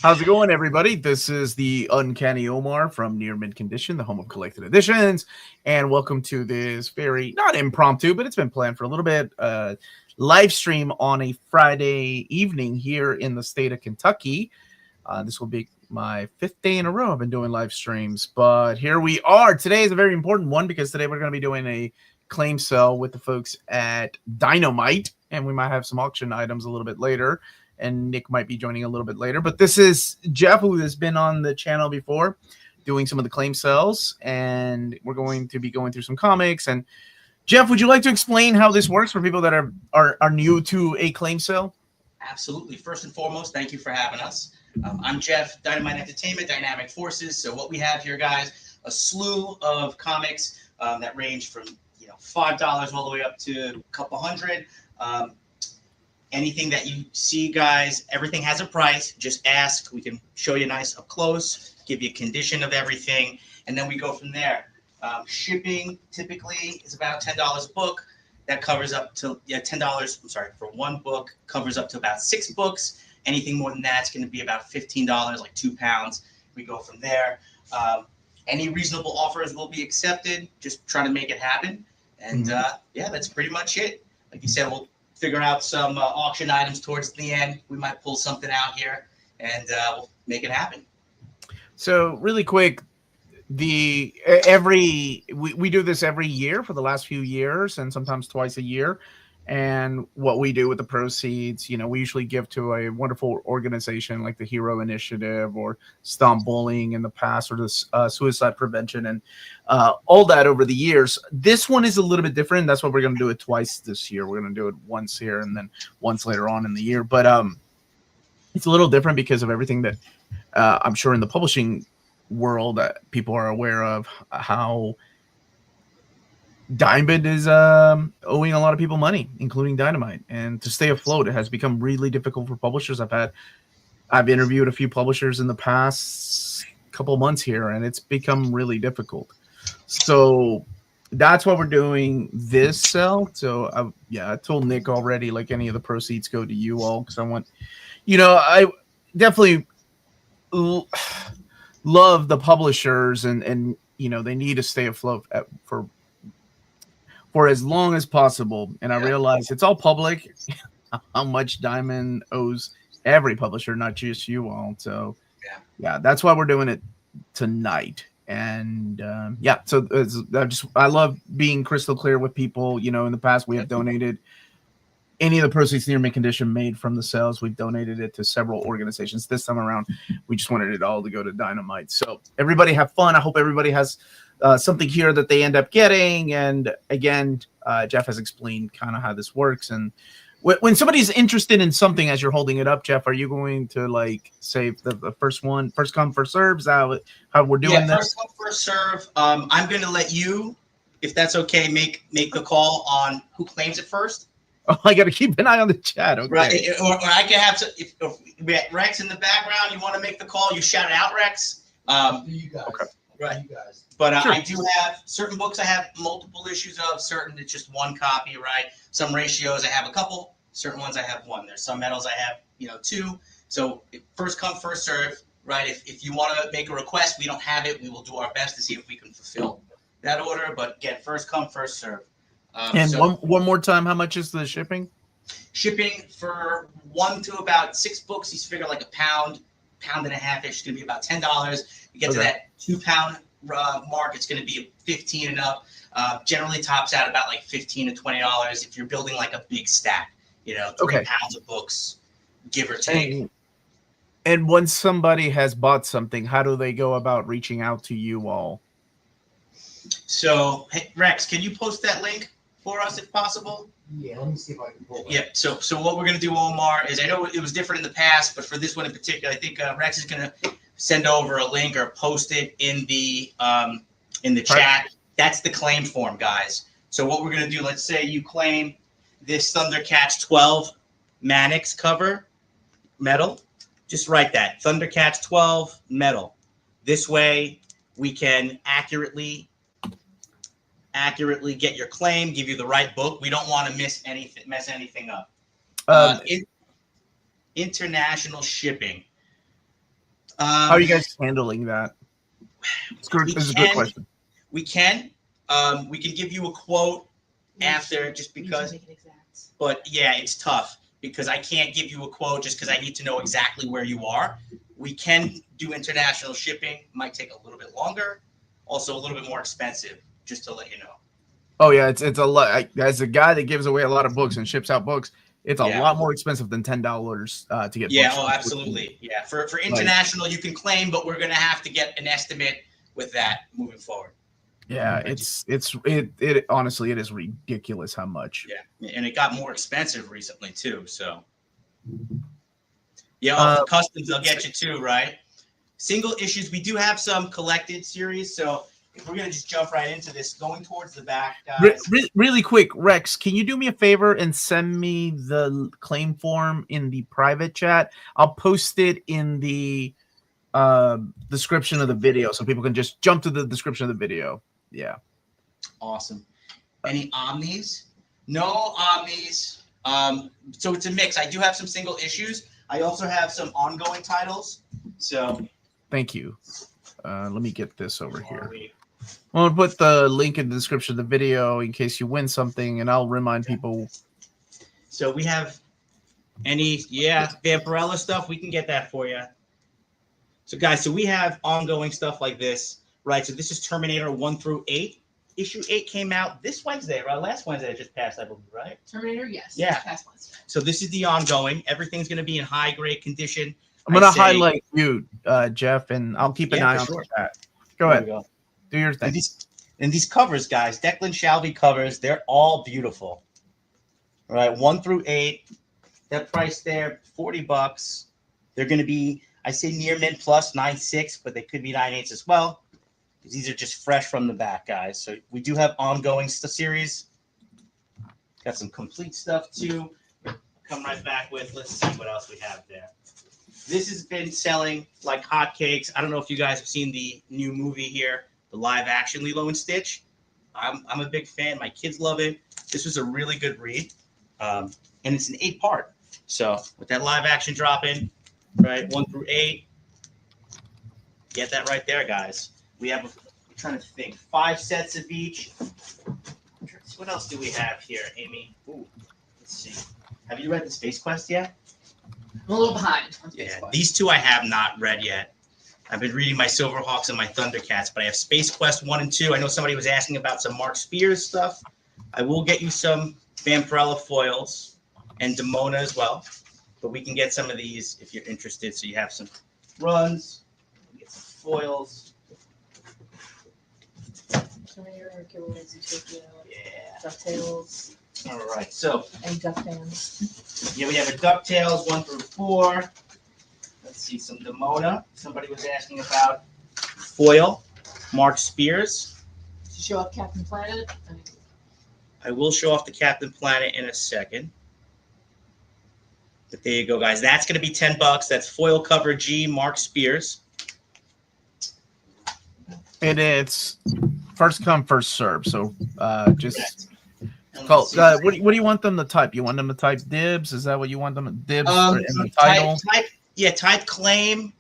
How's it going, everybody? This is the Uncanny Omar from Near Mid Condition, the home of collected editions, and welcome to this very not impromptu, but it's been planned for a little bit. Live stream on a Friday evening here in the state of Kentucky. This will be my 5th day in a row I've been doing live streams, but here we are. Today is a very important one because today we're going to be doing a claim sale with the folks at Dynamite, and we might have some auction items a little bit later. And Nick might be joining a little bit later. But this is Jeff, who has been on the channel before, doing some of the claim sales. And we're going to be going through some comics. And Jeff, would you like to explain how this works for people that are new to a claim sale? Absolutely. First and foremost, thank you for having us. I'm Jeff, Dynamite Entertainment, Dynamic Forces. So what we have here, guys, a slew of comics that range from $5 all the way up to a couple hundred. Anything that you see, guys, everything has a price. Just ask. We can show you nice up close, give you a condition of everything, and then we go from there. Shipping typically is about $10 a book. That covers up to $10. I'm sorry, for one book covers up to about 6 books. Anything more than that's going to be about $15, like £2. We go from there. Any reasonable offers will be accepted. Just try to make it happen. And yeah, that's pretty much it. Like you said, we'll figure out some auction items towards the end. We might pull something out here and we'll make it happen. So really quick, we do this every year for the last few years and sometimes twice a year. And what we do with the proceeds, we usually give to a wonderful organization like the Hero Initiative or Stop Bullying in the past, or the suicide prevention, and all that over the years. This one is a little bit different. That's why we're going to do it twice this year. We're going to do it once here and then once later on in the year. But it's a little different because of everything that I'm sure in the publishing world people are aware of, how Dynamite is owing a lot of people money, including Dynamite, and to stay afloat, it has become really difficult for publishers. I've interviewed a few publishers in the past couple months here, and it's become really difficult. So that's why we're doing this sale. So I told Nick already, like, any of the proceeds go to you all, because I want, I definitely love the publishers, and they need to stay afloat for as long as possible. And I realize it's all public how much Diamond owes every publisher, not just you all. So yeah, that's why we're doing it tonight. And so I love being crystal clear with people. In the past we have donated any of the proceeds near mint condition made from the sales. We've donated it to several organizations. This time around, we just wanted it all to go to Dynamite. So everybody have fun. I hope everybody has something here that they end up getting. And again, Jeff has explained kind of how this works. And when somebody's interested in something as you're holding it up, Jeff, are you going to say the first come, first serve? Is that how we're doing this? First come, first serve. I'm going to let you, if that's okay, make the call on who claims it first. Oh, I got to keep an eye on the chat. Okay. Right. Or I can have if we have Rex in the background, you want to make the call, you shout it out, Rex. You guys. Okay. Right. You guys. But Sure. I do have certain books I have multiple issues of, certain it's just one copy, right? Some ratios I have a couple, certain ones I have one. There's some metals I have, 2. So first come, first serve, right? If you want to make a request, we don't have it, we will do our best to see if we can fulfill that order. But again, first come, first serve. And one more time, how much is the shipping? Shipping for 1 to about 6 books, you figure like a pound and a half. It's going to be about $10. You get to that 2 pound mark, it's going to be 15 and up. Generally tops out about like $15 to $20 if you're building like a big stack. 3 pounds of books, give or take. And once somebody has bought something, how do they go about reaching out to you all? So, hey, Rex, can you post that link for us if possible? Yeah, let me see if I can pull it. Yeah, so what we're going to do, Omar, is I know it was different in the past, but for this one in particular, I think Rex is going to send over a link or post it in the chat. That's the claim form, guys. So what we're going to do, let's say you claim this Thundercats 12 Mannix cover, metal. Just write that, Thundercats 12 metal. This way we can accurately get your claim, give you the right book. We don't want to mess anything up. International shipping. How are you guys handling that? It's a good question. We can give you a quote after, just because. But yeah, it's tough because I can't give you a quote just because I need to know exactly where you are. We can do international shipping. Might take a little bit longer. Also a little bit more expensive, just to let you know. Oh yeah, it's a lot. As a guy that gives away a lot of books and ships out books, it's a lot more expensive than $10 to get. Yeah, books. Oh, absolutely. Yeah, for international, you can claim, but we're gonna have to get an estimate with that moving forward. Yeah, it honestly, it is ridiculous how much. Yeah, and it got more expensive recently too. So yeah, for customs, they'll get you too, right? Single issues, we do have some collected series, so if we're gonna just jump right into this, going towards the back, guys. Really quick, Rex, can you do me a favor and send me the claim form in the private chat? I'll post it in the description of the video so people can just jump to the description of the video. Yeah. Awesome. Any Omnis? No Omnis. So it's a mix. I do have some single issues. I also have some ongoing titles. So thank you. Let me get this over here. I'm gonna put the link in the description of the video in case you win something, and I'll remind people. So we have Vampirella stuff. We can get that for you. So guys, we have ongoing stuff like this, right? So this is Terminator 1 through 8. Issue 8 came out this Wednesday, right? Last Wednesday it just passed, I believe, right? Terminator, yes. Yeah. Past Wednesday. So this is the ongoing. Everything's going to be in high grade condition. I'm going to highlight you, Jeff, and I'll keep an eye on that. Go ahead. Do your thing. And these covers, guys, Declan Shalvey covers, they're all beautiful. All right, 1 through 8. That price there, $40. They're going to be, I say near mint plus 9.6, but they could be 9.8s as well. These are just fresh from the back, guys. So we do have ongoing series. Got some complete stuff too. Come right back with. Let's see what else we have there. This has been selling like hotcakes. I don't know if you guys have seen the new movie here, the live action Lilo and Stitch. I'm a big fan. My kids love it. This was a really good read, and it's an 8-part. So with that live action dropping, right, 1 through 8, get that right there, guys. We have, I'm trying to think, 5 sets of each. What else do we have here, Amy? Ooh, let's see. Have you read the Space Quest yet? I'm a little behind on Space Quest. These two I have not read yet. I've been reading my Silverhawks and my Thundercats, but I have Space Quest 1 and 2. I know somebody was asking about some Mark Spears stuff. I will get you some Vampirella foils and Demona as well, but we can get some of these if you're interested. So you have some runs, get some foils. Terminator, Hercules, Utopia, DuckTales. All right, so and Duck fans. Yeah, we have a DuckTales 1 through 4. Let's see, some Demona. Somebody was asking about foil, Mark Spears. To show off Captain Planet. I will show off the Captain Planet in a second. But there you go, guys. That's going to be $10. That's foil cover G, Mark Spears. And it's first come, first serve. So just call. What do you want them to type? You want them to type dibs? Is that what you want them to dibs in the title? Type claim.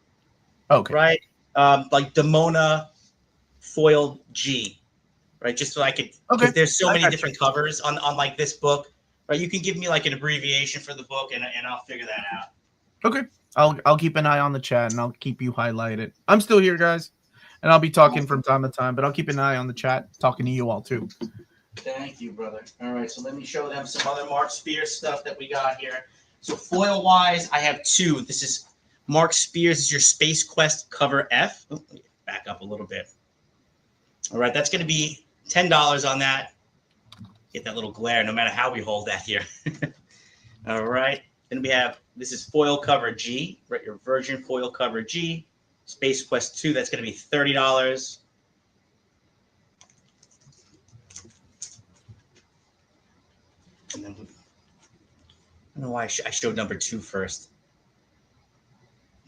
Okay. Right. Like Demona foil G. Right. Just so I could. Okay. There's so many different covers on like this book. Right. You can give me like an abbreviation for the book, and I'll figure that out. Okay. I'll keep an eye on the chat, and I'll keep you highlighted. I'm still here, guys. And I'll be talking from time to time, but I'll keep an eye on the chat, talking to you all too. Thank you, brother. All right, so let me show them some other Mark Spears stuff that we got here. So foil-wise, I have 2. This is Mark Spears. This is your Space Quest cover F. Oh, back up a little bit. All right, that's going to be $10 on that. Get that little glare no matter how we hold that here. All right, then we have, this is foil cover G, right? Your Virgin foil cover G. Space Quest 2, that's going to be $30. And then, I don't know why I showed number 2 first.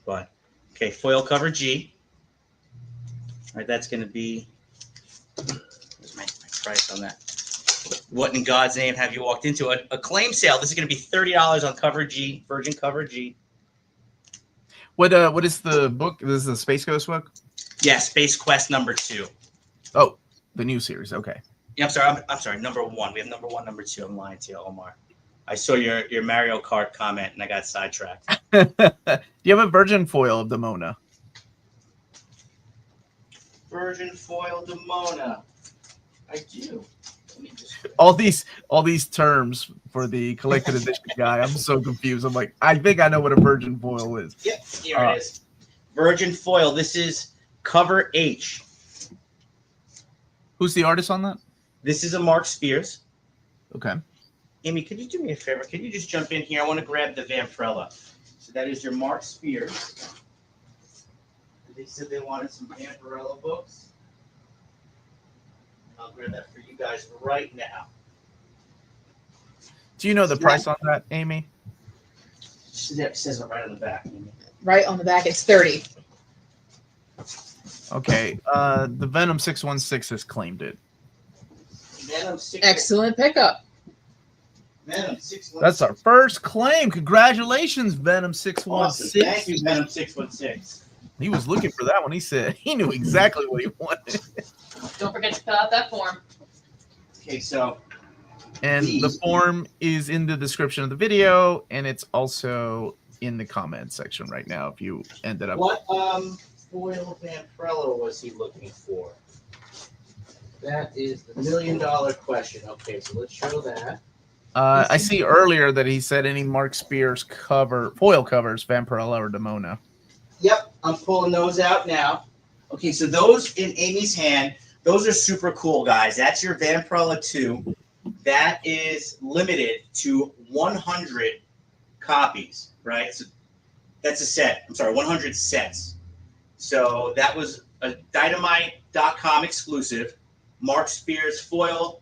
But, okay, foil cover G. All right, that's going to be, where's my price on that? What in God's name have you walked into? A claim sale. This is going to be $30 on cover G, Virgin cover G. What is the book? This is the Space Ghost book? Yeah, Space Quest #2. Oh, the new series. Okay. Yeah, I'm sorry. #1. We have #1, #2. I'm lying to you, Omar. I saw your Mario Kart comment and I got sidetracked. Do you have a virgin foil of Demona? Virgin foil Demona. I do. Let me just... All these terms for the collected edition guy. I'm so confused. I'm like, I think I know what a virgin foil is. Yep, here it is. Virgin foil. This is cover H. Who's the artist on that? This is a Mark Spears. Okay. Amy, could you do me a favor? Could you just jump in here? I want to grab the Vampirella. So that is your Mark Spears. They said they wanted some Vampirella books. I'll grab that for you guys right now. Do you know the price on that, Amy? It says it right on the back, Amy. Right on the back, it's 30. Okay. The Venom 616 has claimed it. Venom 616. Excellent pickup. Venom 616. That's our first claim. Congratulations, Venom 616. Awesome. Thank you, Venom 616. He was looking for that one. He said he knew exactly what he wanted. Don't forget to fill out that form. Okay, so. And the form is in the description of the video, and it's also in the comment section right now if you ended up. What foil Vampirella was he looking for? That is the $1 million question. Okay, so let's show that. I see earlier that he said any Mark Spears foil covers, Vampirella or Demona. Yep, I'm pulling those out now. Okay, so those in Amy's hand, those are super cool, guys. That's your Vampirella 2. That is limited to 100 copies, right? So that's a set. I'm sorry, 100 sets. So that was a Dynamite.com exclusive. Mark Spears foil,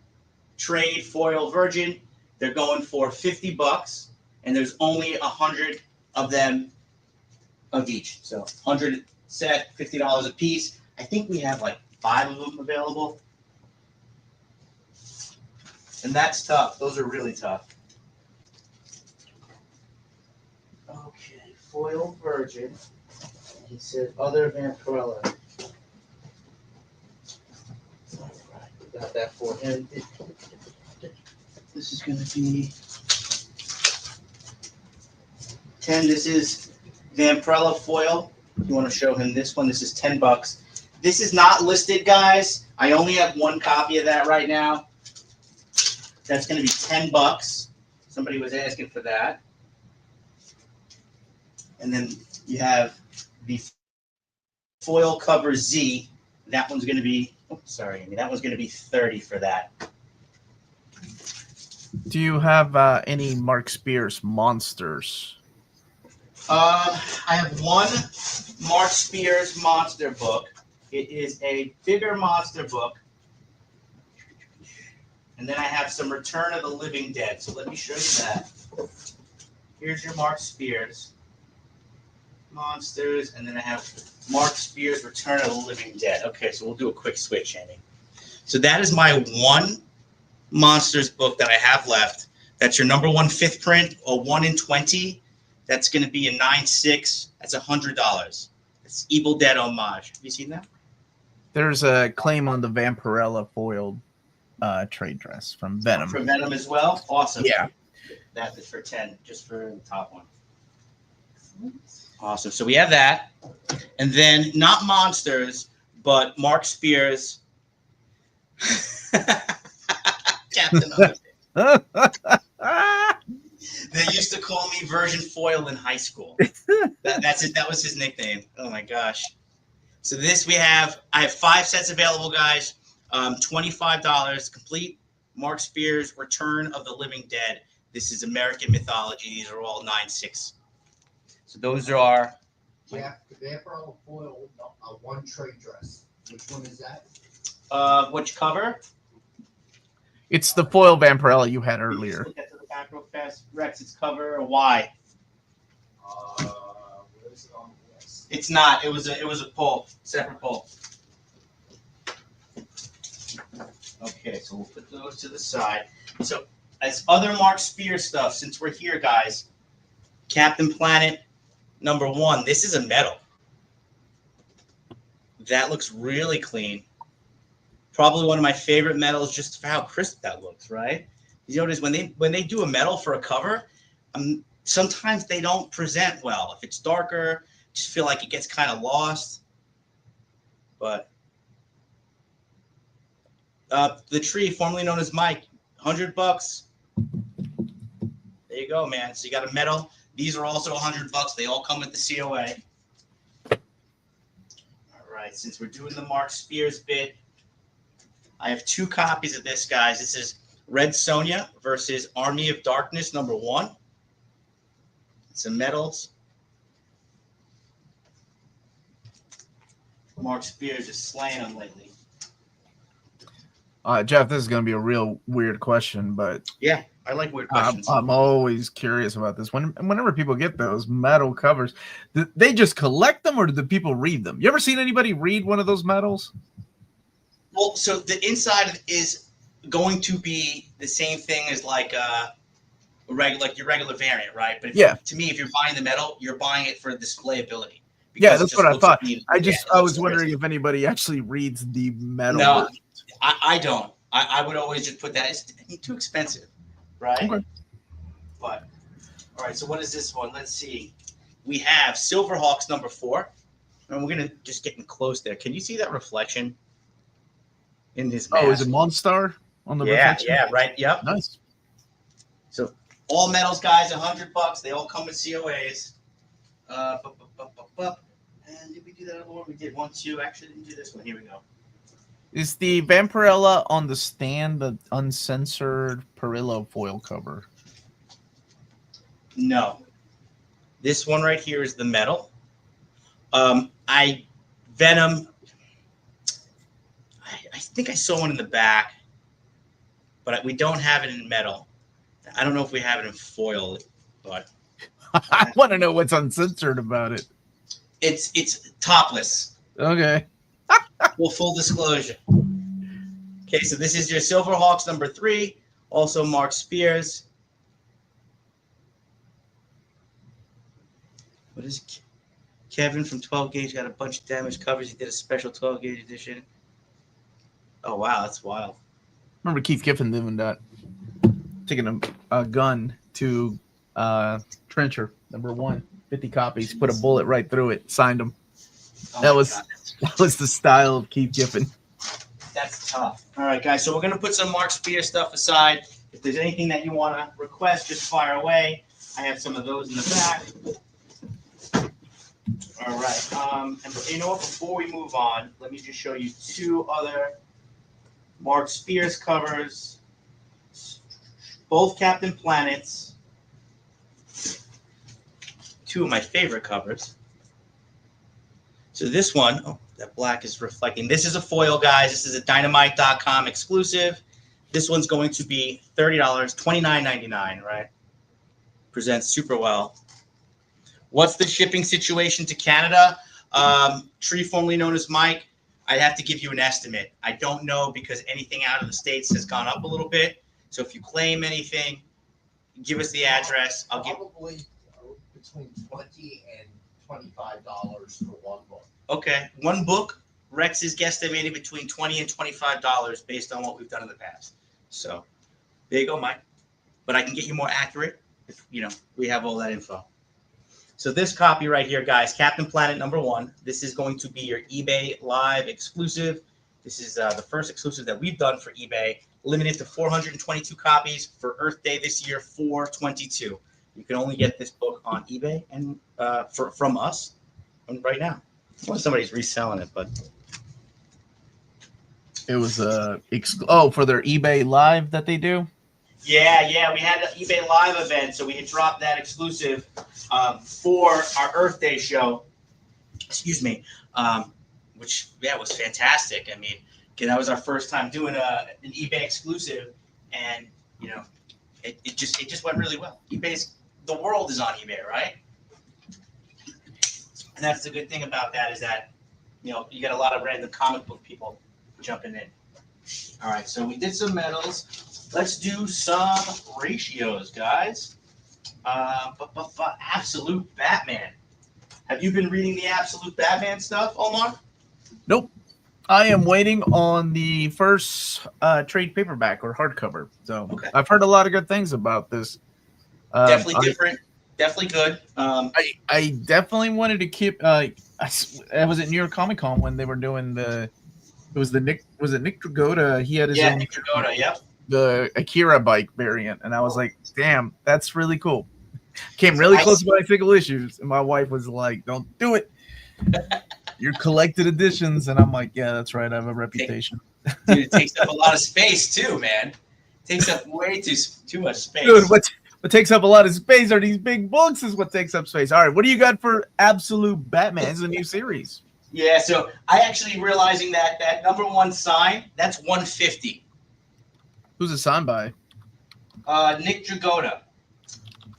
trade foil virgin. They're going for $50, and there's only 100 of them of each. So 100 set, $50 a piece. I think we have like 5 of them available. And that's tough. Those are really tough. Okay, foil virgin. He said other Vampirella. All right, we got that for him. This is going to be 10. This is Vampirella foil. If you want to show him this one, this is $10. This is not listed, guys. I only have one copy of that right now. That's going to be $10. Somebody was asking for that. And then you have the foil cover Z. That one's going to be, that one's going to be $30 for that. Do you have any Mark Spears monsters? I have one Mark Spears monster book. It is a bigger monster book. And then I have some Return of the Living Dead. So let me show you that. Here's your Mark Spears monsters. And then I have Mark Spears Return of the Living Dead. Okay, so we'll do a quick switch, Andy. So that is my one monsters book that I have left. That's your #1 5th print, a 1 in 20. That's going to be a 9.6. That's $100. It's Evil Dead homage. Have you seen that? There's a claim on the Vampirella foiled trade dress from Venom. From Venom as well? Awesome. Yeah. That is for 10, just for the top one. Awesome. So we have that. And then not monsters, but Mark Spears. Captain Undertaker. They used to call me Virgin Foil in high school. That's it. That was his nickname. Oh my gosh. So this I have 5 sets available, guys. $25 complete. Mark Spears Return of the Living Dead. This is American mythology. These are all 9.6. So those are. Yeah, the Vampirella foil, one trade dress. Which one is that? Which cover? It's the foil Vampirella you had earlier. Look at the back real fast. Rex, it's cover Y. Where is it on the list? It's not. It was a pull, separate pull. Okay, so we'll put those to the side. So as other Mark Spears stuff, since we're here, guys, Captain Planet, number 1. This is a metal. That looks really clean. Probably one of my favorite metals just for how crisp that looks, right? You notice when they do a metal for a cover, sometimes they don't present well. If it's darker, just feel like it gets kind of lost. But the tree, formerly known as Mike, $100. There you go, man. So you got a metal. These are also $100. They all come with the COA. All right, since we're doing the Mark Spears bit, I have 2 copies of this, guys. This is Red Sonja versus Army of Darkness number 1. Some metals. Mark Spears is slaying them lately. Jeff, this is going to be a real weird question, but Yeah, I like weird questions. I'm always curious about this. Whenever people get those metal covers, do they just collect them or do the people read them? You ever seen anybody read one of those metals? Well, so the inside is going to be the same thing as like your regular variant, right? But to me, if you're buying the metal, you're buying it for displayability. Yeah, that's what I thought. I was wondering if anybody actually reads the metal. No, I don't. I would always just put that. It's too expensive, right? Okay. But all right. So what is this one? Let's see. We have Silverhawks number 4, and we're gonna just getting close there. Can you see that reflection in his mask? Oh, is it Monstar on the reflection? Yeah, right. Yep. Nice. So all metals, guys, $100. They all come with COAs. And did we do that other one? We did 1, 2. Actually, didn't do this one. Here we go. Is the Vampirella on the stand the uncensored Perillo foil cover? No. This one right here is the metal. Venom. I think I saw one in the back, but we don't have it in metal. I don't know if we have it in foil, but I want to know what's uncensored about it. It's topless. Okay. Well, full disclosure. Okay, so this is your Silverhawks number 3, also Mark Spears. What is it? Kevin from 12 Gauge got a bunch of damaged covers. He did a special 12 Gauge edition. Oh, wow, that's wild. Remember Keith Giffen doing that? Taking a gun to Trencher, number 1, 50 copies, put a bullet right through it, signed them. That was the style of Keith Giffen. That's tough. All right, guys. So we're gonna put some Mark Spears stuff aside. If there's anything that you want to request, just fire away. I have some of those in the back. All right. And you know what? Before we move on, let me just show you 2 other Mark Spears covers. Both Captain Planets. 2 of my favorite covers. So this one, oh, that black is reflecting. This is a foil, guys. This is a Dynamite.com exclusive. This one's going to be $30, $29.99, right? Presents super well. What's the shipping situation to Canada? Tree, formerly known as Mike, I'd have to give you an estimate. I don't know because anything out of the States has gone up a little bit. So if you claim anything, give us the address. I'll give Probably between $20 and $25 for one book. Okay, one book. Rex is guesstimating between $20 and $25 based on what we've done in the past. So there you go, Mike. But I can get you more accurate if we have all that info. So this copy right here, guys, Captain Planet number 1. This is going to be your eBay Live exclusive. This is the first exclusive that we've done for eBay. Limited to 422 copies for Earth Day this year, 4/22. You can only get this book on eBay and from us right now. Well, somebody's reselling it, but it was for their eBay Live that they do. Yeah, we had an eBay Live event, so we had dropped that exclusive for our Earth Day show. Excuse me, which was fantastic. I mean, that was our first time doing an eBay exclusive, and it just went really well. The world is on eBay, right? And that's the good thing about that is that you get a lot of random comic book people jumping in. All right, so we did some metals. Let's do some ratios, guys. Absolute Batman. Have you been reading the Absolute Batman stuff, Omar? Nope. I am waiting on the first trade paperback or hardcover. So Okay. I've heard a lot of good things about this. Definitely different. Definitely good. I definitely wanted to keep. I was at New York Comic Con when they were doing the. It was Nick Dragotta. He had his own Nick Dragotta, yep. the Akira bike variant, and I was like, "Damn, that's really cool." Came really close to buying single issues, and my wife was like, "Don't do it. You're collected editions," and I'm like, "Yeah, that's right. I have a reputation." Dude, it takes up a lot of space too, man. It takes up way too much space. Dude, what takes up a lot of space are these big books. Is what takes up space. All right, what do you got for Absolute Batman? It's a new series. Yeah, so I actually realizing that #1 sign, that's $150. Who's it signed by? Nick Dragotta.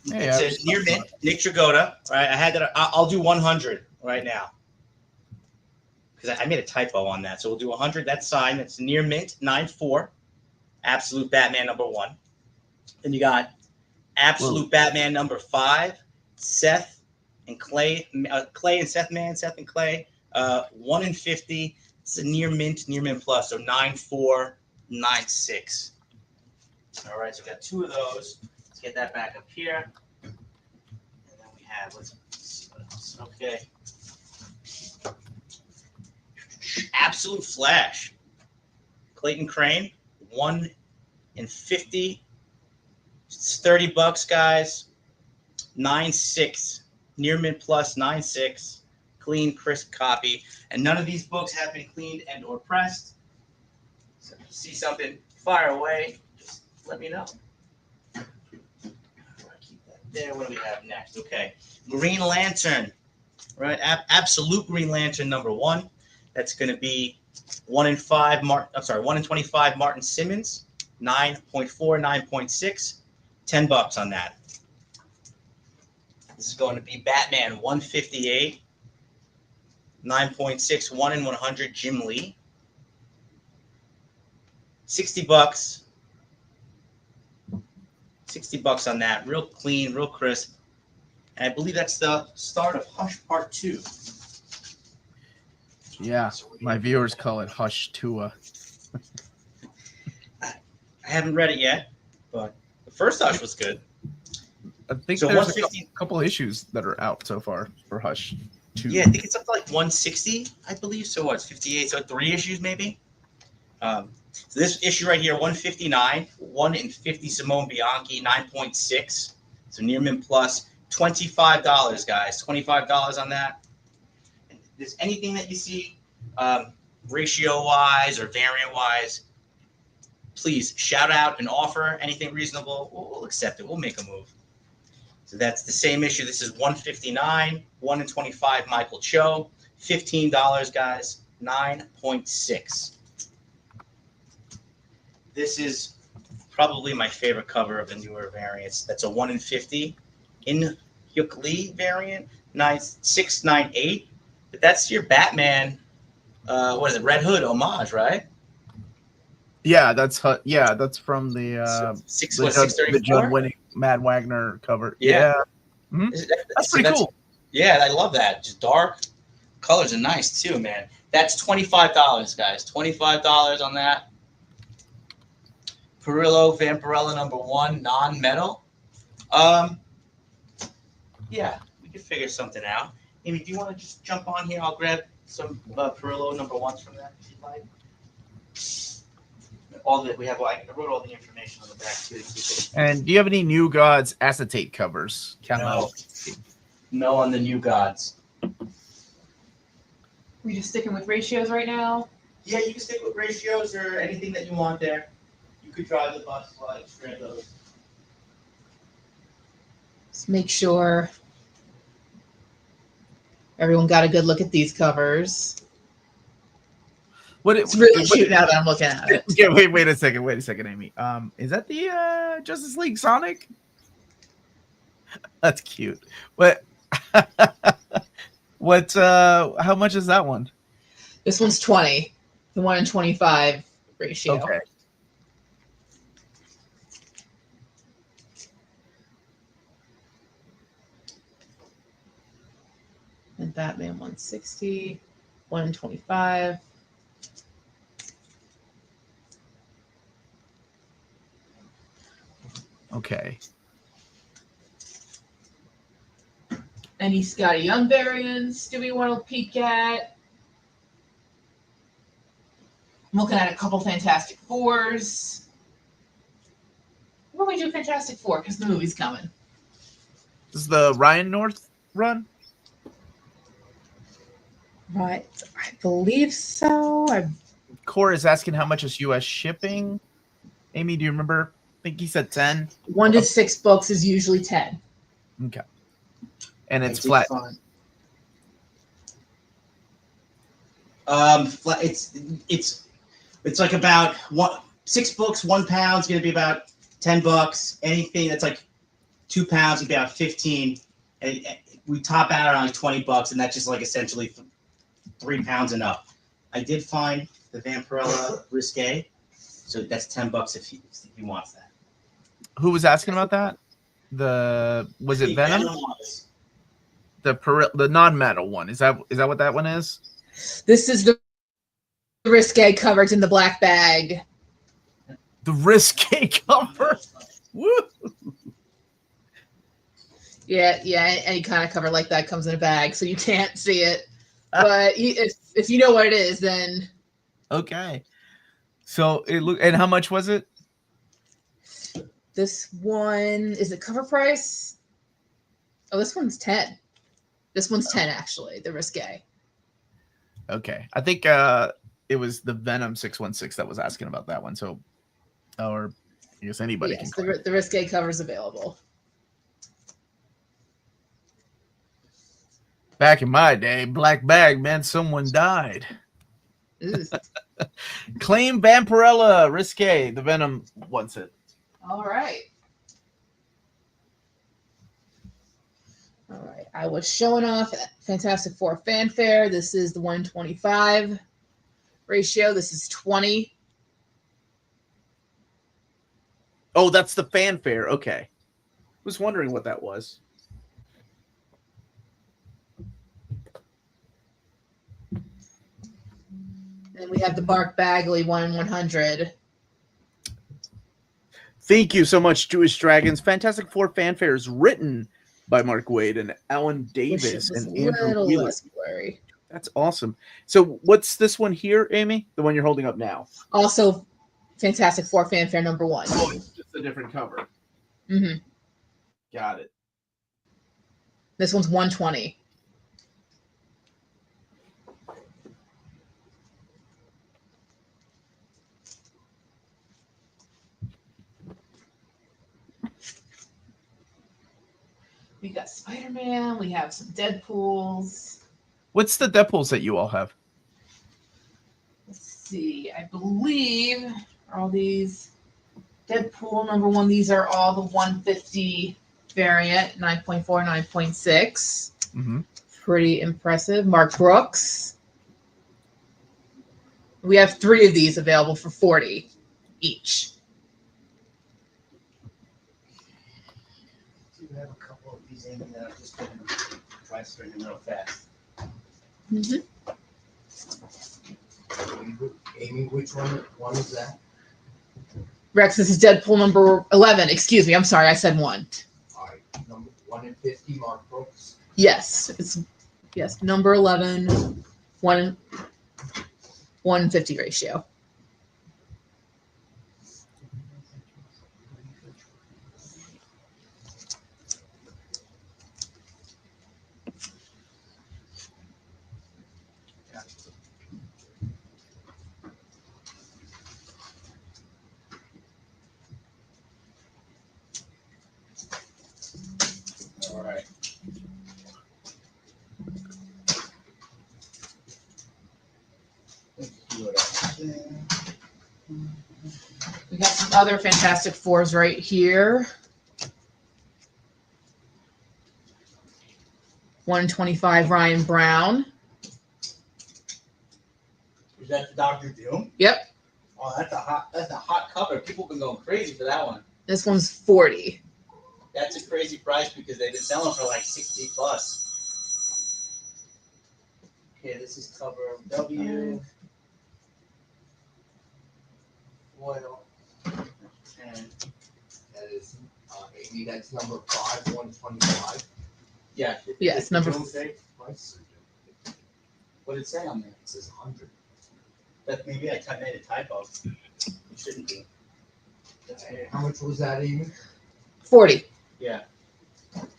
Hey, It's a near mint, Nick Dragotta. All right, I had that. I'll do 100 right now because I made a typo on that. So we'll do 100. That's signed. That's near mint 9.4. Absolute Batman #1. Then you got Absolute Batman #5. Seth and Clay, Clay and Seth Man, Seth and Clay. 1 in 50. It's a near mint plus. So 9.496. All right, so we got 2 of those. Let's get that back up here. And then we have, let's see what else. Okay. Absolute Flash. Clayton Crane, 1 in 50. It's $30, guys. 9.6. Near mint plus 9.6. Clean, crisp copy. And none of these books have been cleaned and or pressed. So if you see something far away, just let me know. Keep that there. What do we have next? Okay. Green Lantern. Right. Absolute Green Lantern #1. That's going to be 1 in 5. 1 in 25. Martin Simmons. 9.4, 9.6. $10 on that. This is going to be Batman 158. 9.6, 1 in 100, Jim Lee. $60. $60 on that. Real clean, real crisp. And I believe that's the start of Hush Part 2. Yeah, my viewers call it Hush Tua. I haven't read it yet, but the first Hush was good. I think So there's a couple issues that are out so far for Hush 2. Yeah, I think it's up to like 160, I believe. So what's 58? So 3 issues maybe. So this issue right here, 159, 1 in 50 Simone Bianchi, 9.6. So near mint plus, $25, guys. $25 on that. And if there's anything that you see ratio-wise or variant-wise, please shout out and offer anything reasonable. We'll accept it. We'll make a move. So that's the same issue. This is 159, 1 in 25, Michael Cho. $15, guys. 9.6. This is probably my favorite cover of the newer variants. That's a 1 in 50 in Hyuk Lee variant, 9698. But that's your Batman. What is it? Red Hood homage, right? Yeah, that's from the the Judd Winnick Mad Wagner cover. Yeah. Mm-hmm. That's pretty cool. Yeah, I love that. Just dark colors are nice too, man. That's $25, guys. $25 on that. Perillo Vampirella #1 non-metal. Yeah, we can figure something out. Amy, do you want to just jump on here? I'll grab some Perillo #1s from that if you'd like. All that we have, I wrote all the information on the back too. And do you have any New Gods acetate covers? No on the New Gods. We just sticking with ratios right now? Yeah, you can stick with ratios or anything that you want there. You could drive the bus while I grab those. Let's make sure everyone got a good look at these covers. It's really shooting out that I'm looking at it. Yeah, wait a second, Amy. Is that the Justice League Sonic? That's cute. What? How much is that one? This one's 20. The 1 in 25 ratio. Okay. And And Batman 160, 1 in 25. Okay. Any Scotty Young variants do we want to peek at? I'm looking at a couple Fantastic Fours. What do we do Fantastic Four? Because the movie's coming. This is the Ryan North run? Right. I believe so. Core is asking how much is U.S. shipping. Amy, do you remember? I think he said 10. 1 to 6 books is usually 10. Okay. And it's I did flat. find- It's like about 6 books, £1 is going to be about $10. Anything that's like £2 would be about 15. And we top out on like $20, and that's just like essentially £3 and up. I did find the Vampirella risque, so that's $10 if he wants that. Who was asking about that? Was it Venom? The non-metal one. Is that what that one is? This is the risque covered in the black bag. The risque cover. Woo! Yeah, any kind of cover like that comes in a bag, so you can't see it. But if you know what it is, then Okay. So and how much was it? this one is it cover price? Oh, this one's 10. This one's 10 actually. The risque. Okay. I think it was the Venom 616 that was asking about that one. So, or I guess anybody Yes, can. the risque cover is available. Back in my day, black bag meant someone died. Claim Vampirella risque. The Venom wants it. All right. I was showing off Fantastic Four Fanfare. This is the 125 ratio. This is 20. Oh, that's the Fanfare. Okay. Was wondering what that was. And we have the Bark Bagley 1 in 100. Thank you so much, Jewish Dragons. Fantastic Four Fanfare is written by Mark Waid and Alan Davis and Andrew Wheeler. Less blurry. That's awesome. So what's this one here, Amy? The one you're holding up now? Also, Fantastic Four Fanfare number 1. Oh, it's just a different cover. Mm-hmm. Got it. This one's 120. We got Spider-Man. We have some Deadpools. What's the Deadpools that you all have? Let's see. I believe all these Deadpool number 1. These are all the 150 variant, 9.4, 9.6. Mm-hmm. Pretty impressive. Mark Brooks. We have 3 of these available for 40 each. We have a couple of these in that I'm just going to try to string them real fast. Mm-hmm. Amy, which one is that? Rex, this is Deadpool number 11. Excuse me. I'm sorry. I said 1. All right, number 1 in 50, Mark Brooks. Yes. Yes. Number 11, 150 ratio. All right. We got some other Fantastic Fours right here. 125 Ryan Brown. Is that the Doctor Doom? Yep. Oh, that's a hot cover. People have been going crazy for that one. This one's 40. That's a crazy price because they've been selling for like 60 plus. Okay, this is cover W. Foil. And That is, Amy, that's number 5, 125. yeah. Yes, number Price. What did it say on there? It says 100. That maybe I made a typo. It shouldn't be. That's weird. How much was that, Amy? 40. Yeah. It's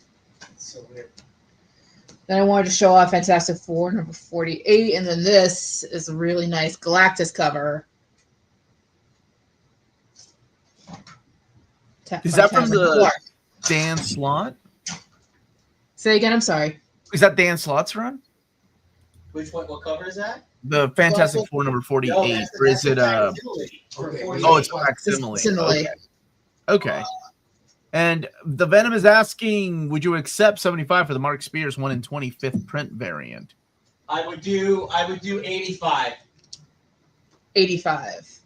so weird. Then I wanted to show off Fantastic Four number 48, and then this is a really nice Galactus cover. Is that from Fantastic the Four. Dan Slott? Say again, I'm sorry. Is that Dan Slott's run? Which one? What cover is that? The Fantastic Four number 48, or is it Okay. Oh, it's facsimile. Facsimile. Okay. And the Venom is asking, would you accept 75 for the Mark Spears 1 in 25th print variant? I would do 85. 85.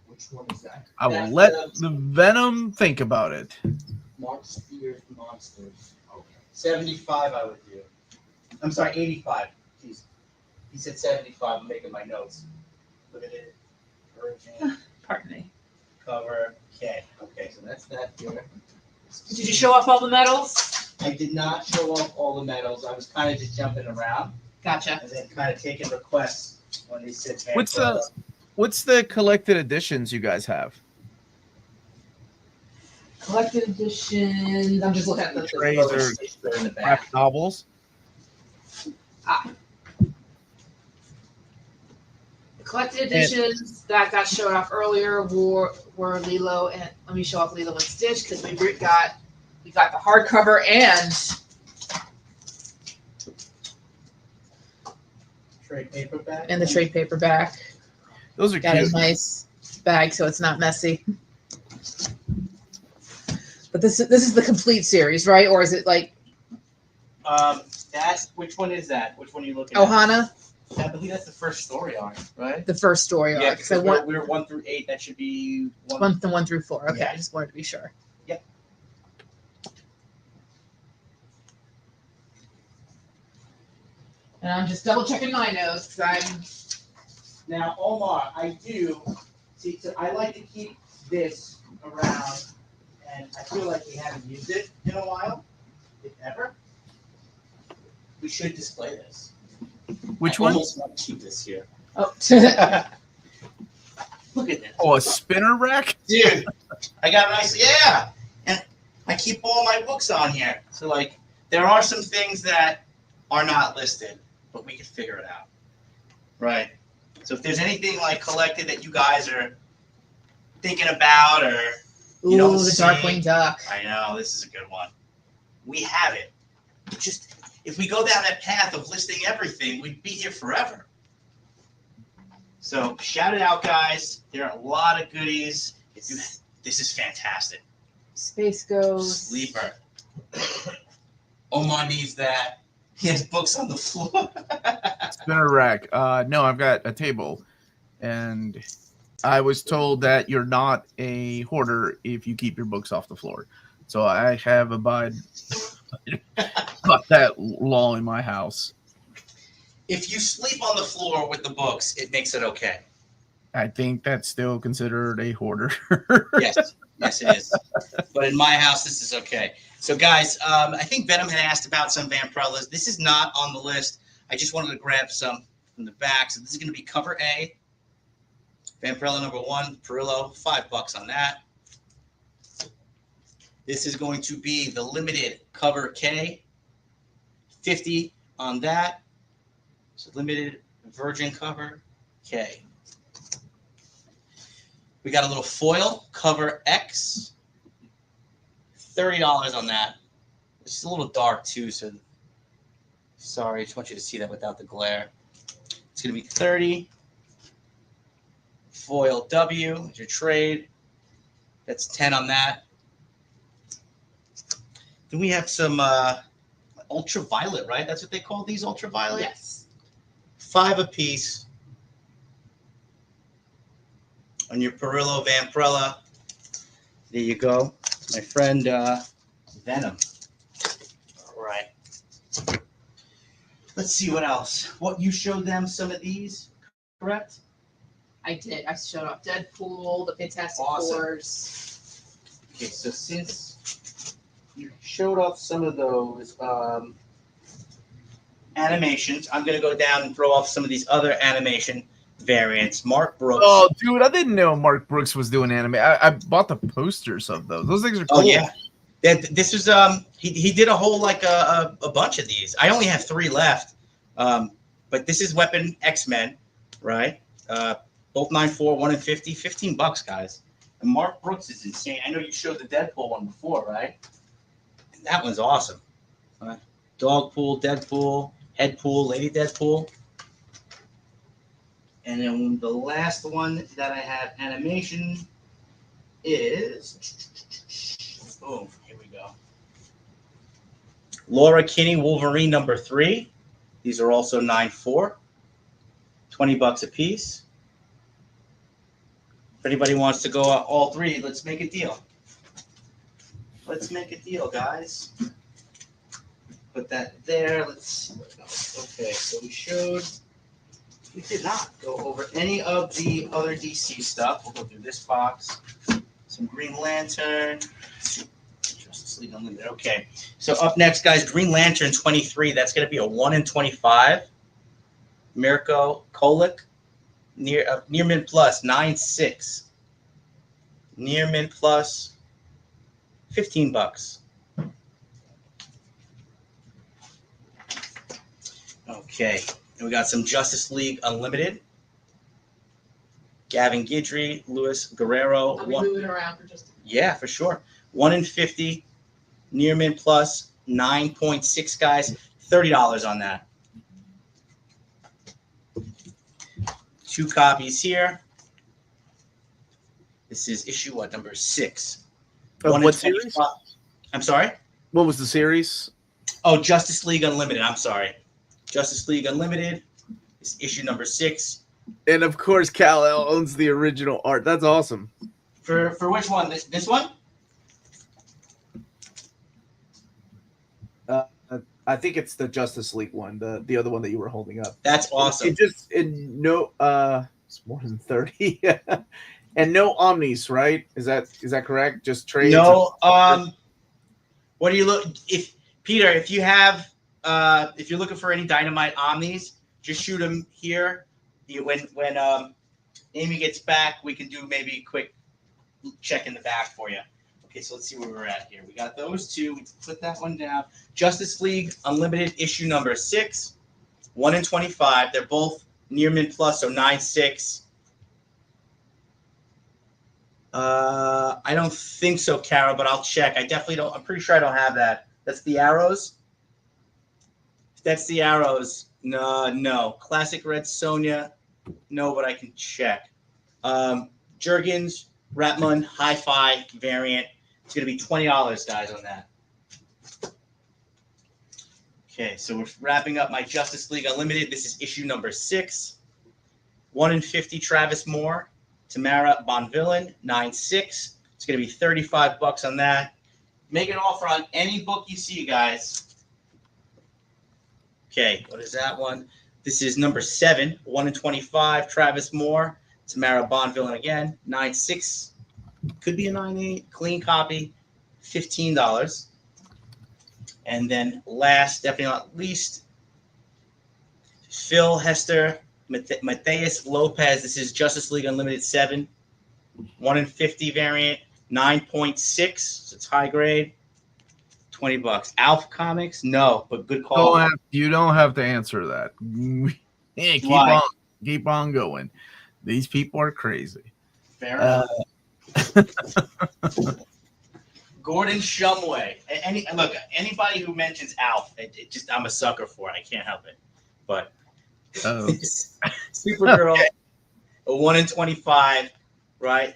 Which one is that? I will That's let the Venom think about it. Mark Spears Monsters. Okay. 75 I would do. I'm sorry, 85. Jeez. He said 75. I'm making my notes. Look at it. Virgin Pardon me. cover. Okay. Okay, so that's that here. Did you show off all the medals? I did not show off all the medals. I was kind of just jumping around Gotcha. and then kind of taking requests when they said. What's the collected editions you guys have? Collected editions. I'm just looking at the Trades or They're in the back. graphic novels? The collected editions that got showed off earlier were Lilo and let me show off Lilo and Stitch because we got the hardcover and Trade paperback. the trade paperback. Those are Got cute. a nice bag so it's not messy. But this is the complete series, right? Or is it like That's which one is that? Which one are you looking at? Ohana, I believe that's the first story arc, right? the first story Yeah, arc? because So we're 1 through 8. That should be 1 through 4. Okay, Yeah. I just wanted to be sure. Yep. And I'm just double checking my notes because I'm Now, Omar, I do see. So I like to keep this around, and I feel like we haven't used it in a while, if ever. We should display this. Which I one? almost want to keep this here. oh Look at this. Oh, a spinner rack? Dude, I got a nice, yeah. And I keep all my books on here. So, like, there are some things that are not listed, but we can figure it out. Right. So if there's anything, like, collected that you guys are thinking about or you don't Ooh, the see, Darkwing Duck. I know, this is a good one. We have it. Just, if we go down that path of listing everything, we'd be here forever. So shout it out, guys. There are a lot of goodies. This is fantastic. Space Ghost. Sleeper. Omar needs that. He has books on the floor. Spinner rack. No, I've got a table. And I was told that you're not a hoarder if you keep your books off the floor. So I have abide about that law in my house. If you sleep on the floor with the books, it makes it okay. I think that's still considered a hoarder. Yes, yes, it is. But in my house, this is okay. So, guys, I think Venom had asked about some Vampirellas. This is not on the list. I just wanted to grab some from the back. So this is going to be cover A. Vampirella number 1, Perillo, $5 on that. This is going to be the limited cover K, 50 on that. So limited virgin cover K. We got a little foil cover X, $30 on that. It's just a little dark too, so sorry, I just want you to see that without the glare. It's gonna be 30. Foil W is your trade. That's 10 on that. Then we have some ultraviolet, right? That's what they call these, ultraviolet? Yes. 5 apiece on your Perillo Vampirella. There you go. My friend Venom. All right. Let's see what else. What you showed them some of these, correct? I did. I showed off Deadpool, the Fantastic Awesome. Fours. Okay, so since you showed off some of those animations, I'm gonna go down and throw off some of these other animation variants. Mark Brooks. Oh, dude, I didn't know Mark Brooks was doing anime. I bought the posters of those. Those things are cool. Oh yeah. This was he did a whole like a bunch of these. I only have 3 left. But this is Weapon X-Men, right? Both 9.4, 1 and 50, $15, guys. And Mark Brooks is insane. I know you showed the Deadpool one before, right? And that one's awesome. Dogpool, Deadpool, Headpool, Lady Deadpool. And then the last one that I have animation is, boom, here we go. Laura Kinney, Wolverine number 3. These are also 9.4, $20 a piece. If anybody wants to go all 3, let's make a deal. Let's make a deal, guys. Put that there. Let's see what else. Okay, so we did not go over any of the other DC stuff. We'll go through this box. Some Green Lantern. Justice League Unlimited. Okay. So up next, guys, Green Lantern 23. That's going to be a 1 in 25. Mirko Kolik. Near mint plus 9.6. Near mint plus $15. Okay, and we got some Justice League Unlimited. Gavin Guidry, Luis Guerrero. I'll be moving around for just. Yeah, for sure. 1 in 50. Near mint plus 9.6, guys. $30 on that. 2 copies here. This is issue number 6. What series? I'm sorry? What was the series? Oh, Justice League Unlimited. I'm sorry. Justice League Unlimited. This is issue number 6. And of course, Kal-El owns the original art. That's awesome. For which one? This one? I think it's the Justice League one, the other one that you were holding up. That's awesome. It's more than 30. And no Omnis, right? Is that correct? Just trades? No, what do you look if Peter, if you have if you're looking for any Dynamite Omnis, just shoot them here. When Amy gets back, we can do maybe a quick check in the back for you. Okay, so let's see where we're at here. We got those 2. We put that one down. Justice League Unlimited issue number 6, 1 in 25. They're both near mint plus, so 9.6. I don't think so, Carol, but I'll check. I definitely don't. I'm pretty sure I don't have that. That's the Arrows. That's the Arrows. No. Classic Red Sonja. No, but I can check. Jurgens, Ratman, Hi-Fi variant. It's going to be $20, guys, on that. Okay, so we're wrapping up my Justice League Unlimited. This is issue number 6. 1 in 50, Travis Moore. Tamara Bonvillain, 9.6. It's going to be $35 on that. Make an offer on any book you see, guys. Okay, what is that one? This is number 7, 1 in 25, Travis Moore. Tamara Bonvillain again, 9.6. Could be a 9.8. Clean copy, $15. And then last, definitely not least, Phil Hester, Mateus Lopez. This is Justice League Unlimited 7, 1 in 50 variant, 9.6. So it's high grade. $20. Alpha Comics, no, but good call. You don't have to answer that. Yeah, keep on going. These people are crazy. Fair enough. Gordon Shumway. Anybody who mentions Alf, I'm a sucker for it. I can't help it. But Supergirl, okay. A 1 in 25, right?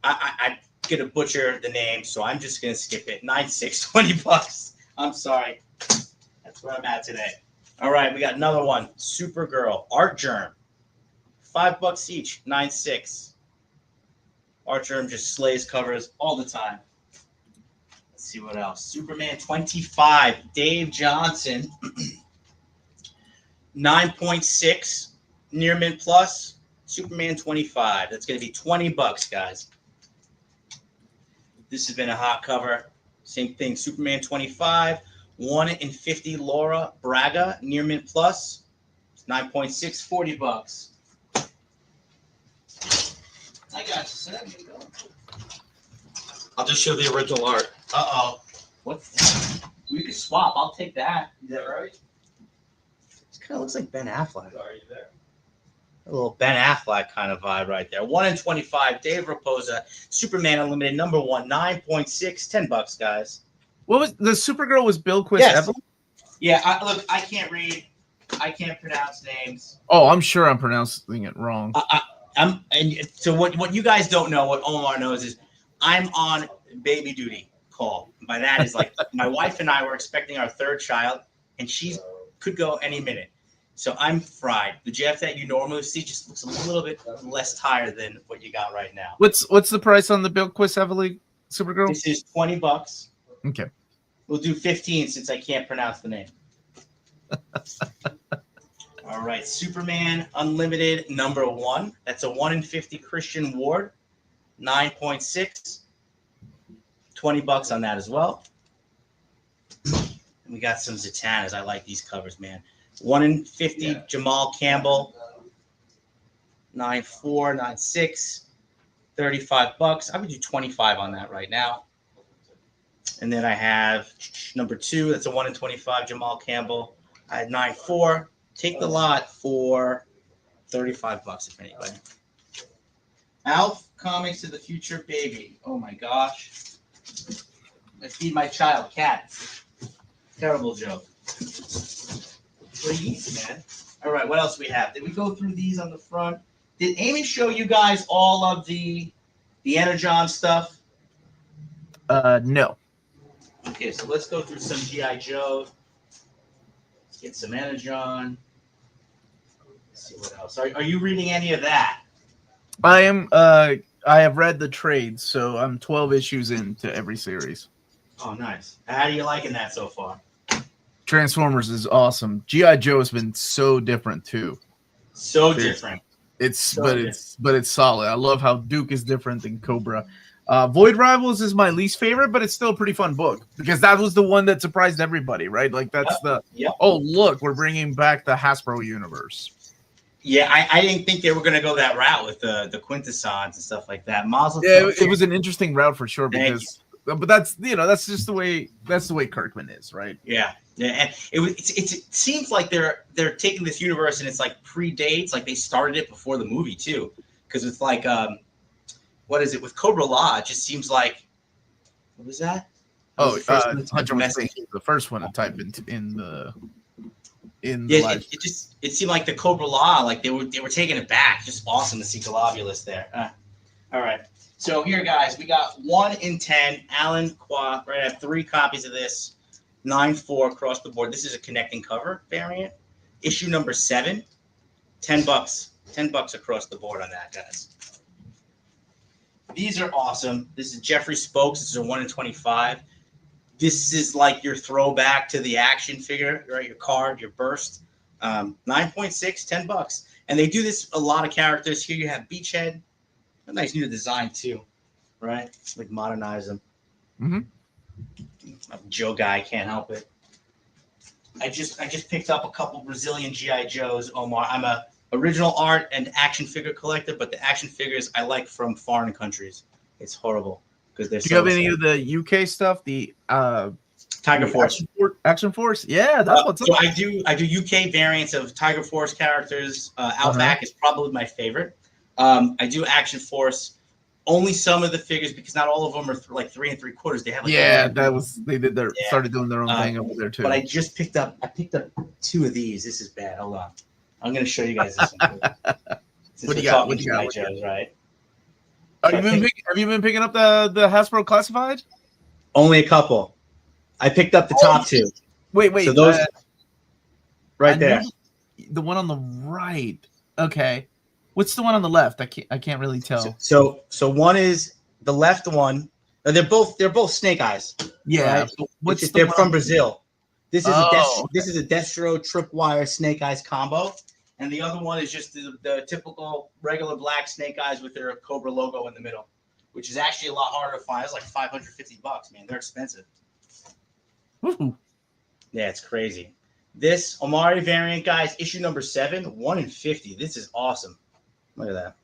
I'm gonna butcher the name, so I'm just gonna skip it. 9.6, $20. I'm sorry. That's where I'm at today. All right, we got another one. Supergirl, Art Germ. $5 each, 9.6. Art Germ just slays covers all the time. Let's see what else. Superman 25, Dave Johnson. 9.6 near mint plus. Superman 25. That's going to be $20, guys. This has been a hot cover. Same thing. Superman 25. 1 in 50 Laura Braga near mint plus. 9.6, $40. I got you, son. Here you go. I'll just show the original art. What's that? We could swap. I'll take that. Is that right? This kind of looks like Ben Affleck. Are you there? A little Ben Affleck kind of vibe right there. 1 in 25. Dave Raposa. Superman Unlimited number 1. 9.6. $10, guys. What was the Supergirl? Was Bill Quist? Yes. Evelyn? Yeah. Look, I can't read. I can't pronounce names. Oh, I'm sure I'm pronouncing it wrong. So what you guys don't know, what Omar knows is I'm on baby duty call. By that is like my wife and I were expecting our third child, and she could go any minute. So I'm fried. The Jeff that you normally see just looks a little bit less tired than what you got right now. What's the price on the Bill Quist Evelyn Supergirl? This is $20. Okay. We'll do 15 since I can't pronounce the name. All right, Superman Unlimited number 1. That's a 1 in 50 Christian Ward. 9.6. $20 on that as well. And we got some Zatannas. I like these covers, man. 1 in 50 Jamal Campbell. 9.4, 9.6. $35. I would do 25 on that right now. And then I have number 2. That's a 1 in 25 Jamal Campbell. I had 9.4. Take the lot for $35 if anybody. Alf Comics of the Future Baby. Oh my gosh. I feed my child cats. Terrible joke. What do you eat, man? All right, what else do we have? Did we go through these on the front? Did Amy show you guys all of the Energon stuff? No. Okay, so let's go through some G.I. Joe. Let's get some Energon. Let's see what else. Are you reading any of that? I am. I have read the trades, so I'm 12 issues into every series. Oh, nice. How are you liking that so far? Transformers is awesome. G.I. Joe has been so different too. So different. It's solid. I love how Duke is different than Cobra. Void Rivals is my least favorite, but it's still a pretty fun book because that was the one that surprised everybody, right? Like that's oh look, we're bringing back the Hasbro universe. Yeah, I didn't think they were going to go that route with the quintessons and stuff like that. Mazel it was an interesting route for sure because, but that's just the way Kirkman is, right? Yeah, and it seems like they're taking this universe and it's like predates, like they started it before the movie too, because it's like what is it with Cobra Law? It just seems like what was that? The first one to type in the live. It seemed like the Cobra Law, like they were taking it back. Just awesome to see Globulus there. All right, so here, guys, we got 1 in 10. Alan Qua, right? I have 3 copies of this. 9.4 across the board. This is a connecting cover variant. Issue number 7. $10. $10 across the board on that, guys. These are awesome. This is Jeffrey Spokes. This is a 1 in 25. This is like your throwback to the action figure, right? Your card, your burst. 9.6, $10. And they do this a lot of characters. Here you have Beachhead. A nice new design too, right? Like modernize them. Mm-hmm. I'm a Joe guy, can't help it. I just picked up a couple Brazilian G.I. Joes, Omar. I'm a original art and action figure collector, but the action figures I like from foreign countries. It's horrible because they're. Do you have any of the UK stuff? The Tiger Force. Action Force? Yeah, that's what's so up. I do UK variants of Tiger Force characters. Outback is probably my favorite. I do Action Force. Only some of the figures because not all of them are like 3 3/4. They have like started doing their own thing over there too. But I picked up 2 of these. This is bad. Hold on. I'm going to show you guys this one. What do you got? Right? Have you been picking up the Hasbro Classified? Only a couple. I picked up the top 2. Wait. So those right there. The one on the right. Okay. What's the one on the left? I can't really tell. So one is the left one. They're both Snake Eyes. Yeah. Right? They're from Brazil. This is Oh, this is a Destro Tripwire Snake Eyes combo, and the other one is just the typical regular black Snake Eyes with their Cobra logo in the middle, which is actually a lot harder to find. It's like $550, man. They're expensive. Woo. Yeah, it's crazy. This Omari variant, guys, issue number 7, 1 in 50. This is awesome. Look at that.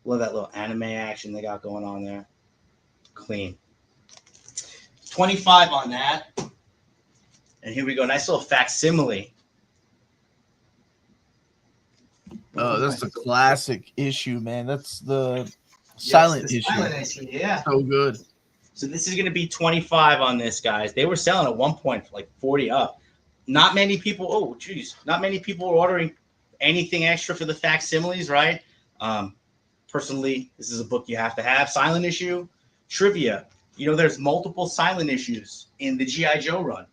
Love that little anime action they got going on there. Clean. 25 on that. And here we go. Nice little facsimile. Oh, that's the classic issue, man. That's the silent the issue. Silent issue, yeah. So good. So this is going to be 25 on this, guys. They were selling at one point for like 40 up. Not many people. Oh, geez. Not many people are ordering anything extra for the facsimiles, right? Personally, this is a book you have to have. Silent issue. Trivia. You know, there's multiple silent issues in the G.I. Joe run.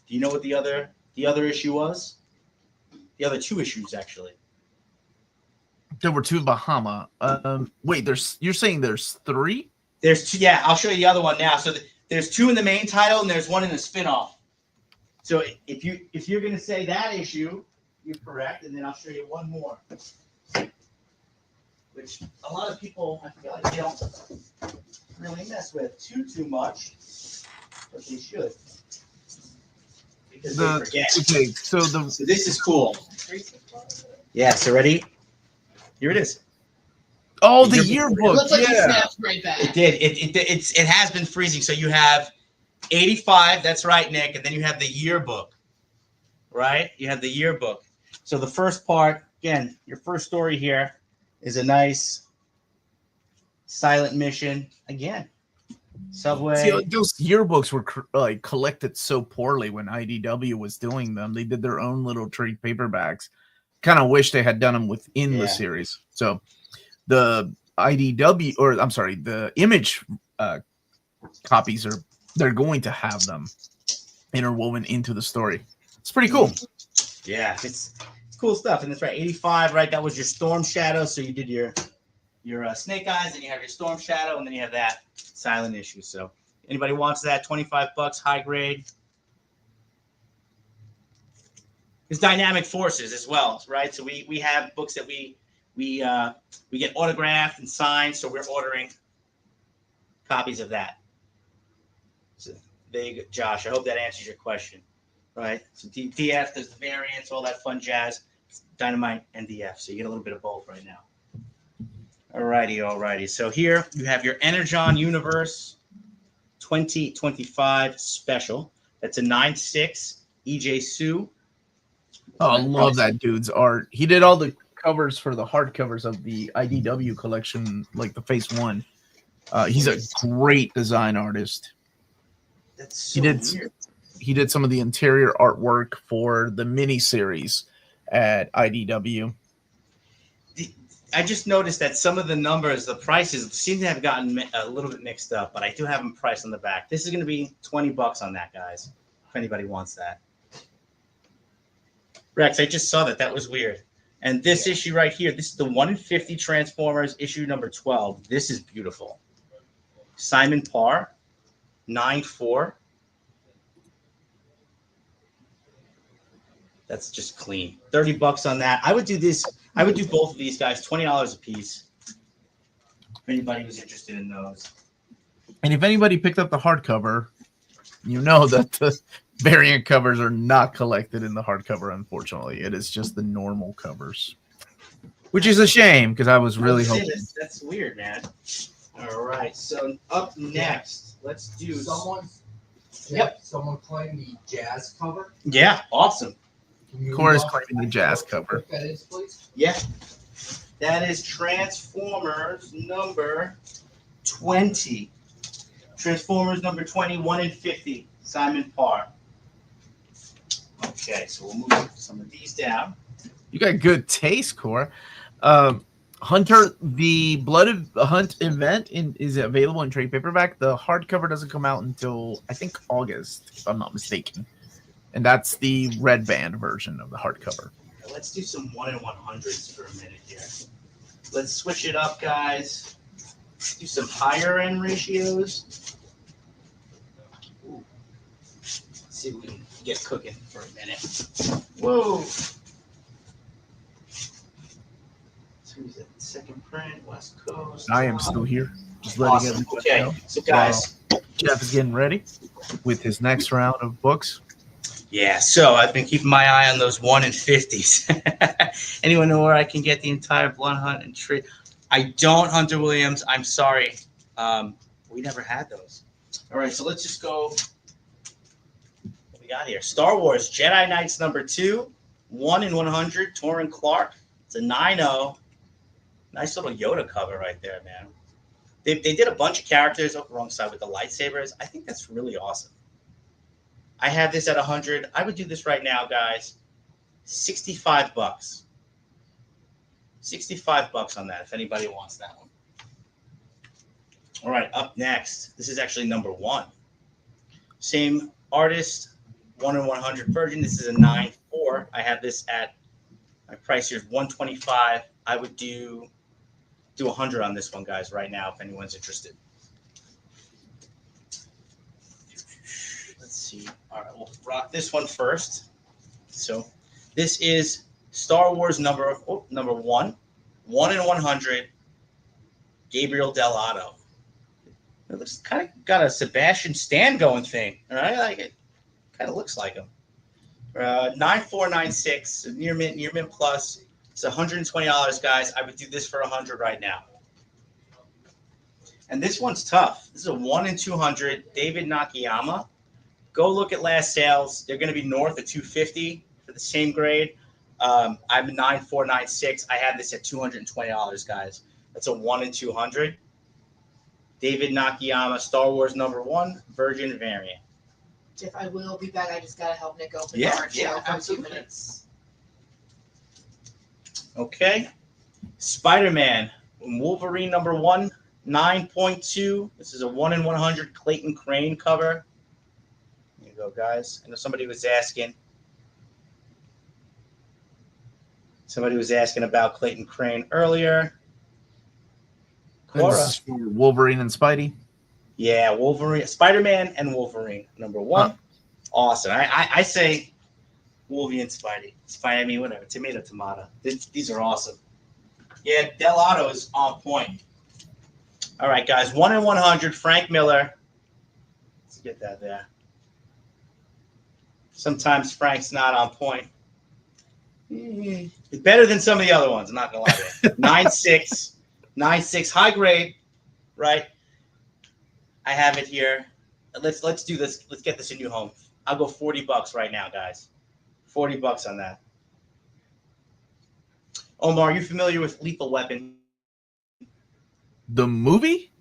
Do you know what the other issue was? The other 2 issues, actually. There were 2 in Bahama. Wait, you're saying there's 3? There's 2. Yeah, I'll show you the other one now. So there's 2 in the main title, and there's 1 in the spinoff. So if you're going to say that issue, you're correct, and then I'll show you one more, which a lot of people, I feel like they don't really mess with too much, but they should, because they forget. Okay, so this is cool. Yeah. So ready? Here it is. Oh, the It yearbook. looks like he Yeah. snapped right back. It did. It has been freezing. So you have 85. That's right, Nick. And then you have the yearbook. Right? You have the yearbook. So the first part, again, your first story here is a nice silent mission. Again, Subway. See, those yearbooks were collected so poorly when IDW was doing them. They did their own little trade paperbacks. Kind of wish they had done them within the series. So the IDW, or I'm sorry, the Image copies they're going to have them interwoven into the story. It's pretty cool. Yeah, it's cool stuff. And that's right, 85, right? That was your Storm Shadow. So you did your Snake Eyes, and you have your Storm Shadow, and then you have that silent issue. So anybody wants that, $25, high grade. It's Dynamic Forces as well, right? So we have books that we get autographed and signed, so we're ordering copies of that. So there you go, Josh. I hope that answers your question, right? So DF, there's the variants, all that fun jazz. Dynamite and DF, so you get a little bit of both right now. Alrighty. So here you have your Energon Universe 2025 special. That's a 9/6 EJ Sue. Oh, I love that dude's art. He did all the covers for the hardcovers of the IDW collection, like the Phase 1. He's a great design artist. That's so weird. He did some of the interior artwork for the miniseries at IDW. I just noticed that some of the numbers, the prices, seem to have gotten a little bit mixed up, but I do have them priced on the back. This is going to be $20 on that, guys, if anybody wants that. Rex, I just saw that. That was weird. And this issue right here, this is the 1 in 50 Transformers, issue number 12. This is beautiful. Simon Parr, 9/4. That's just clean. $30 on that. I would do this. I would do both of these guys, $20 a piece. If anybody was interested in those. And if anybody picked up the hardcover, you know that the variant covers are not collected in the hardcover, unfortunately. It is just the normal covers, which is a shame because I was really hoping. That's weird, man. All right. So up next, let's do. Someone claimed the jazz cover. Yeah, awesome. Cora's claiming the jazz cover. That is, please. Yeah. That is Transformers number 20. Transformers number 20, 1 in 50. Simon Parr. Okay, so we'll move some of these down. You got good taste, Cora. Hunter, the Blood of the Hunt event is available in trade paperback. The hardcover doesn't come out until, I think, August, if I'm not mistaken. And that's the red band version of the hardcover. Let's do some 1 in 100s for a minute here. Let's switch it up, guys. Do some higher end ratios. Ooh. see if we can get cooking for a minute. Whoa. So who's that? Second print, West Coast. I am still here. Just letting Awesome. everybody Okay, know. so guys. Jeff is getting ready with his next round of books. Yeah, so I've been keeping my eye on those 1 in 50s. Anyone know where I can get the entire Blood Hunt and Tree? I don't, Hunter Williams. I'm sorry. We never had those. All right, so let's just go. What we got here? Star Wars Jedi Knights #2, 1 in 100, Torrin Clark. It's a 9.0. Nice little Yoda cover right there, man. They did a bunch of characters up the wrong side with the lightsabers. I think that's really awesome. I have this at 100. I would do this right now, guys. $65. $65 on that if anybody wants that one. All right, up next. This is actually #1. Same artist, 1 in 100 version. This is a 9.4. I have this at, my price here is $125. I would do 100 on this one, guys, right now if anyone's interested. Let's see. All right, we'll rock this one first. So this is Star Wars number 1, 1 in 100, Gabriel Dell'Otto. It looks kind of got a Sebastian Stan going thing. All right, I like it. Kind of looks like him. 9496, near mint plus. It's $120, guys. I would do this for 100 right now. And this one's tough. This is a 1 in 200, David Nakayama. Go look at last sales. They're going to be north of 250 for the same grade. I'm 9496. I have this at $220, guys. That's a 1 in 200. David Nakayama, Star Wars #1, Virgin variant. Jeff, I will be back. I just gotta help Nick open Yeah, the art yeah, show for 2 absolutely. minutes. Okay. Spider-Man, Wolverine #1, 9.2. This is a 1 in 100 Clayton Crane cover. There you go, guys. I know somebody was asking. Somebody was asking about Clayton Crane earlier. Cora. This is for Wolverine and Spidey. Yeah, Wolverine, Spider-Man and Wolverine, #1. Huh. Awesome. I say Wolverine and Spidey. Spidey, I mean, whatever. Tomato. These are awesome. Yeah, Dell'Otto is on point. All right, guys. 1 in 100, Frank Miller. Let's get that there. Sometimes Frank's not on point. It's better than some of the other ones. I'm not going to lie to you. 9.6. 9.6, high grade, right? I have it here. Let's do this. Let's get this in your home. I'll go $40 right now, guys. $40 on that. Omar, are you familiar with Lethal Weapon? The movie?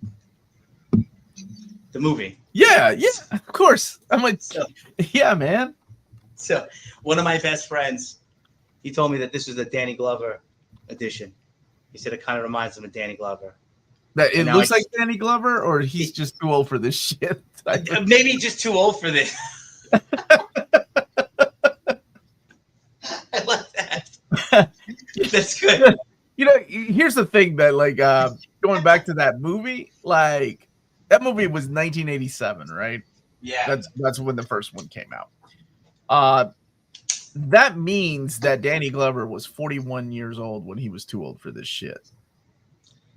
The movie. Yeah, of course. I'm like, So, yeah, man. so one of my best friends, he told me that this was the Danny Glover edition. He said it kind of reminds him of Danny Glover. That it Now looks I- like Danny Glover, or he's just too old for this shit. Maybe just too old for this. I love that. That's good. You know, here's the thing that, like, going back to that movie, like, that movie was 1987, right? Yeah. That's when the first one came out. That means that Danny Glover was 41 years old when he was too old for this shit.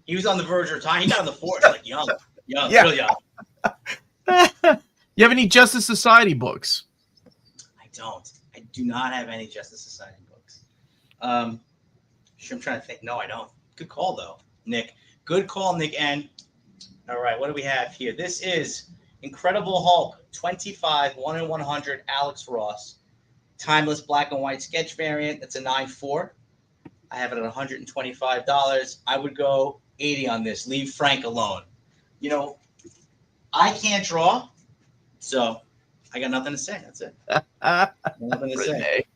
He was on the verge of time. He got on the force, like young, Yeah. real young. You have any Justice Society books? I don't. I do not have any Justice Society books. I'm trying to think. No, I don't. Good call, though, Nick. Good call, Nick N. All right, what do we have here? This is Incredible Hulk 25, 1 in 100, Alex Ross. Timeless black and white sketch variant. That's a 9.4. I have it at $125. I would go 80 on this. Leave Frank alone. You know, I can't draw, so I got nothing to say. That's it. Nothing to say.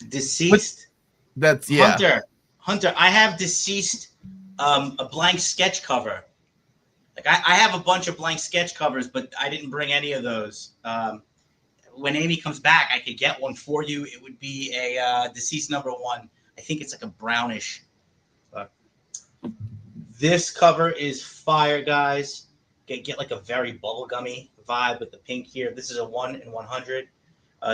Deceased. That's Hunter. I have Deceased, a blank sketch cover. Like I have a bunch of blank sketch covers, but I didn't bring any of those. When Amy comes back, I could get one for you. It would be a Deceased #1. I think it's like a brownish. This cover is fire, guys. Get like a very bubblegummy vibe with the pink here. This is a 1 in 100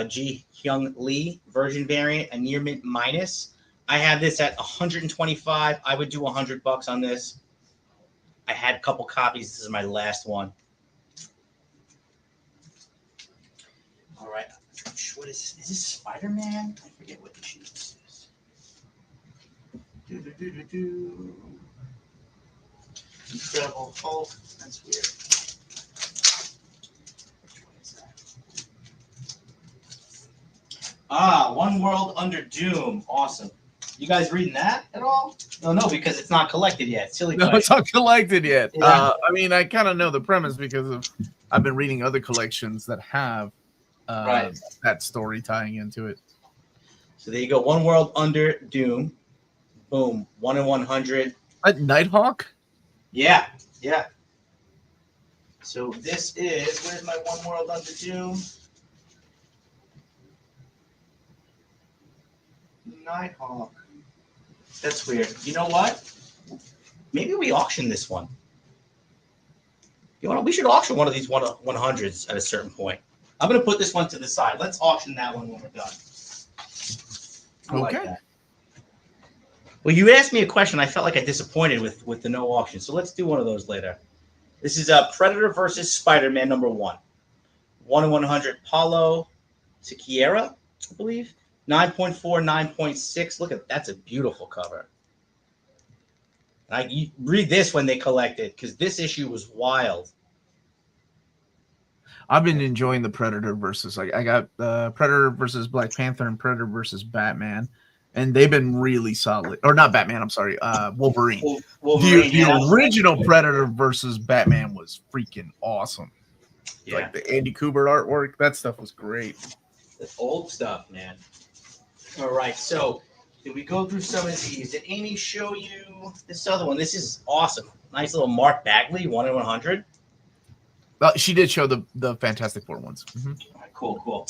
Ji Hyung Lee version variant, a near mint minus. I have this at 125. I would do $100 on this. I had a couple copies. This is my last one. All right. What is this? Is this Spider-Man? I forget what issue this is. Incredible Hulk. That's weird. Which one is that? One World Under Doom. Awesome. You guys reading that at all? No, because it's not collected yet. Silly No, question. it's not collected yet. Yeah. I mean, I kind of know the premise because I've been reading other collections that have that story tying into it. So there you go. One World Under Doom. Boom. 1 in 100. Nighthawk? Yeah. So this is, where's my One World Under Doom? Nighthawk. That's weird. You know what? Maybe we auction this one. You know what? We should auction one of these 100s at a certain point. I'm going to put this one to the side. Let's auction that one when we're done. I like that. Well, you asked me a question. I felt like I disappointed with the no auction. So let's do one of those later. This is Predator versus Spider-Man number 1. 1 in 100 Paulo Siqueira, I believe. 9.4, 9.6. Look at that's a beautiful cover. You read this when they collect it because this issue was wild. I've been enjoying the Predator versus. I got Predator versus Black Panther and Predator versus Batman, and they've been really solid. Or not Batman. I'm sorry, Wolverine. Wolverine, the original Predator versus Batman was freaking awesome. Yeah. Like the Andy Kubert artwork, that stuff was great. The old stuff, man. All right, so did we go through some of these? Did Amy show you this other one? This is awesome. Nice little Mark Bagley, 1 in 100. She did show the Fantastic Four ones. Mm-hmm. All right, cool.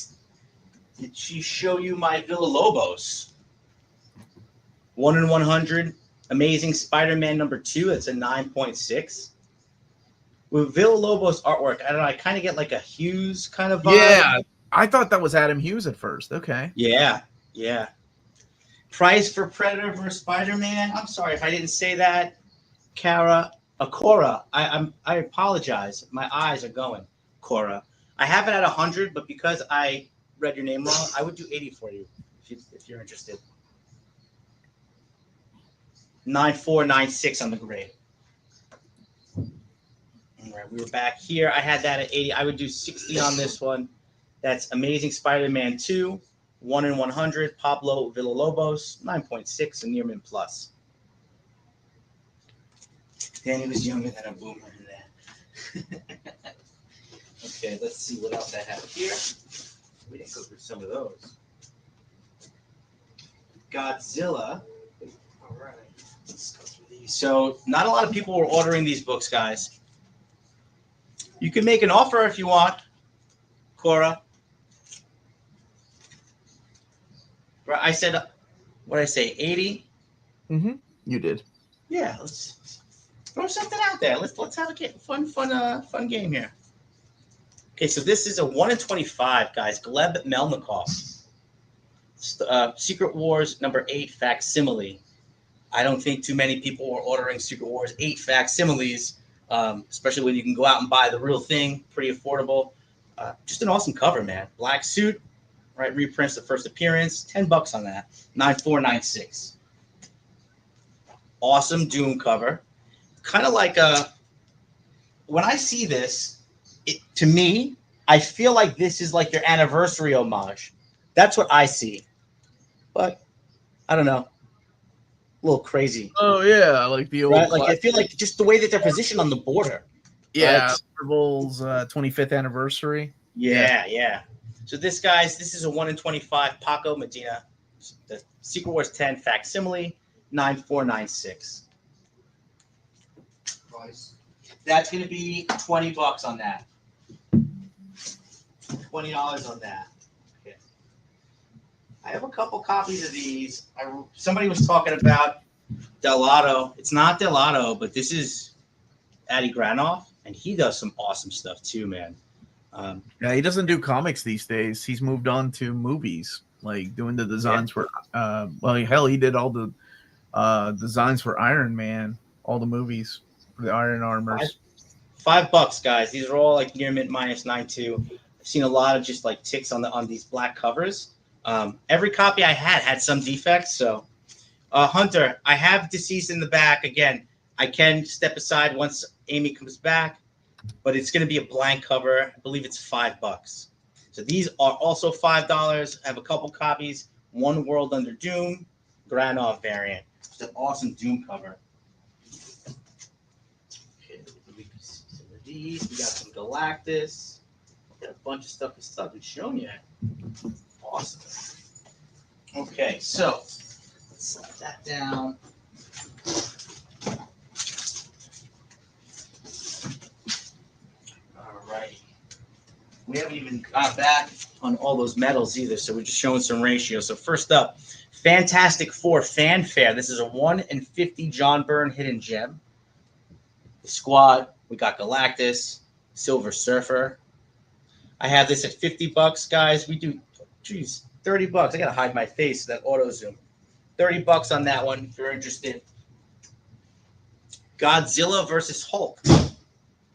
Did she show you my Villalobos? 1 in 100. Amazing Spider-Man number 2. It's a 9.6. With Villalobos artwork, I don't know. I kind of get like a Hughes kind of vibe. Yeah, I thought that was Adam Hughes at first. Okay. Yeah. Price for Predator versus Spider-Man. I'm sorry if I didn't say that. Cora. I apologize. My eyes are going. Cora. I have it at 100, but because I read your name wrong, I would do 80 for you if you're interested. 9.4, 9.6 on the grade. All right, we were back here. I had that at 80. I would do 60 on this one. That's Amazing Spider-Man 2. 1 in 100, Pablo Villalobos, 9.6, a near mint plus. Danny was younger than a boomer in that. Okay, let's see what else I have here. We didn't go through some of those. Godzilla. All right, let's go through these. So, not a lot of people were ordering these books, guys. You can make an offer if you want, Cora. I said, what did I say, 80? Mm-hmm. You did. Yeah, let's throw something out there. Let's have a fun game here. Okay, so this is a 1 in 25, guys. Gleb Melnikov. Secret Wars number 8 facsimile. I don't think too many people are ordering Secret Wars 8 facsimiles, especially when you can go out and buy the real thing, pretty affordable. Just an awesome cover, man. Black suit. Right, reprints the first appearance, $10 on that, 9.4, 9.6. Awesome Doom cover, kind of like when I see this, to me, I feel like this is like your anniversary homage. That's what I see, but I don't know, a little crazy. Oh yeah, like the old. Right? Like I feel like just the way that they're positioned on the border. Yeah, right? Marvel's 25th anniversary. Yeah. So this is a 1 in 25 Paco Medina, the Secret Wars 10 facsimile, 9.496. Price. That's going to be $20 on that. $20 on that. Okay. I have a couple copies of these. Somebody was talking about Delato. It's not Delato, but this is Adi Granoff, and he does some awesome stuff too, man. Yeah, he doesn't do comics these days. He's moved on to movies, like doing the designs for. Well, hell, he did all the designs for Iron Man, all the movies for the Iron Armors. $5, guys. These are all like near mint minus 9.2. I've seen a lot of just like ticks on these black covers. Every copy I had some defects. So, Hunter, I have Deceased in the back. Again, I can step aside once Amy comes back, but it's going to be a blank cover. I believe it's $5. So these are also $5. I have a couple copies. One World Under Doom, Granov variant. It's an awesome Doom cover. Okay, some of these. We got some Galactus. Got a bunch of stuff we still haven't shown yet. Awesome. Okay, so let's slide that down. Alrighty. We haven't even got back on all those medals either, so we're just showing some ratios. So first up, Fantastic Four Fanfare. This is a 1 in 50 John Byrne hidden gem. The Squad, we got Galactus, Silver Surfer. I have this at $50, guys. We do, geez, $30. I gotta hide my face, that auto zoom. $30 on that one if you're interested. Godzilla versus Hulk.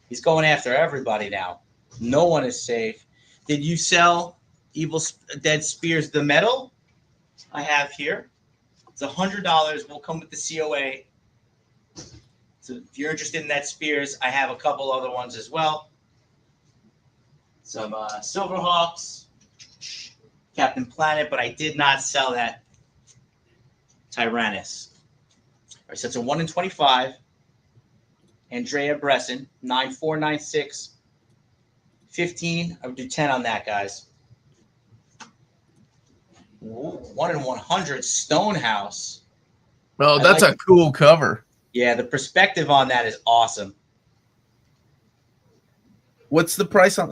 He's going after everybody now. No one is safe. Did you sell Evil Dead Spears the metal? I have here. It's $100. Will come with the COA. So if you're interested in that Spears, I have a couple other ones as well. Some Silverhawks, Captain Planet, but I did not sell that Tyrannus. All right, so it's a 1 in 25. Andrea Bresson, 9496. 15. I would do 10 on that, guys. Ooh, 1 in 100 Stonehouse. Oh, that's a cool cover. Yeah, the perspective on that is awesome. What's the price on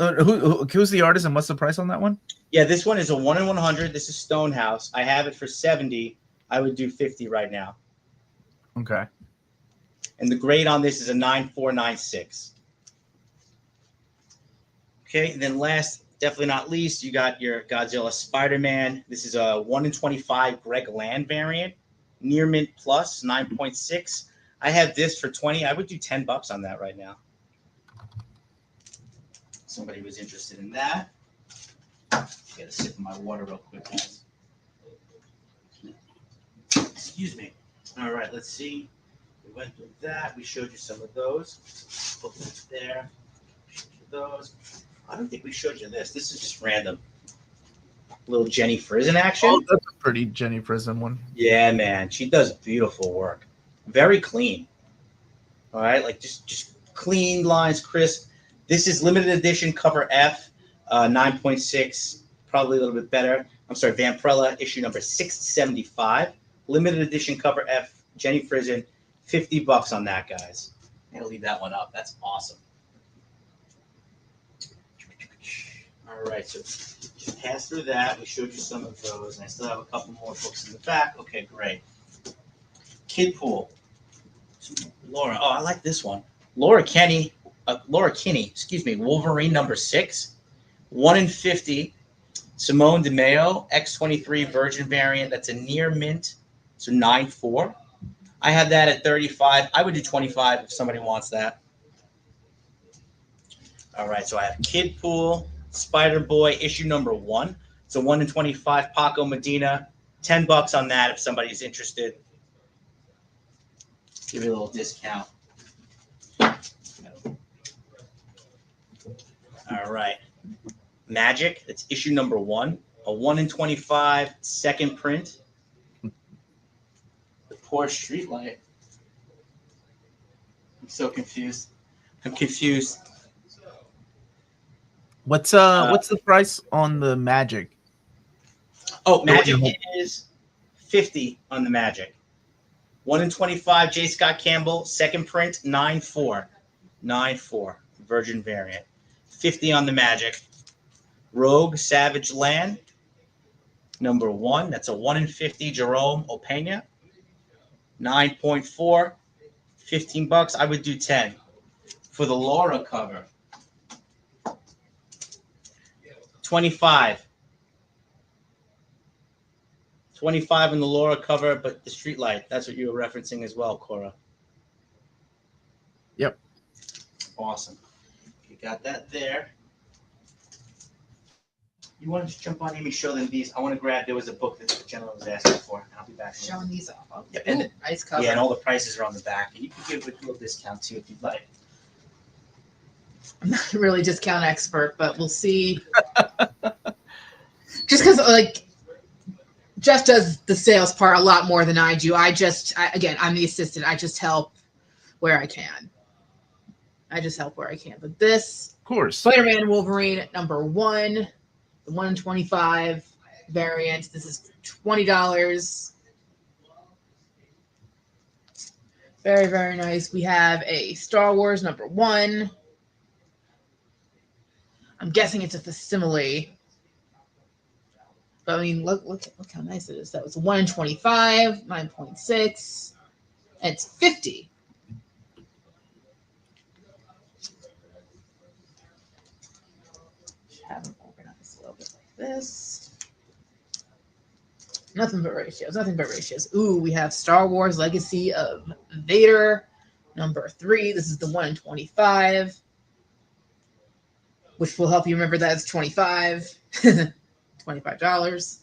who's the artist and what's the price on that one? Yeah, this one is a 1 in 100. This is Stonehouse. I have it for 70. I would do 50 right now. Okay. And the grade on this is a 9496. Okay, and then last, definitely not least, you got your Godzilla Spider-Man. This is a 1 in 25 Greg Land variant. Near mint plus, 9.6. I have this for 20. I would do $10 on that right now. Somebody was interested in that. Get a sip of my water real quick, guys. Excuse me. All right, let's see. We went through that. We showed you some of those. Put that there. Showed you those. I don't think we showed you this. This is just random. Little Jenny Frison action. Oh, that's a pretty Jenny Frison one. Yeah, man. She does beautiful work. Very clean. All right, like just clean lines, crisp. This is limited edition cover F, 9.6, probably a little bit better. I'm sorry, Vampirella issue number 675. Limited edition cover F, Jenny Frison, $50 on that, guys. I'm gonna leave that one up. That's awesome. All right, so just pass through that. We showed you some of those, and I still have a couple more books in the back. Okay, great. Kid Pool. Laura. Oh, I like this one. Laura Kinney, Wolverine number 6. 1 in 50. Simone DeMeo, X23 Virgin variant. That's a near mint. So 9.4. I have that at 35. I would do 25 if somebody wants that. All right, so I have Kid Pool, Spider-Boy, issue number 1. It's a 1 in 25 Paco Medina. $10 on that if somebody's interested. Give you a little discount. All right. Magic, that's issue number 1. A 1 in 25 second print. The poor streetlight. I'm so confused. What's the price on the Magic? Oh, Magic is 50 on the Magic. 1 in 25 J. Scott Campbell, second print, 9.4. 9.4, Virgin variant. 50 on the Magic. Rogue Savage Land, number 1. That's a 1 in 50 Jerome Opeña. 9.4, $15. I would do 10. For the Laura cover, 25. 25 in the Laura cover, but the street light. That's what you were referencing as well, Cora. Yep. Awesome. You got that there. You want to just jump on Amy, show them these? I want to grab, there was a book that the gentleman was asking for, and I'll be back. Showing these off. Oh, Yep. and nice cover. Yeah, and all the prices are on the back, and you can give a little discount too if you'd like. I'm not really a discount expert, but we'll see. Just because, like, Jeff does the sales part a lot more than I do. Again, I'm the assistant. I just help where I can. But this, Of course. Spider-Man Wolverine #1, the 1 in 25 variant. This is $20. Very, very nice. We have a Star Wars #1. I'm guessing it's a facsimile. But I mean, look how nice it is. That was 1 in 25, 9.6. And it's 50. Have them organized a little bit like this. Nothing but ratios. Ooh, we have Star Wars Legacy of Vader #3. This is the 1 in 25. Which will help you remember that it's 25. $25.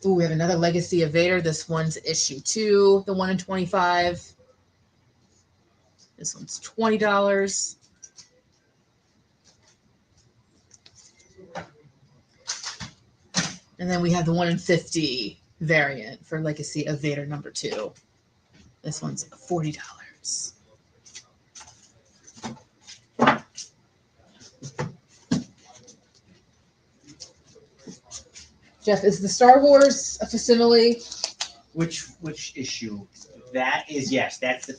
Ooh, we have another Legacy of Vader. This one's issue 2, the 1 in 25. This one's $20. And then we have the 1 in 50 variant for Legacy of Vader #2. This one's $40. Jeff, is the Star Wars a facsimile? Which issue? That is, yes, that's the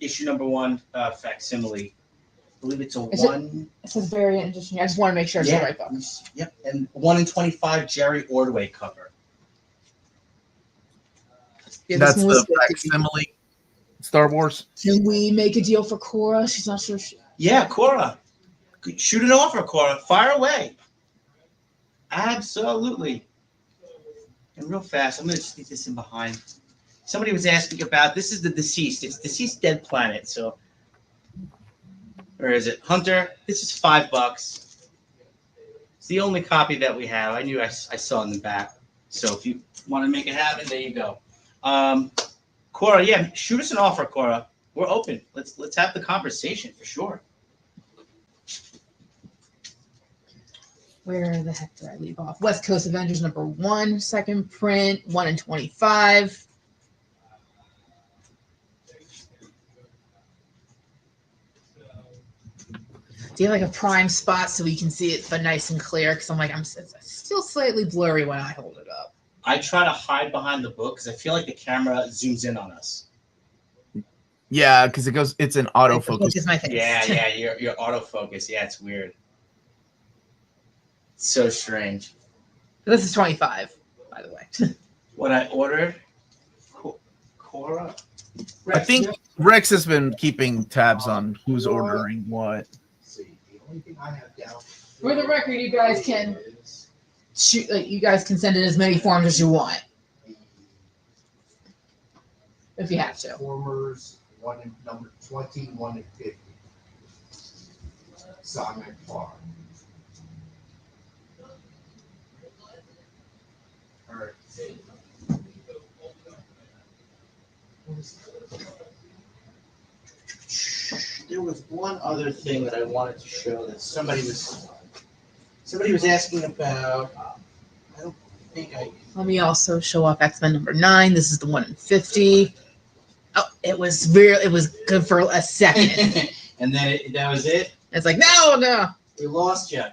issue #1 facsimile. I believe it's a one. It says variant edition. I just want to make sure it's the right book. Yep, and 1 in 25 Jerry Ordway cover. Yeah, That's this one was the 50. facsimile Star Wars. Can we make a deal for Cora? She's not sure. Yeah, Cora. Shoot an offer, Cora. Fire away. Absolutely. And real fast, I'm going to sneak this in behind. Somebody was asking about, this is the Deceased. It's Deceased Dead Planet. So, where is it? Hunter, this is $5. It's the only copy that we have. I knew I saw in the back. So if you want to make it happen, there you go. Cora, yeah, shoot us an offer, Cora. We're open. Let's have the conversation for sure. Where the heck did I leave off? West Coast Avengers #1, second print, 1 in 25. Do you have like a prime spot so we can see it but nice and clear? Because it's still slightly blurry when I hold it up. I try to hide behind the book because I feel like the camera zooms in on us. Yeah, because it's an autofocus. Is my face. Yeah, your autofocus. Yeah, it's weird. It's so strange. This is 25, by the way. What I ordered, Cora. I think Rex has been keeping tabs on who's ordering what. See, the only thing I have down For the record, you guys can shoot. Like, you guys can send in as many forms as you want, if you have to. Formers, one in number 20, 1 in 50. Simon Farr. All right. There was one other thing that I wanted to show that somebody was asking about. I don't think I. Let me also show off X-Men #9. This is the 1 in 50. Oh, it was good for a second. And then that was it. It's like, no. We lost you.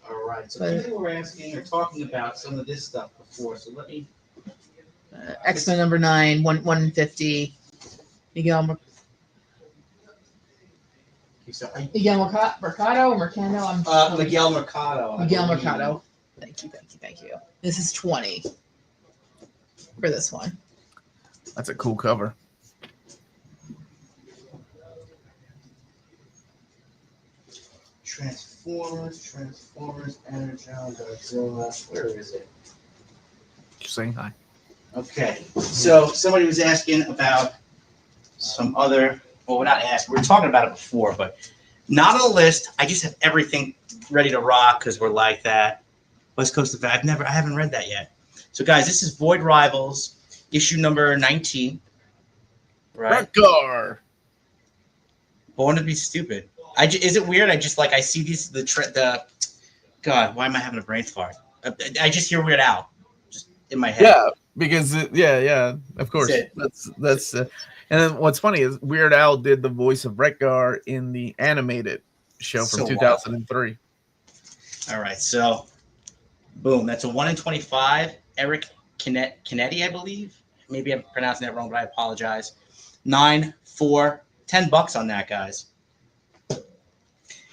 All right. So people were asking or talking about some of this stuff before. So let me. X-Men #9, 1 in 50. Miguel Mercado or Mercado? Miguel Mercado. Miguel Mercado. Thank you. This is 20 for this one. That's a cool cover. Transformers, Energon, Godzilla. Where is it? Just saying hi. Okay, so somebody was asking about some other. Well, we're not asking. We were talking about it before, but not on the list. I just have everything ready to rock because we're like that. West Coast of I haven't read that yet. So, guys, this is Void Rivals, issue number 19. Right. Rekgar. Born to be stupid. Is it weird? I see these God. Why am I having a brain fart? I just hear Weird Al, just in my head. Yeah, because of course. That's and then what's funny is Weird Al did the voice of Rekgar in the animated show from 2003. All right, so boom, that's a 1 in 25. Eric Canetti, I believe. Maybe I'm pronouncing that wrong, but I apologize. 9, 4, $10 on that, guys.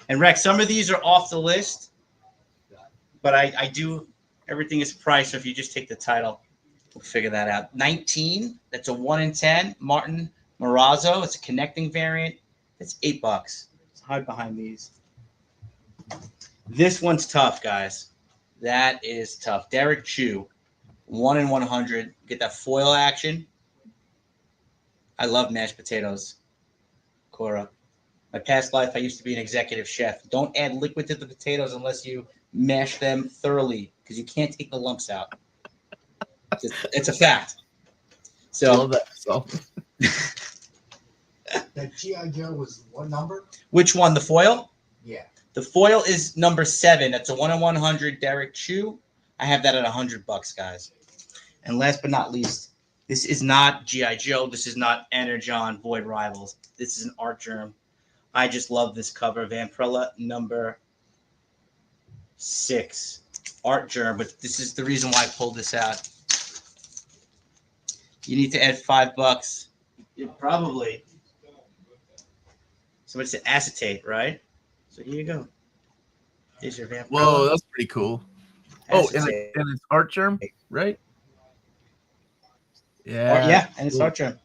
And Rex, some of these are off the list, but I do everything is priced. So if you just take the title, we'll figure that out. 19, that's a 1 in 10. Martin Morazzo, it's a connecting variant. It's $8. Let's hide behind these. This one's tough, guys. That is tough. Derek Chu, 1 in 100. Get that foil action. I love mashed potatoes, Cora. My past life, I used to be an executive chef. Don't add liquid to the potatoes unless you mash them thoroughly because you can't take the lumps out. It's a fact. So, I love that. So. That G.I. Joe was what number? Which one? The foil? Yeah. The foil is number 7. That's a 1 in 100 Derek Chu. I have that at $100, guys. And last but not least, this is not G.I. Joe. This is not Energon Void Rivals. This is an art germ. I just love this cover. Vampirella number 6. Art germ. But this is the reason why I pulled this out. You need to add $5. Probably. Somebody said acetate, right? So here you go. Here's your Vampirella. Whoa, that's pretty cool. Acetate. And it's art germ, right? Yeah. And it's art germ.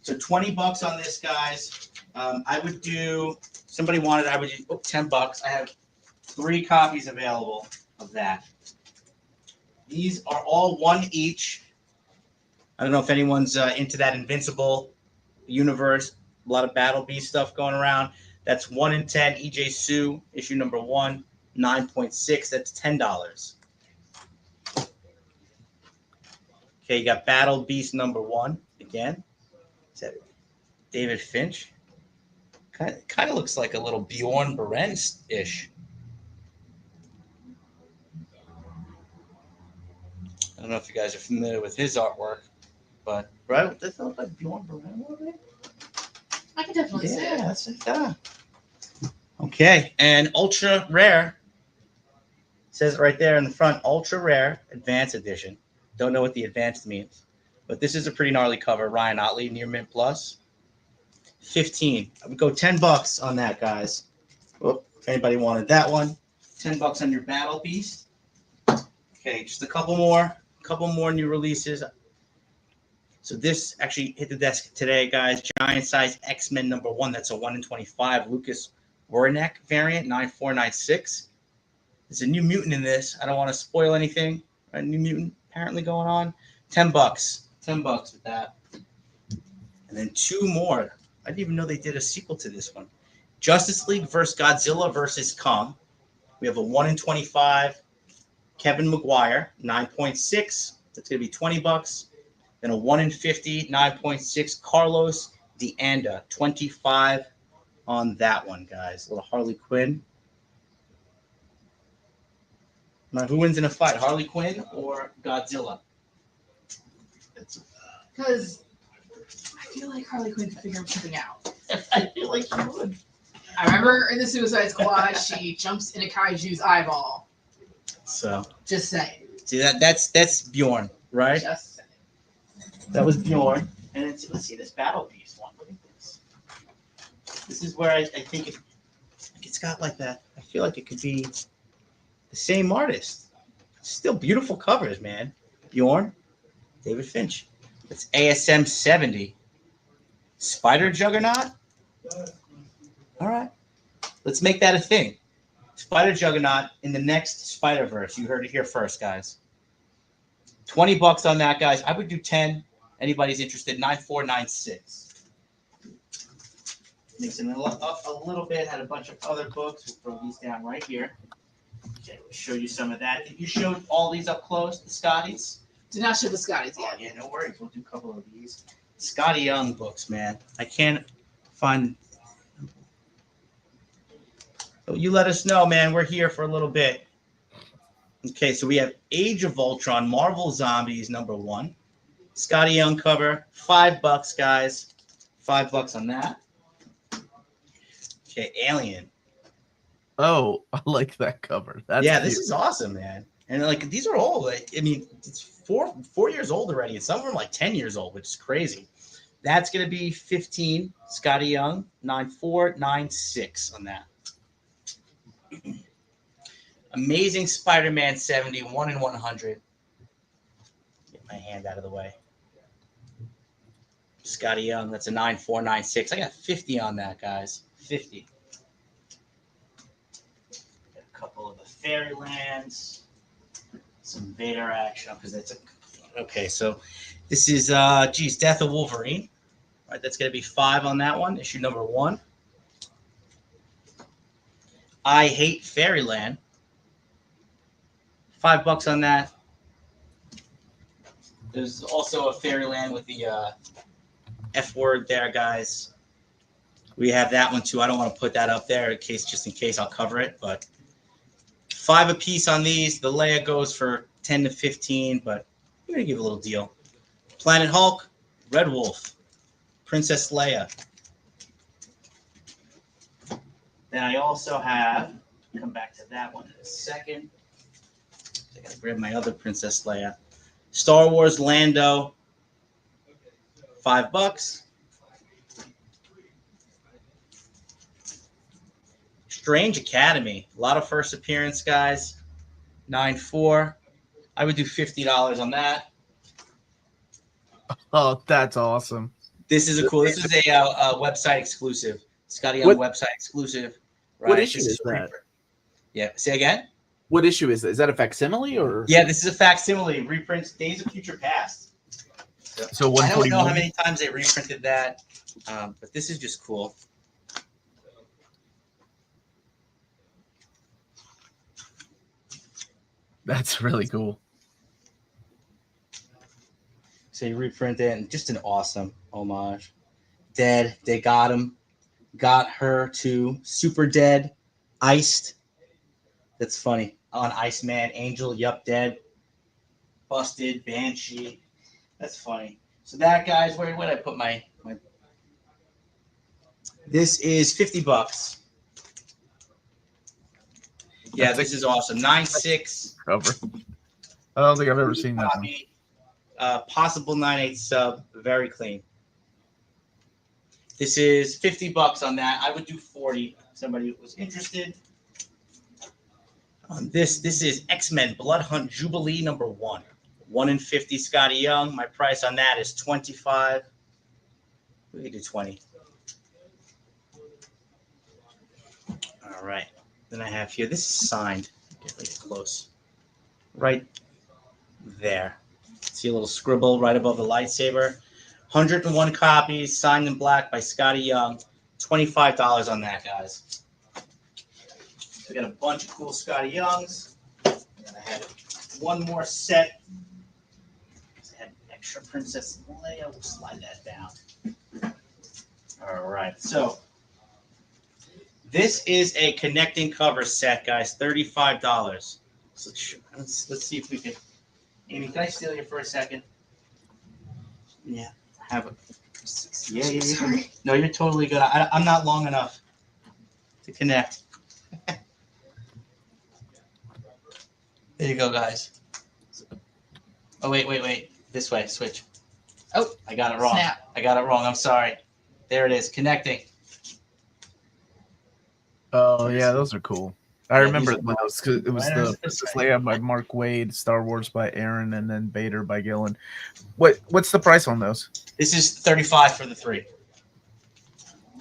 So $20 on this, guys. I would do. Somebody wanted. I would do $10. I have 3 copies available of that. These are all 1 each. I don't know if anyone's into that Invincible universe. A lot of Battle Beast stuff going around. That's 1 in 10. EJ Sue, issue number 1, 9.6. That's $10. Okay, you got Battle Beast number 1 again. Is that David Finch? Kind of looks like a little Bjorn Berens-ish. I don't know if you guys are familiar with his artwork, but right, does that look like Bjorn Berens a little bit? I can definitely see it. That's like that. Okay, and ultra rare. It says it right there in the front, ultra rare advanced edition. Don't know what the advanced means, but this is a pretty gnarly cover. Ryan Otley, Near Mint Plus. 15. I would go $10 on that, guys. Well, if anybody wanted that one, $10 on your Battle Beast. Okay, just a couple more new releases. So this actually hit the desk today, guys. Giant size X-Men number 1. That's a 1 in 25. Lucas Wernick variant, 9496. There's a new mutant in this. I don't want to spoil anything. A new mutant apparently going on. $10. $10 with that. And then 2 more. I didn't even know they did a sequel to this one. Justice League versus Godzilla versus Kong. We have a 1 in 25. Kevin Maguire, 9.6. That's going to be $20. Then a 1 in 50, 9.6. Carlos DeAnda, 25 on that one, guys. A little Harley Quinn. Now, who wins in a fight, Harley Quinn or Godzilla? Because I feel like Harley Quinn could figure something out. I feel like she would. I remember in the Suicide Squad, she jumps in a kaiju's eyeball. So Just saying. see that's Bjorn, right? Just saying. That was Bjorn. And let's see this Battle Beast one. Look at this. This is where I think it's got like that. I feel like it could be the same artist. Still beautiful covers, man. Bjorn, David Finch. It's ASM 70. Spider Juggernaut. All right. Let's make that a thing. Spider Juggernaut in the next Spider-Verse. You heard it here first, guys. $20 on that, guys. I would do 10. Anybody's interested, 9496. Mixing it up a little bit. Had a bunch of other books. We'll throw these down right here. Okay, we'll show you some of that. You showed all these up close, the Scotties? Did not show the Scotties Oh, yet. yeah, no worries. We'll do a couple of these. Scotty Young books, man. I can't find. So you let us know, man. We're here for a little bit. Okay, so we have Age of Ultron, Marvel Zombies, #1. Scotty Young cover, $5, guys. $5 on that. Okay, Alien. Oh, I like that cover. That's Yeah, cute. this is awesome, man. And like these are old. Like, I mean, it's four years old already, and some of them are like 10 years old, which is crazy. That's gonna be 15. Scotty Young, 9496 on that. Amazing Spider-Man 70, 1 in 100. Get my hand out of the way. Scotty Young, that's a 9496. I got 50 on that, guys. 50. Got a couple of the Fairylands. Some Vader action because that's a. Okay, so this is Death of Wolverine. All right, that's gonna be 5 on that one. Issue #1. I Hate Fairyland. $5 on that. There's also a Fairyland with the F word there, guys. We have that one too. I don't want to put that up there just in case I'll cover it, but 5 a piece on these. The Leia goes for 10 to 15, but I'm gonna give a little deal. Planet Hulk, Red Wolf, Princess Leia. Then I also have, come back to that one in a second. I gotta grab my other Princess Leia. Star Wars Lando, $5. Strange Academy, a lot of first appearance, guys. 9.4. I would do $50 on that. Oh, that's awesome. This is a website exclusive. Scotty on website exclusive. Right? What issue This is a that? reprint. Yeah. Say again. What issue is that? Is that a facsimile or? Yeah, this is a facsimile. Reprints Days of Future Past. So I don't know 141. how many times they reprinted that, but this is just cool. That's really cool. So you reprint it, and just an awesome homage. Dead, they got him. Got her too. Super dead. Iced. That's funny. On Iceman, Angel, yup, dead. Busted, Banshee. That's funny. So that, guys, where did I put my... This is $50. Yeah, That's this is awesome. 9.6. Cover. I don't think I've ever seen that one. Possible 9/8 sub. Very clean. This is $50 on that. I would do 40 if somebody was interested. This is X-Men Blood Hunt Jubilee #1. 1 in 50 Scotty Young. My price on that is $25. We can do 20. All right. Then I have here, this is signed. Get really close. Right there. See a little scribble right above the lightsaber. 101 copies, signed in black by Scotty Young. $25 on that, guys. We got a bunch of cool Scotty Youngs. And I had one more set. I had extra Princess Leia. We'll slide that down. All right. So this is a connecting cover set, guys. $35. So let's see if we can. Amy, can I steal you for a second? Yeah, have it. Yeah. Sorry. No, you're totally good. I'm not long enough to connect. There you go, guys. Oh, wait. This way, switch. Oh, I got it wrong. snap. I got it wrong. I'm sorry. There it is, connecting. Oh yeah, those are cool. I Yeah, remember these are when those. 'Cause it was Right, the there's Princess right. Leia by Mark Waid, Star Wars by Aaron, and then Vader by Gillen. What's the price on those? This is $35 for the 3.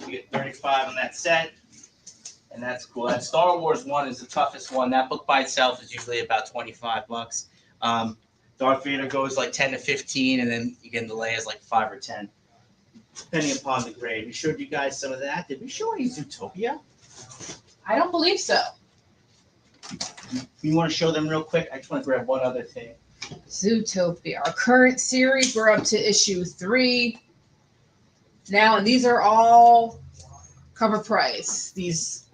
You get $35 on that set. And that's cool. That Star Wars one is the toughest one. That book by itself is usually about $25. Darth Vader goes like 10 to 15, and then you get into Leia's like 5 or 10, depending upon the grade. We showed you guys some of that. Did we show any Zootopia? I don't believe so. You want to show them real quick? I just want to grab one other thing. Zootopia, our current series, we're up to issue 3 now, and these are all cover price. These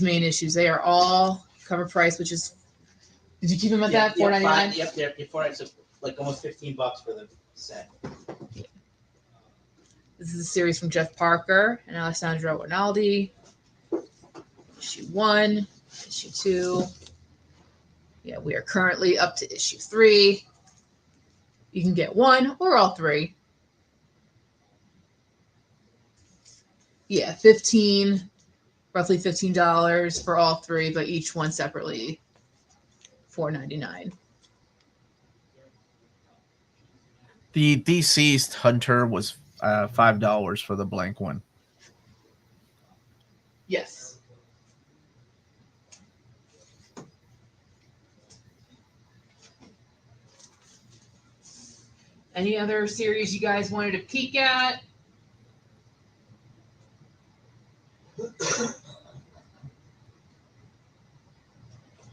main issues, they are all cover price, which is. Did you keep them at that $4.99? Yep, they're $4.99, so like almost $15 for the set. This is a series from Jeff Parker and Alessandro Rinaldi. Issue 1, issue 2. Yeah, we are currently up to issue 3. You can get 1 or all 3. Yeah, roughly $15 for all 3, but each one separately $4.99. The deceased hunter was $5 for the blank one. Yes. Any other series you guys wanted to peek at?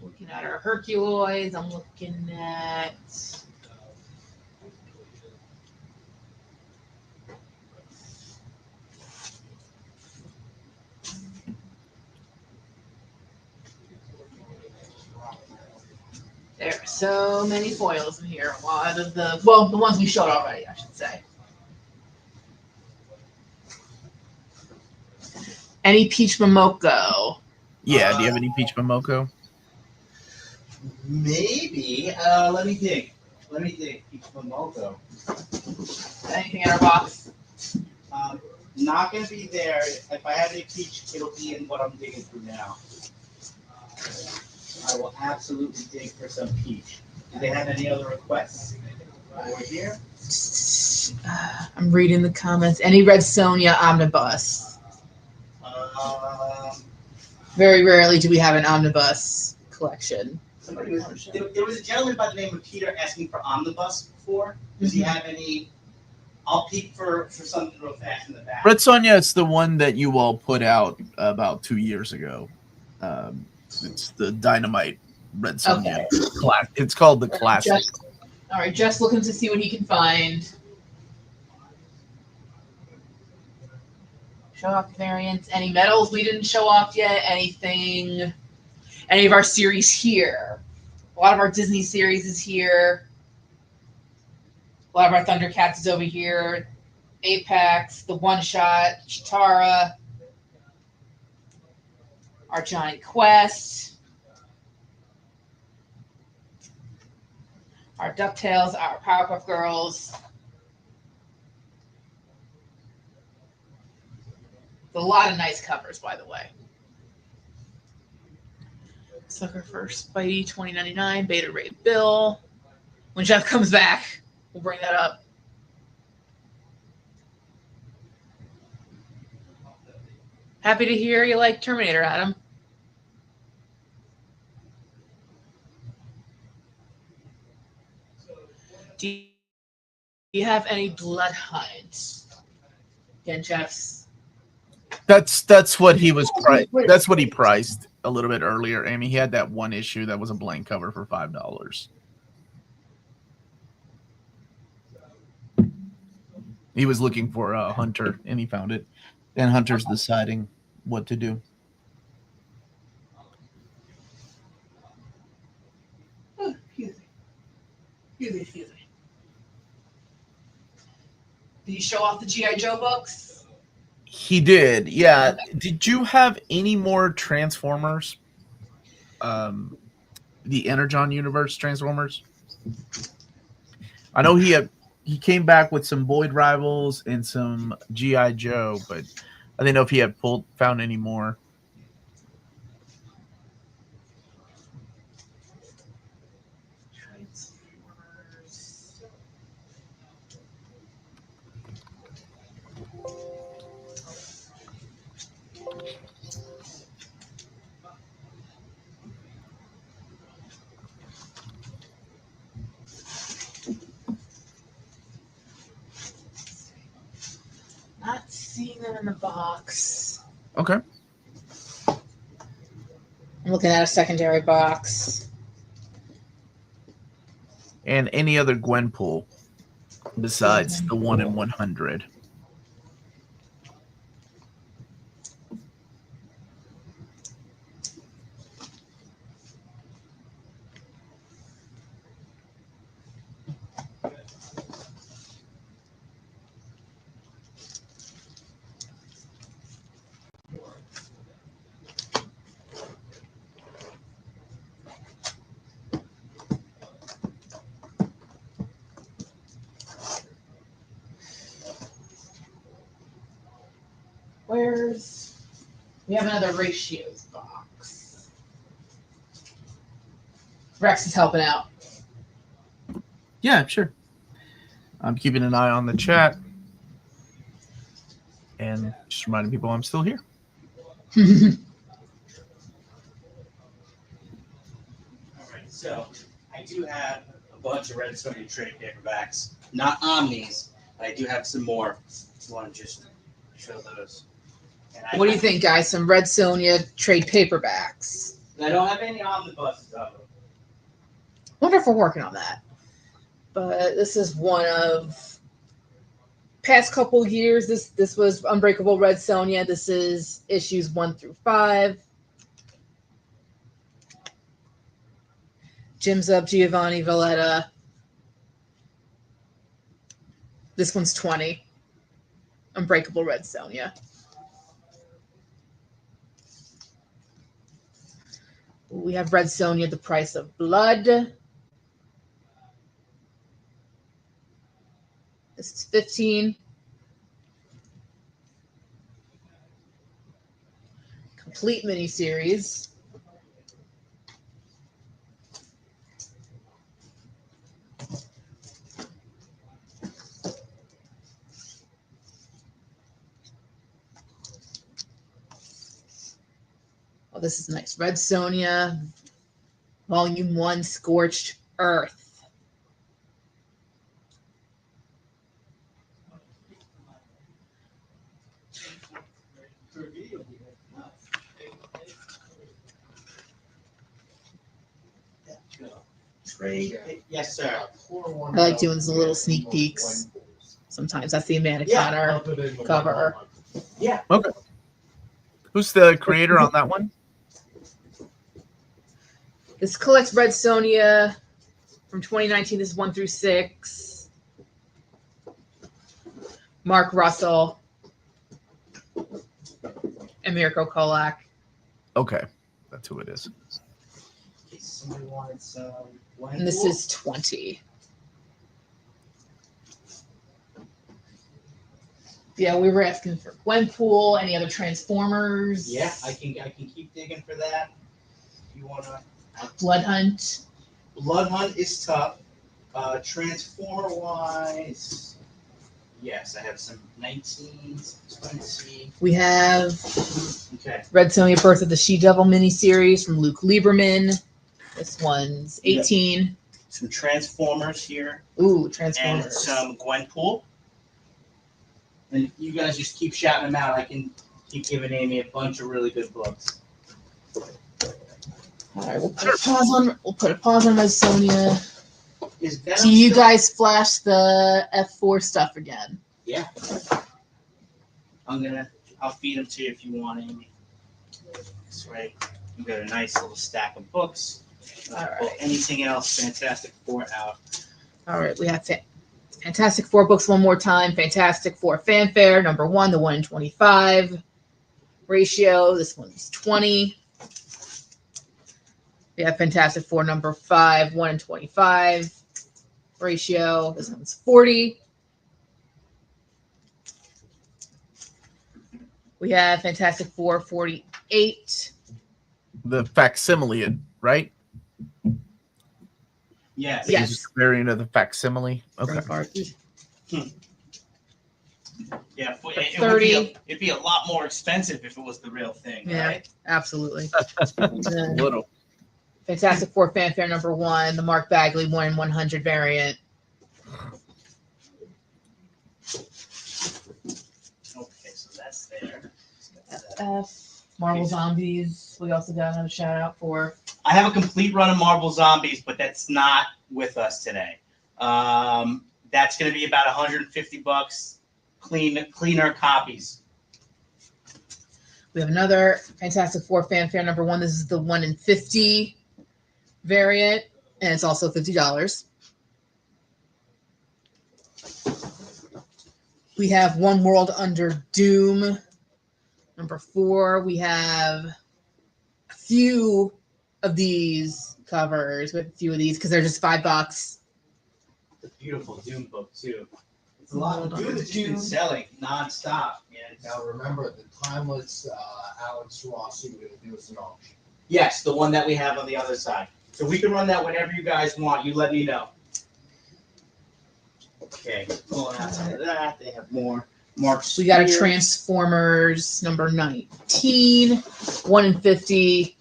Looking at our Herculoids, I'm looking at there are so many foils in here. A lot of the ones we showed already, I should say. Any Peach Momoko? Yeah, do you have any Peach Momoko? Maybe. Let me think. Peach Momoko. Anything in our box? Not going to be there. If I have any peach, it'll be in what I'm digging through now. I will absolutely dig for some peach. Do they have any other requests over here? I'm reading the comments. Any Red Sonja Omnibus? Very rarely do we have an Omnibus collection. There was a gentleman by the name of Peter asking for Omnibus before. Does he have any? I'll peek for something real fast in the back. Red Sonja, it's the one that you all put out about 2 years ago. It's the Dynamite Red Sonja. Okay. It's called the Classic. All right, just looking to see what he can find. Show off variants. Any medals we didn't show off yet? Anything? Any of our series here? A lot of our Disney series is here. A lot of our Thundercats is over here. Apex, the One Shot, Chitara, our Johnny Quest, our DuckTales, our Powerpuff Girls. A lot of nice covers, by the way. Sucker for Spidey, $20.99. Beta Ray Bill. When Jeff comes back, we'll bring that up. Happy to hear you like Terminator, Adam. Do you have any Blood Hunt? Again, Jeff's. That's what he was priced. That's what he priced a little bit earlier. Amy, he had that one issue that was a blank cover for $5. He was looking for a Hunter, and he found it. And Hunter's deciding what to do. Oh, excuse me. Did you show off the G.I. Joe books? He did, yeah. Did you have any more Transformers? The Energon Universe Transformers? I know he came back with some Boyd Rivals and some G.I. Joe, but I didn't know if he had found any more. in the box. Okay. I'm looking at a secondary box. And any other Gwenpool besides the 1 in 100? We have another ratios box. Rex is helping out. Yeah, sure. I'm keeping an eye on the chat. And just reminding people I'm still here. All right, so I do have a bunch of Red Sonja trade paperbacks, not Omnis, but I do have some more. If you want to just show those. And What do you think, guys? Some Red Sonja trade paperbacks. I don't have any omnibuses of them. Wonder if we're working on that. But this is one of past couple years. This was Unbreakable Red Sonja. This is issues 1 through 5. Jim's up, Giovanni Valletta. This one's 20. Unbreakable Red Sonja. We have Red Sonja, The Price of Blood. This is 15. Complete miniseries. Oh, this is nice. Red Sonja, Volume 1, Scorched Earth. Trade. Yes, sir. I like doing the little sneak peeks. Sometimes that's the Americana cover. Yeah. Okay. Who's the creator on that one? This collects Red Sonja from 2019. This is 1 through 6. Mark Russell and Mirko Kolak. Okay. That's who it is. Somebody wanted some. And this is 20. Yeah, we were asking for Gwenpool. Any other Transformers? Yeah, I can keep digging for that. If you wanna. Blood Hunt. Blood Hunt is tough. Transformer wise, yes, I have some 19s, 20. We have Okay. Red Sonja Birth of the She-Devil miniseries from Luke Lieberman. This one's 18. Some Transformers here. Ooh, And Transformers. some Gwenpool. And you guys just keep shouting them out. I can keep giving Amy a bunch of really good books. All right, we'll put a pause on Red Sonja. Is Venom Do you still- guys flash the F4 stuff again? Yeah. I'll feed them to you if you want, Amy. This way, you got a nice little stack of books. All right. Pull anything else, Fantastic Four out. All right, we have Fantastic Four books one more time. Fantastic Four Fanfare, number 1, the 1 in 25 ratio. This one's 20. We have Fantastic Four number 5, 1 in 25 ratio. This one's 40. We have Fantastic Four 48. The facsimile, right? Yes. Yes. It's a variant of the facsimile. Okay. Yeah, it would 30. it'd be a lot more expensive if it was the real thing, Yeah. right? Absolutely. A little. Fantastic Four Fanfare number 1, the Mark Bagley 1 in 100 variant. Okay, so that's SF, Marvel Zombies. We also got another shout out for. I have a complete run of Marvel Zombies, but that's not with us today. That's going to be about $150. Cleaner copies. We have another Fantastic Four Fanfare number 1. This is the 1 in 50 variant, and it's also $50. We have One World Under Doom, number 4. We have a few of these covers with a few of these because they're just $5. It's a beautiful Doom book too. It's a lot of Doom that you've been selling nonstop. Yeah. Now remember, the timeless Alex Ross you were going to do us an auction. Yes, the one that we have on the other side. So we can run that whenever you guys want. You let me know. Okay, pulling outside of that, they have more. We got a Transformers number 19, 1 in 50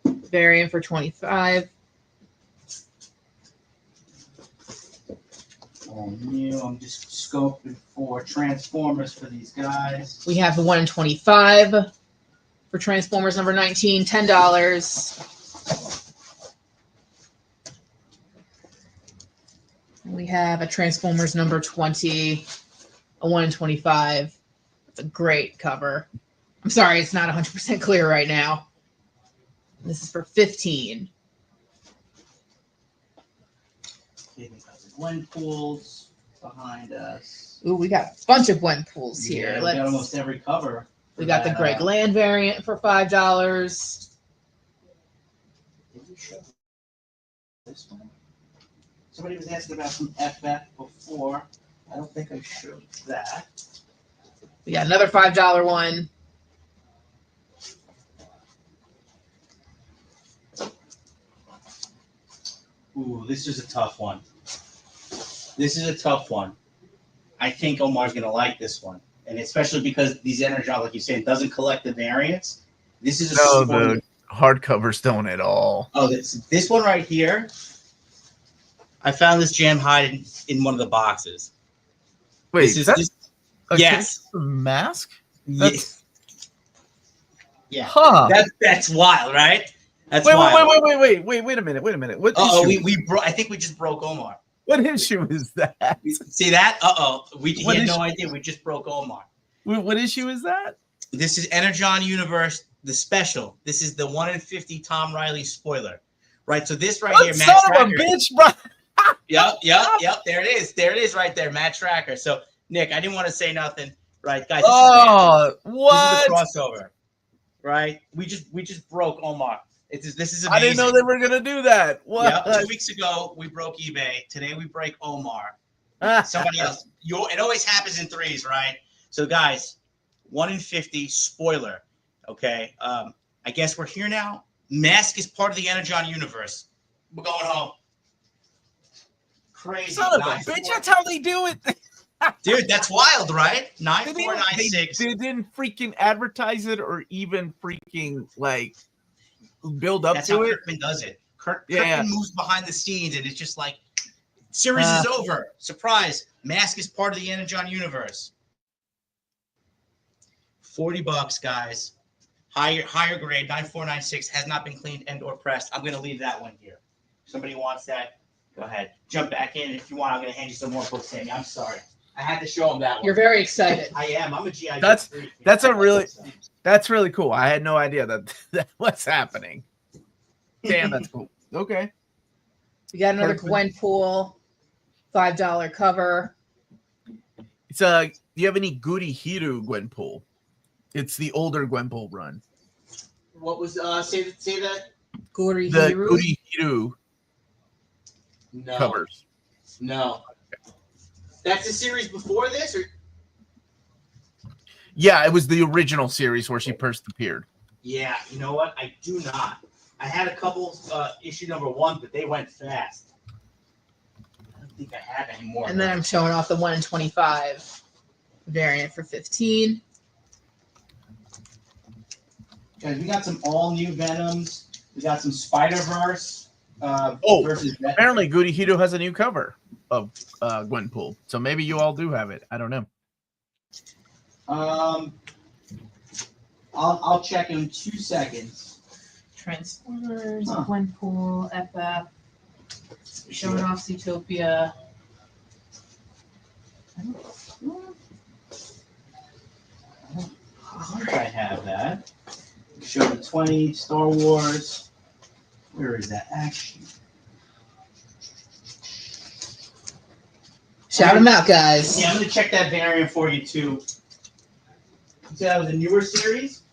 variant for $25. Oh, new. I'm just scoping for Transformers for these guys. We have the 1 in 25 for Transformers number 19, $10. We have a Transformers number 20, a 1 in 25. It's a great cover. I'm sorry, it's not 100% clear right now. This is for $15. Gwenpools behind us. Ooh, we got a bunch of Gwenpools here. Yeah, we got almost every cover. We got the Greg Land variant for $5. Did we show this one? Somebody was asking about some FF before. I don't think I showed that. We got another $5 one. Ooh, this is a tough one. This is a tough one. I think Omar's going to like this one. And especially because these Energon, like you said, doesn't collect the variants. This is a the hardcovers don't at all. Oh, this one right here. I found this jam hiding in one of the boxes. Wait, this is that's a yes. Mask? Yes. Yeah. Huh. That's wild, right? That's wait wild. a minute. What Uh-oh, issue? I think we just broke Omar. What issue is that? See that? He had no idea. We just broke Omar. What issue is that? This is Energon Universe, the special. This is the 1 in 50 Tom Riley spoiler. Right? So this right here, Matt son Tracker. of a bitch, bro. Yep. There it is right there, Matt Tracker. So, Nick, I didn't want to say nothing. Right, guys? What? This is the crossover. Right? We just broke Omar. This is amazing. I didn't know they were gonna do that. What? Yep. 2 weeks ago, we broke eBay. Today, we break Omar. Somebody else. It always happens in threes, right? So, guys, 1 in 50 spoiler. Okay. I guess we're here now. Mask is part of the Energon universe. We're going home. Crazy. Son of a bitch, that's how they do it. Dude, that's wild, right? 9496. They didn't freaking advertise it or even freaking like build up That's to how it. Kirkman does it. Kirkman moves behind the scenes, and it's just like, series is over. Surprise. Mask is part of the Energon universe. $40, guys. Higher grade, 9496, has not been cleaned and or pressed. I'm going to leave that one here. If somebody wants that, go ahead. Jump back in. If you want, I'm going to hand you some more books, Sammy. I'm sorry. I had to show them that one. You're very excited. I am. I'm a GI. That's really cool. I had no idea that what's happening. Damn, that's cool. Okay. We got another Gwenpool $5 cover. It's do you have any Goody Hiru Gwenpool? It's the older Gwenpool run. What was say that? Goody The Hiru? Goody Hiru No. covers. No. That's the series before this, or Yeah, it was the original series where she first appeared. yeah, you know what? I do not. I had a couple issue number 1, but they went fast. I don't think I have any more. And then I'm showing off the 1 in 25 variant for $15. Guys, we got some all new Venoms. We got some Spider-Verse. Versus Venom. Apparently Goody Hiru has a new cover of Gwenpool. So maybe you all do have it. I don't know. I'll check in 2 seconds. Transformers, Huh. Gwenpool, Epa, showing off Zootopia. I think I have that. Show the 20, Star Wars. Where is that action? Shout them out, guys. Yeah, I'm gonna check that variant for you too. You said that was a newer series?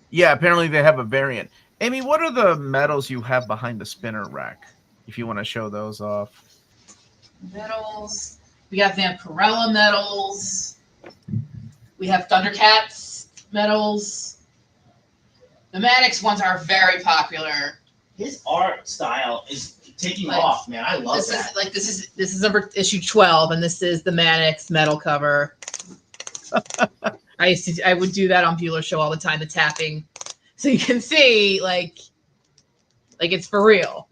Yeah, apparently they have a variant. Amy, what are the medals you have behind the spinner rack? If you want to show those off. Medals. We got Vampirella medals. We have Thundercats medals. The Mannix ones are very popular. His art style is taking Like, off, man. I love This that. is like this is number issue 12, and this is the Mannix metal cover. I would do that on Bueller's Show all the time, the tapping, so you can see like it's for real.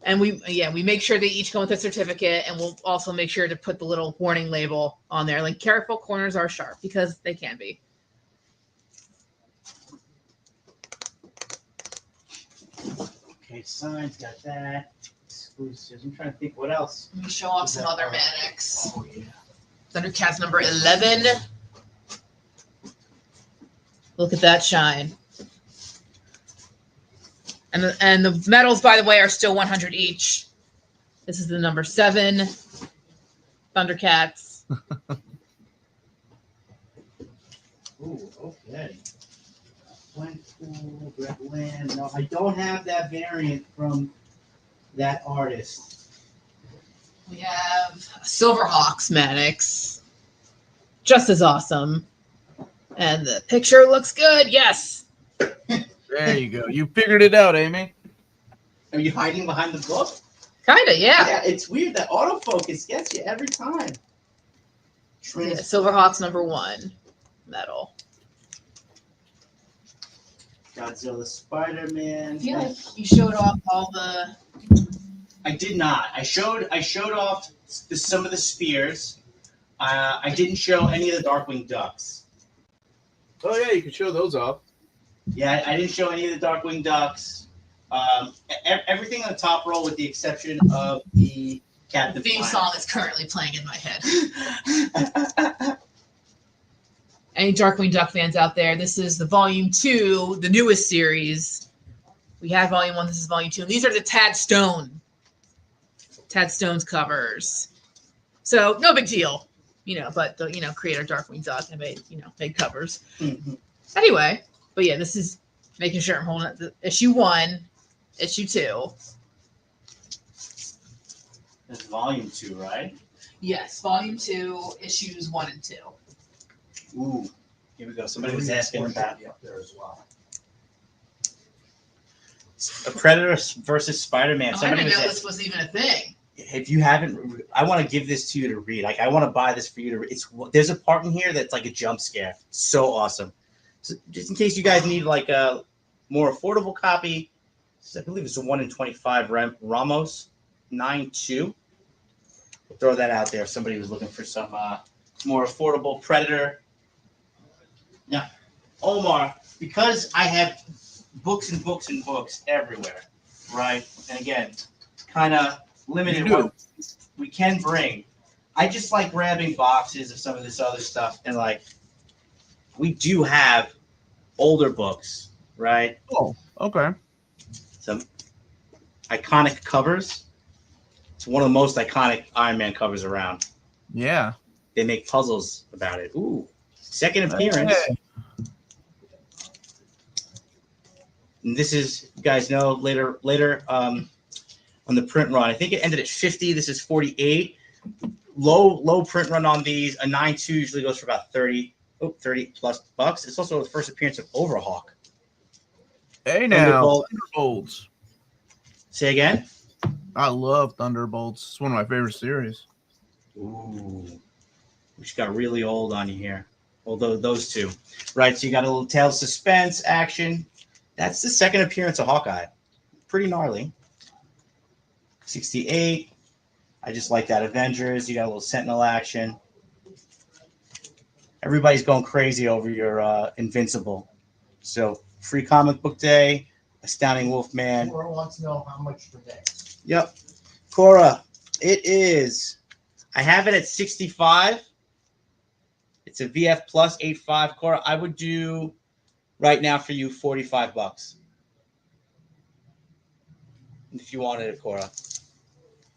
And we make sure they each come with a certificate, and we'll also make sure to put the little warning label on there, like careful, corners are sharp, because they can be. Okay, signs, got that. Exclusives. I'm trying to think what else. Let me show off some other Mannix. Oh, yeah. Thundercats number 11. Look at that shine. And the medals, by the way, are still 100 each. This is the number 7 Thundercats. Ooh, okay. Gwenpool, Brett Lynn. No, I don't have that variant from that artist. We have Silverhawks Mannix. Just as awesome. And the picture looks good. Yes. There you go. You figured it out, Amy. Are you hiding behind the book? Kinda, yeah. Yeah, it's weird that autofocus gets you every time. Yeah, Silverhawks number 1 medal. Godzilla, Spider-Man. I feel like you showed off all the. I did not. I showed off some of the spears. I didn't show any of the Darkwing Ducks. Oh yeah, you can show those off. Yeah, I didn't show any of the Darkwing Ducks. Everything on the top roll, with the exception of the Captain. The theme song is currently playing in my head. Any Darkwing Duck fans out there, this is the Volume 2, the newest series. We had Volume 1, this is Volume 2. And these are the Tad Stone's covers. So, no big deal. But the, creator Darkwing Duck and made covers. Mm-hmm. Anyway, but yeah, this is making sure I'm holding it. Issue 1, Issue 2. That's Volume 2, right? Yes, Volume 2, Issues 1 and 2. Ooh, here we go. Somebody was asking about up there as well. a Predator versus Spider-Man. I Somebody didn't was know asking. this was even a thing. If you haven't, I want to give this to you to read. Like, I want to buy this for you to read. There's a part in here that's like a jump scare. So awesome. So just in case you guys need like a more affordable copy, I believe it's a 1 in 25 Ramos 9.2. We'll throw that out there if somebody was looking for some more affordable Predator. Now, Omar, because I have books and books and books everywhere, right? And again, kind of limited what we can bring. I just like grabbing boxes of some of this other stuff, and like we do have older books, right? Oh, okay. Some iconic covers. It's one of the most iconic Iron Man covers around. Yeah. They make puzzles about it. Ooh, second appearance. Hey. And this is, you guys know, later on the print run. I think it ended at 50. This is 48. Low print run on these. A 9.2 usually goes for about 30 plus bucks. It's also the first appearance of Overhawk. Hey now, Thunderbolt. Thunderbolts. Say again? I love Thunderbolts. It's one of my favorite series. Ooh. We just got really old on you here. Although those two. Right, so you got a little tail suspense action. That's the second appearance of Hawkeye. Pretty gnarly. 68. I just like that. Avengers. You got a little Sentinel action. everybody's going crazy over your Invincible. So free comic book day, Astounding Wolfman. Cora wants to know how much for next. Yep. Cora, it is. I have it at 65. It's a VF plus 85. Cora, I would do right now for you $45. If you wanted it, Cora.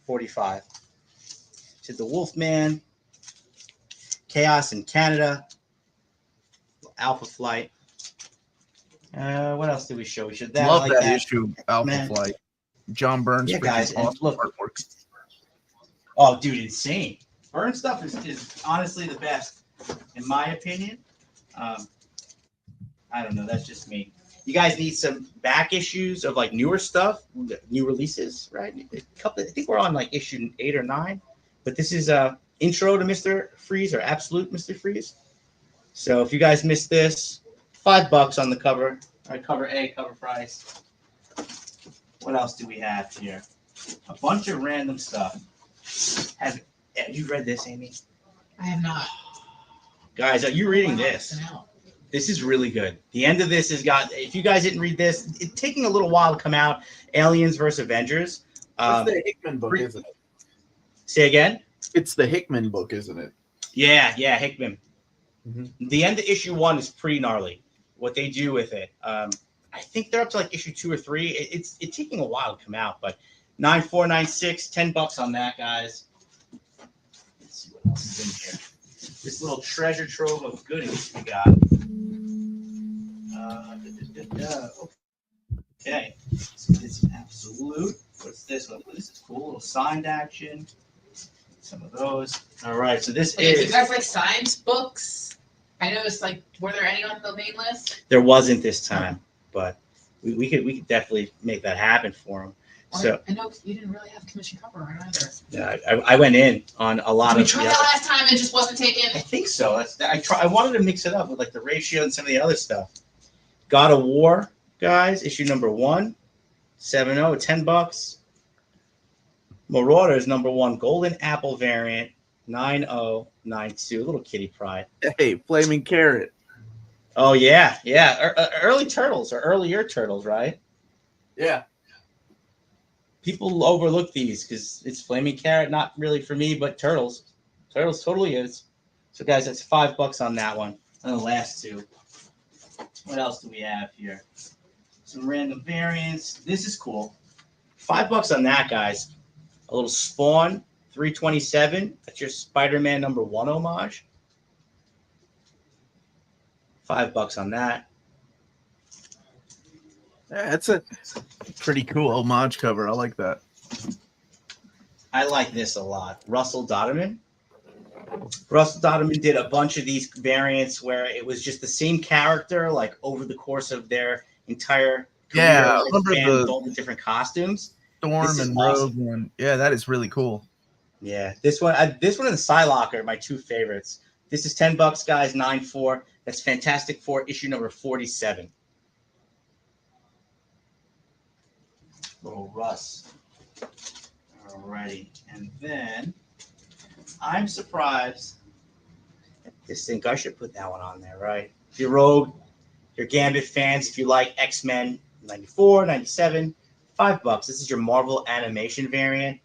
45. To the Wolfman. Chaos in Canada. Alpha Flight. What else did we show? We showed that. Love like that issue, Alpha Man. Flight. John Burns, Yeah, freaking guys, and awesome look. artwork. Oh, dude, insane. Burn stuff is honestly the best, in my opinion. I don't know. That's just me. You guys need some back issues of like newer stuff, new releases, right? A couple. I think we're on like issue 8 or 9, but this is intro to Mr. Freeze or Absolute Mr. Freeze. So if you guys missed this, $5 on the cover. All right, cover A, cover price. What else do we have here? A bunch of random stuff. Have you read this, Amy? I have not. Guys, are you reading Wow, this? it's out. This is really good. The end of this has got, if you guys didn't read this, it's taking a little while to come out. Aliens versus Avengers. It's the Hickman book, isn't it? Say again? It's the Hickman book, isn't it? Yeah, Hickman. Mm-hmm. The end of issue 1 is pretty gnarly. What they do with it. I think they're up to like issue 2 or 3. It's taking a while to come out, but 9496, $10 on that, guys. Let's see what else is in here. This little treasure trove of goodies we got. Okay, so this is Absolute. What's this one? This is cool. A little signed action. Some of those. All right, so this Okay, do you is. guys like science books? I noticed, like, were there any on the main list? There wasn't this time, but we could definitely make that happen for them. So I know you didn't really have commission cover on either. yeah, I went in on a lot Did we of. try the that other- last time and it just wasn't taken? I think so. I wanted to mix it up with like the ratio and some of the other stuff. God of War, guys, issue number 1, 7-0, $10. Marauders number 1, Golden Apple variant, 9092, little kitty pride. Hey, Flaming Carrot. Oh yeah. Early turtles or earlier turtles, right? Yeah. People overlook these because it's Flaming Carrot, not really for me, but turtles. Turtles totally is. So guys, that's $5 on that one. And the last 2. What else do we have here? Some random variants. This is cool. $5 on that, guys. A little Spawn 327. That's your Spider-Man number 1 homage. $5 on that. Yeah, it's a pretty cool homage cover. I like that. I like this a lot. Russell Dodderman. Russell Dodderman did a bunch of these variants where it was just the same character, like over the course of their entire career. Yeah, I remember with all the different costumes. Storm This is and awesome. Rogue one. Yeah, that is really cool. Yeah, this one and the Psylocke are my 2 favorites. This is $10, guys. 9.4. That's Fantastic Four issue number 47. Little Russ. Alrighty, and then I'm surprised. This thing, I should put that one on there, right? If you're Rogue, you're Gambit fans, if you like X-Men 94, 97, $5. This is your Marvel animation variant.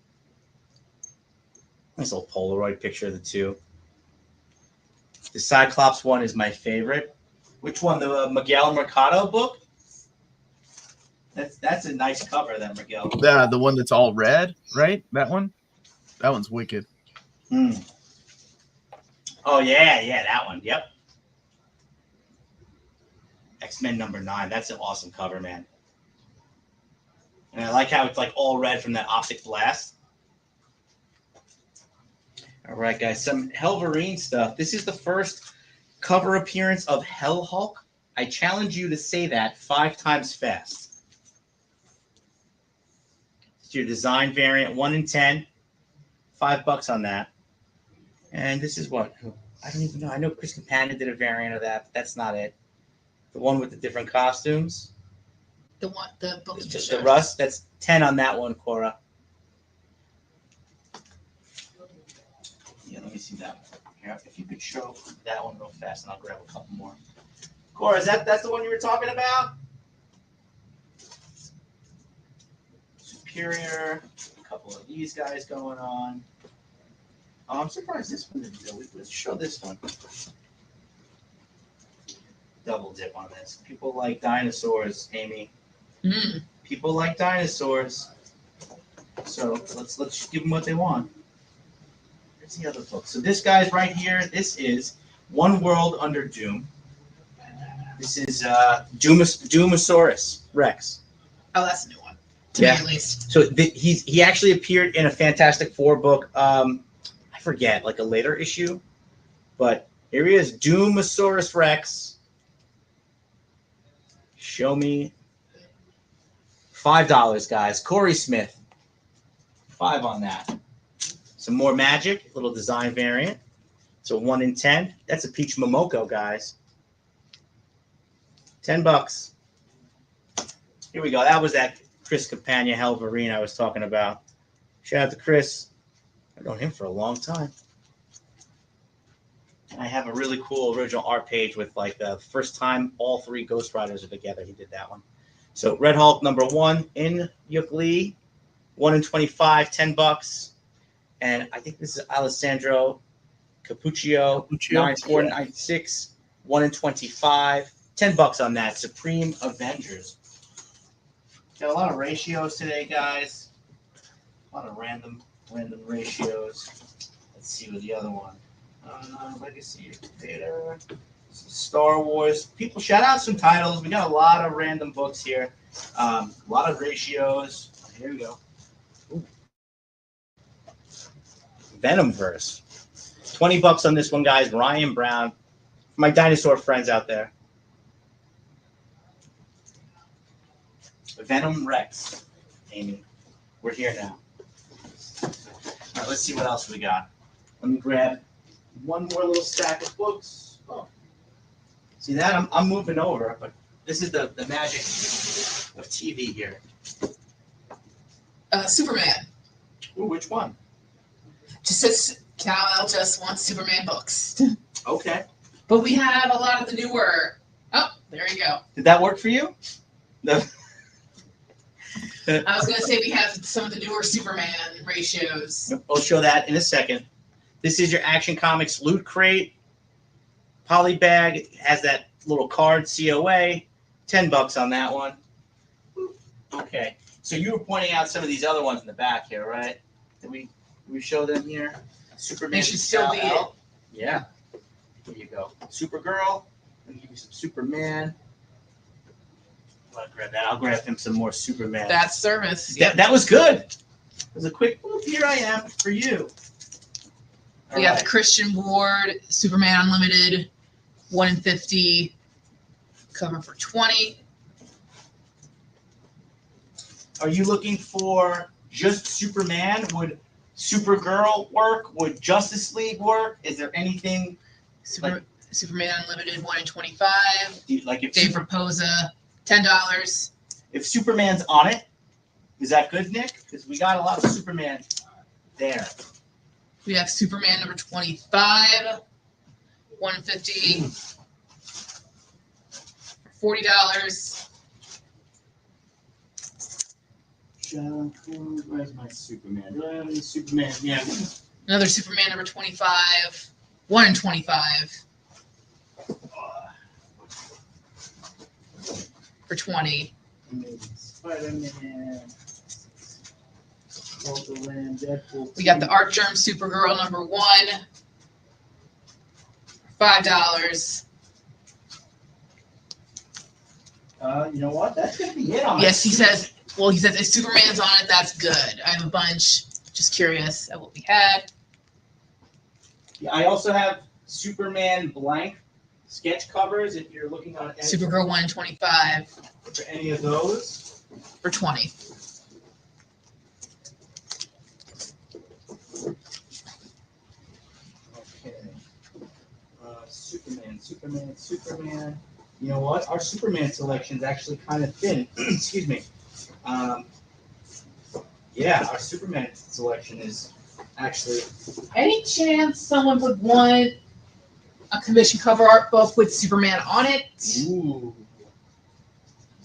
Nice little Polaroid picture of the 2. The Cyclops one is my favorite. Which one? The Miguel Mercado book? That's a nice cover, that Miguel. Yeah, the one that's all red, right? That one? That one's wicked. Oh, yeah, that one. Yep. X-Men number 9. That's an awesome cover, man. And I like how it's like all red from that optic blast. All right, guys, some Helverine stuff. This is the first cover appearance of Hell Hulk. I challenge you to say that 5 times fast. It's your design variant, 1 in 10. $5 on that. And this is what? I don't even know. I know Chris Companion did a variant of that, but that's not it. The one with the different costumes. The one, the book you just The showed. Rust. That's 10 on that one, Cora. Yeah, let me see that one. Here, if you could show that one real fast, and I'll grab a couple more. Cora, that's the one you were talking about? Superior. A couple of these guys going on. Oh, I'm surprised this one didn't go. Let's show this one. Double dip on this. People like dinosaurs, Amy. Mm. People like dinosaurs. So let's give them what they want. Here's the other book. So this guy's right here. This is One World Under Doom. This is Doomosaurus Rex. Oh, that's a new one. To me, at least. So he actually appeared in a Fantastic Four book. I forget, like a later issue. But here he is, Doomosaurus Rex. Show me. $5, guys. Corey Smith. 5 on that. Some more magic, little design variant. So 1 in 10. That's a Peach Momoko, guys. $10. Here we go. That was that Chris Campagna Helverine I was talking about. Shout out to Chris. I've known him for a long time. And I have a really cool original art page with like the first time all 3 Ghost Riders are together. He did that one. So Red Hulk number 1 in Yuk Lee. 1 in 25, $10. And I think this is Alessandro Capuccio, 9496, 1 in 25, $10 on that. Supreme Avengers. Got a lot of ratios today, guys. A lot of random ratios. Let's see what the other one. Legacy Vader. Star Wars. People shout out some titles. We got a lot of random books here. A lot of ratios. Here we go. Ooh. Venomverse. $20 on this one, guys. Ryan Brown. My dinosaur friends out there. Venom Rex. Amy. We're here now. All right, let's see what else we got. Let me grab one more little stack of books. Oh. See that? I'm moving over, but this is the magic of TV here. Superman. Ooh, which one? Just says Cal just wants Superman books. Okay. But we have a lot of the newer. Oh, there you go. Did that work for you? No. I was going to say we have some of the newer Superman ratios. I'll show that in a second. This is your Action Comics Loot Crate. Polybag. It has that little card, COA. $10 on that one. Okay. So you were pointing out some of these other ones in the back here, right? Did we show them here? Superman. They should still be it. Yeah. Here you go. Supergirl. Let me give you some Superman. I'll grab that. I'll grab him some more Superman. That's service. That was good. It was a quick, here I am for you. We got the Christian Ward, Superman Unlimited, 1 in 50, cover for 20. Are you looking for just Superman? Would Supergirl work? Would Justice League work? Is there anything Superman Unlimited, 1 in 25. like if Dave Raposa, $10. If Superman's on it, is that good, Nick? Because we got a lot of Superman there. We have Superman number 25, 1 in 50, $40. Where's my Superman? Do I have any Superman? Yeah. Another Superman number 25, 1 in 25 for 20. Spider-Man. Deadpool. We got the Art Germ Supergirl number 1, $5. You know what? That's gonna be it on. Yes, he says. Well, he says if Superman's on it, that's good. I have a bunch. Just curious at what we had. Yeah, I also have Superman blank sketch covers. If you're looking on Supergirl 1 in 25 for any of those, for 20. Superman. You know what? Our Superman selection is actually kind of thin. Excuse me. Yeah, our Superman selection is Actually, Any chance someone would want a commission cover art book with Superman on it? Ooh.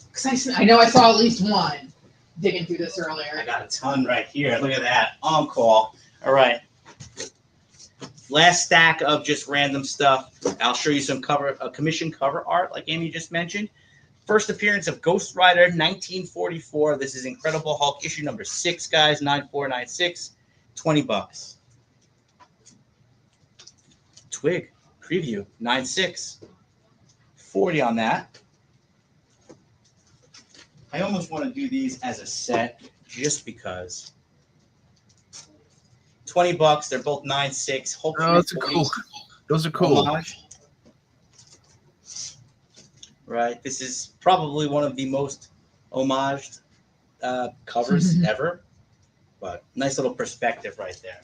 Because I know I saw at least one digging through this I earlier. got a ton right here. Look at that. On call. All right. Last stack of just random stuff. I'll show you some commission cover art, like Amy just mentioned. First appearance of Ghost Rider, 1944. This is Incredible Hulk issue number 6, guys. 9496, $20. Twig preview, 96, 40 on that. I almost want to do these as a set, just because. $20. They're both 9.6. Oh, that's cool. Those are cool. Homage. Right. This is probably one of the most homaged covers ever. But nice little perspective right there.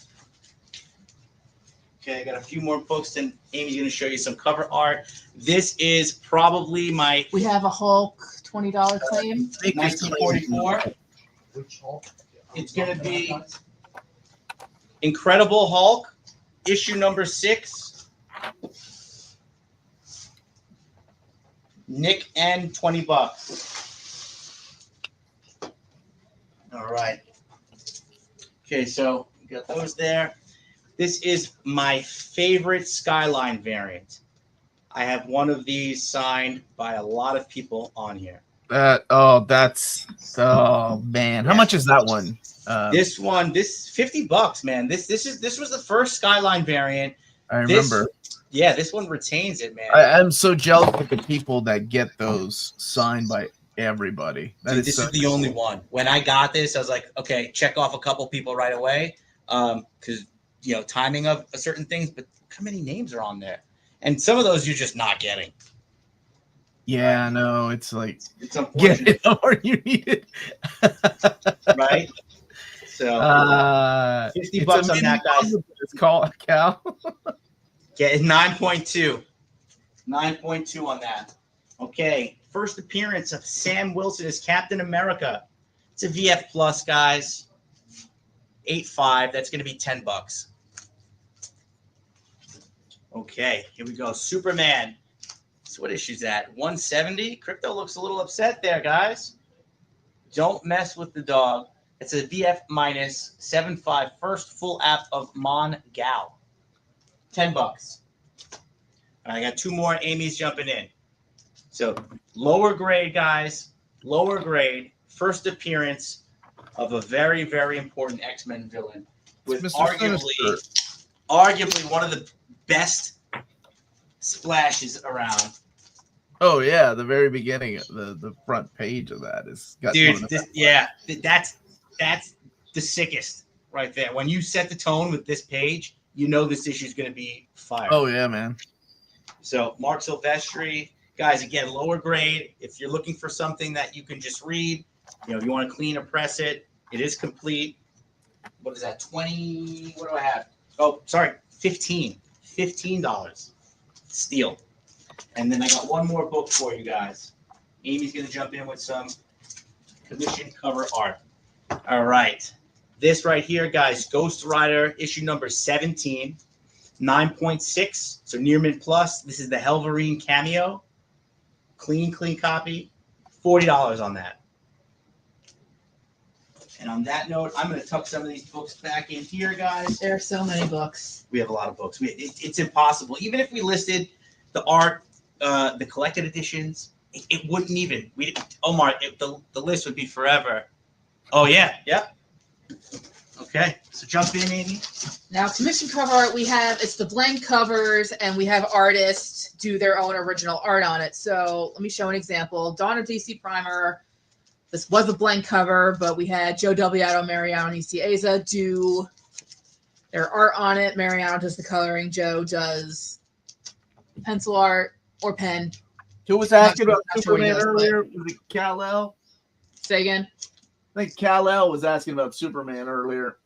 Okay, I got a few more books, and Amy's going to show you some cover art. This is probably my We have a Hulk $20 claim. 1944. Which Hulk? It's going to be Incredible Hulk, issue number 6. Nick N, $20. All right. Okay, so we got those there. This is my favorite Skyline variant. I have one of these signed by a lot of people on here. Man. How much is that one? This one, this $50, man. This was the first Skyline variant. I remember. This one retains it, man. I'm so jealous of the people that get those signed by everybody. Dude, this is the only one. When I got this, I was like, okay, check off a couple people right away, because timing of certain things. But look how many names are on there, and some of those you're just not getting. Yeah, no, it's like It's unfortunate, get it or you need it. right? So $50 it's on that, guys. It's called Cal. Get 9.2. 9.2 on that. Okay. First appearance of Sam Wilson as Captain America. It's a VF Plus, guys. 8.5. That's going to be $10. Okay. Here we go. Superman. So what issue's that? 170. Crypto looks a little upset there, guys. Don't mess with the dog. It's a VF minus 7.5. First full app of Mon Gal. $10. And I got 2 more. Amy's jumping in. So lower grade, guys. Lower grade. First appearance of a very, very important X-Men villain with arguably one of the best splashes around. Oh yeah, the very beginning, the front page of that is got that's the sickest right there. When you set the tone with this page, you know this issue is going to be fire. Oh yeah, man. So Mark Silvestri, guys, again, lower grade. If you're looking for something that you can just read, if you want to clean or press it, it is complete. What is that? 20? What do I have? Oh, sorry, 15. $15. Steal. And then I got one more book for you guys. Amy's going to jump in with some commission cover art. All right. This right here, guys, Ghost Rider, issue number 17, 9.6. So near mid plus. This is the Helverine cameo. Clean copy. $40 on that. And on that note, I'm going to tuck some of these books back in here, guys. There are so many books. We have a lot of books. It's impossible. Even if we listed the art, the collected editions, it wouldn't even. Omar, the list would be forever. Oh, yeah. Yep. Okay. So jump in, Amy. Now, commission cover art, it's the blank covers, and we have artists do their own original art on it. So let me show an example. Dawn of DC Primer. This was a blank cover, but we had Joe Delviato, Mariano, and Eza do their art on it. Mariano does the coloring. Joe does pencil art or pen. Who was asking about Not sure what he Superman does, earlier? Was it Kal-El? Say again. I think Kal-El was asking about Superman earlier.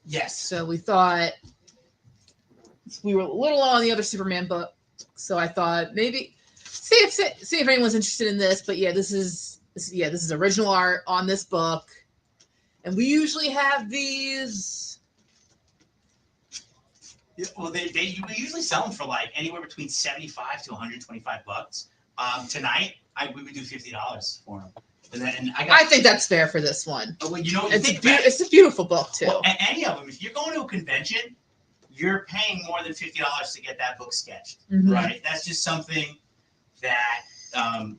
Yes. So we thought we were a little on the other Superman book, so I thought maybe see if anyone's interested in this. But yeah, this is original art on this book. And we usually have these. Yeah, well, they we usually sell them for like anywhere between $75 to $125. Tonight, we would do $50 for them. And I think that's fair for this one. Well, you know what? It's a beautiful book too. Well, any of them. If you're going to a convention, you're paying more than $50 to get that book sketched, right? That's just something that.